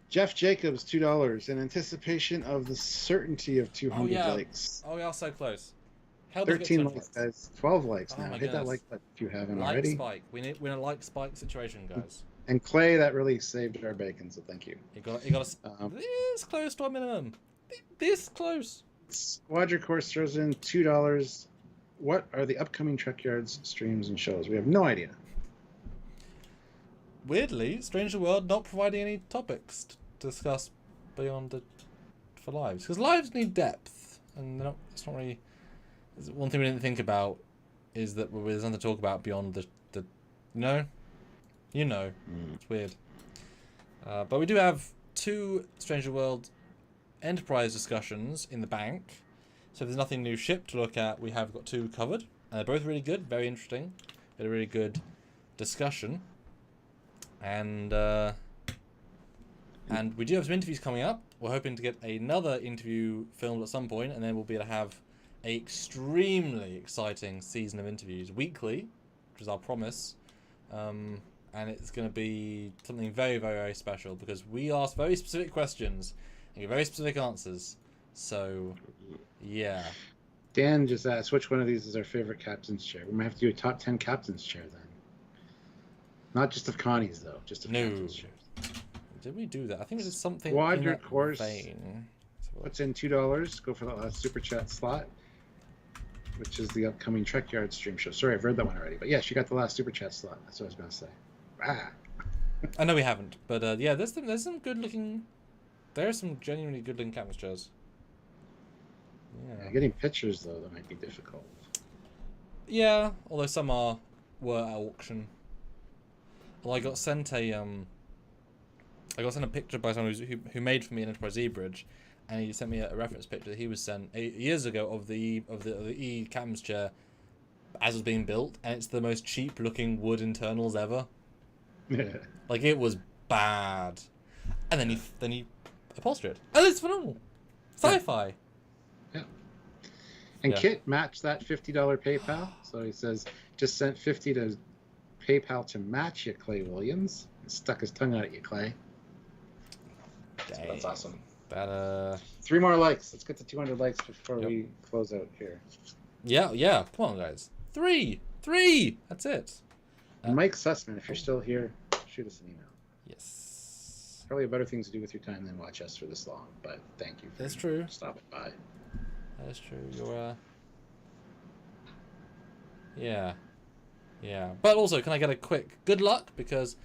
Jeff Jacobs, $2 in anticipation of the certainty of 200 Oh, yeah. likes. Oh, we are so close. How 13 likes, guys. 12 likes Oh, now. my Hit that goodness. like button if you haven't Like already. spike. We're in a like spike situation, guys. And Clay, that really saved our bacon, so thank you. You got us this close to our minimum. This close. Quadricourse throws in $2. What are the upcoming Trekyards streams and shows? We have no idea. Weirdly, Stranger World not providing any topics to discuss beyond for lives, because lives need depth, and it's not really. One thing we didn't think about is that there's nothing to talk about beyond the it's weird. But we do have 2 Stranger World Enterprise discussions in the bank, so if there's nothing new ship to look at, we have got 2 covered, and they're both really good, very interesting, a really good discussion, and we do have some interviews coming up. We're hoping to get another interview filmed at some point, and then we'll be able to have an extremely exciting season of interviews weekly, which is our promise. And it's going to be something very, very, very special, because we ask very specific questions and get very specific answers. So, yeah. Dan just asked, which one of these is our favorite captain's chair? We might have to do a top 10 captain's chair then. Not just of Connie's, though. Just of captain's chairs. Did we do that? I think it was something Quadricourse. vein. What's in $2? Go for that last super chat slot, which is the upcoming Trekyards stream show. Sorry, I've read that one already. But yeah, she got the last super chat slot. That's what I was going to say. Ah. I know we haven't, but yeah, there's some good looking. There are some genuinely good looking captain's chairs. Yeah, getting pictures though, that might be difficult. Yeah, although some were at auction. Well, I got sent a picture by someone who made for me an Enterprise E bridge, and he sent me a reference picture that he was sent 8 years ago of the E captain's chair as it was being built, and it's the most cheap looking wood internals ever. Yeah. Like, it was bad, and then he upholstered it, and it's phenomenal, sci-fi. Yeah. And Kit matched that $50 PayPal, so he says just sent $50 to PayPal to match you, Clay Williams. He stuck his tongue out at you, Clay. So that's awesome. Better. 3 more likes. Let's get to 200 likes before we close out here. Yeah. Come on, guys. 3. That's it. Mike Sussman, if you're still here, shoot us an email. Yes. Probably better things to do with your time than watch us for this long, but thank you for stopping by. That's true. You're Yeah. But also, can I get a quick good luck? Because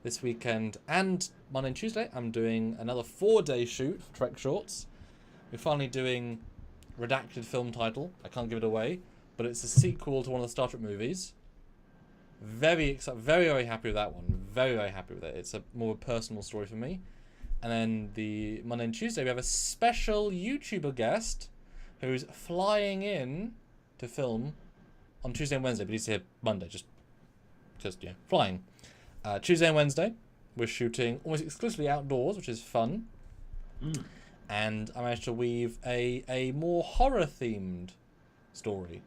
this weekend and Monday and Tuesday, I'm doing another 4-day shoot for Trek Shorts. We're finally doing redacted film title. I can't give it away, but it's a sequel to one of the Star Trek movies. Very excited, very happy with that one. Very happy with it. It's a more personal story for me. And then the Monday and Tuesday, we have a special YouTuber guest who's flying in to film on Tuesday and Wednesday, but he's here Monday, just flying. Tuesday and Wednesday, we're shooting almost exclusively outdoors, which is fun. And I managed to weave a more horror-themed story.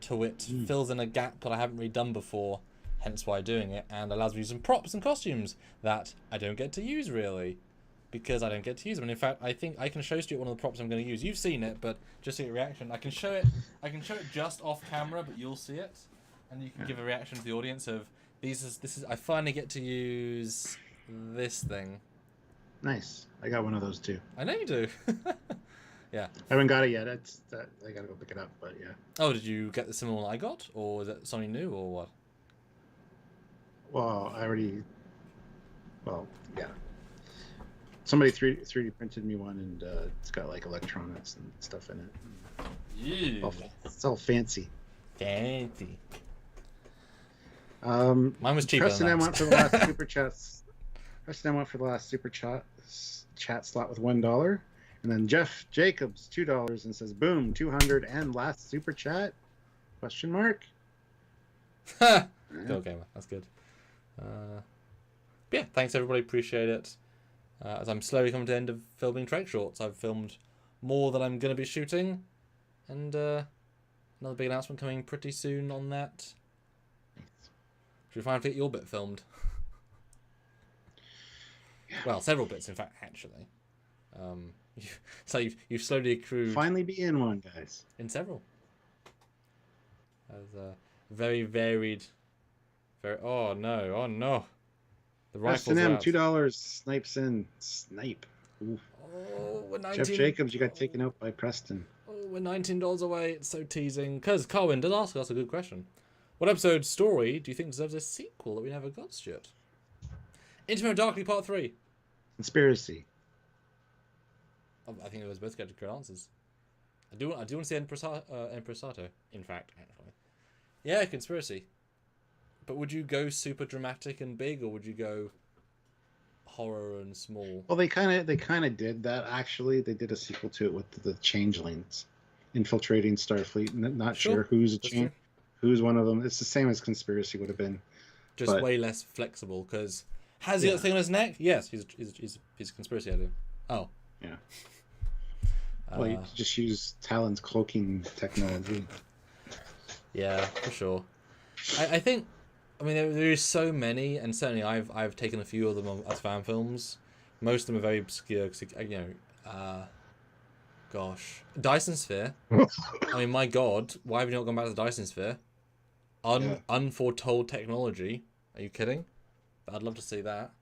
To wit, fills in a gap that I haven't really done before, hence why I'm doing it, and allows me to use some props and costumes that I don't get to use, really. Because I don't get to use them. And in fact, I think I can show Stuart one of the props I'm going to use. You've seen it, but just to get a reaction. I can show it just off camera, but you'll see it. And you can give a reaction to the audience of, this is I finally get to use this thing. Nice. I got one of those too. I know you do. Yeah. I haven't got it yet. I gotta go pick it up, but yeah. Oh, did you get the similar one I got? Or is it something new, or what? Well, yeah. Somebody 3D printed me one, and it's got like electronics and stuff in it. Yeah. It's all fancy. Fancy. Mine was cheaper Preston than M that. went for the last super chats. Preston M went for the last super chat slot with $1, and then Jeff Jacobs $2 and says, "Boom, 200 and last super chat?" Question mark. Okay, that's good. Yeah, thanks everybody. Appreciate it. As I'm slowly coming to the end of filming Trek Shorts, I've filmed more than I'm going to be shooting, and another big announcement coming pretty soon on that. Should we finally get your bit filmed? Well, several bits, in fact, actually. So you've slowly accrued. Finally be in one, guys. In several. As very varied. Oh no. The rifles S&M, are out. $2 snipes in. Snipe. Oof. Oh, we're 19. Jeff Jacobs, you got taken out by Preston. Oh, we're $19 away. It's so teasing. Because Carwin did ask us a good question. What episode story do you think deserves a sequel that we never got, Stuart? Intimate Darkly Part 3. Conspiracy. I think those both get good answers. I do want to see Empress Sato, in fact, actually. Yeah, Conspiracy. But would you go super dramatic and big, or would you go horror and small? Well, they kind of did that, actually. They did a sequel to it with the changelings infiltrating Starfleet. Not sure who's who's one of them. It's the same as Conspiracy would have been. Just way less flexible, because has he got a thing on his neck? Yes, he's a conspiracy idea. Oh. Yeah. Well, you just use Talon's cloaking technology. Yeah, for sure. I think, I mean, there is so many, and certainly I've taken a few of them as fan films. Most of them are very obscure, gosh. Dyson Sphere. I mean, my God, why have you not gone back to the Dyson Sphere? Unforetold technology. Are you kidding? I'd love to see that.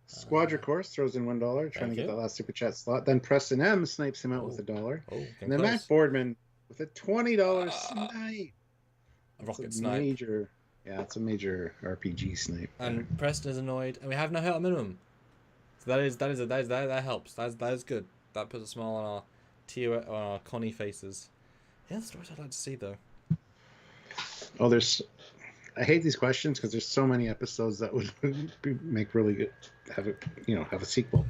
Squadra Course throws in $1, trying to get that last super chat slot. Then Preston M snipes him out with $1. And then Matt Boardman with a $20 snipe. A rocket snipe. It's a major RPG snipe. And Preston is annoyed, and we have no hit minimum. So that helps. That is good. That puts a smile on our Connie faces. Yeah, the stories I'd like to see though. Oh, I hate these questions because there's so many episodes that would make really good have a sequel.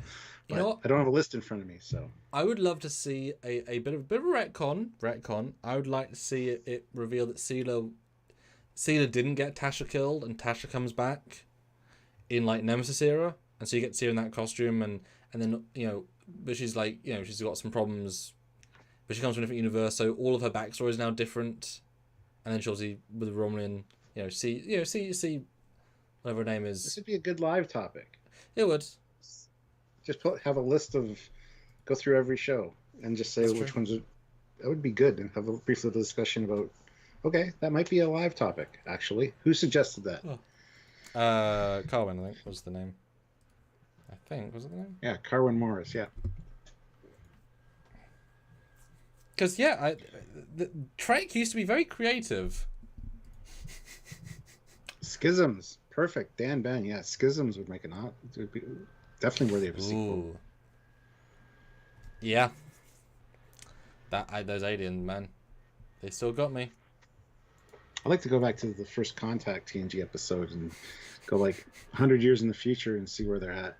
But you know what? I don't have a list in front of me, so I would love to see a bit of a retcon. I would like to see it revealed that Sela didn't get Tasha killed, and Tasha comes back in like Nemesis era, and so you get to see her in that costume, and then but she's like she's got some problems, but she comes from a different universe, so all of her backstory is now different, and then she'll see with Romulan. See whatever her name is. This would be a good live topic. It would. Just have a list of Go through every show and just say That's which true. ones are, that would be good, and have a brief little discussion about. Okay, that might be a live topic. Actually, who suggested that? Carwin, I think, was the name. I think, was it the name? Yeah, Carwin Morris. Yeah. Because, yeah, Trek used to be very creative. Schisms. Perfect. Dan Ben. Yeah, Schisms would make an odd. It would be definitely worthy of a sequel. Ooh. Yeah. Those aliens, man. They still got me. I'd like to go back to the first Contact TNG episode and go like 100 years in the future and see where they're at.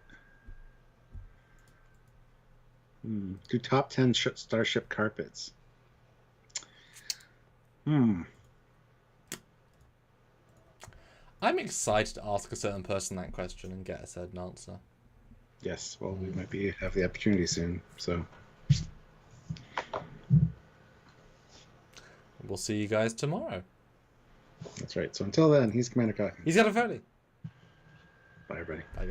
Do top 10 starship carpets. I'm excited to ask a certain person that question and get a certain answer. Yes, well, we might have the opportunity soon, so. We'll see you guys tomorrow. That's right. So until then, he's Commander Cochran. He's got a Foley. Bye, everybody. Bye.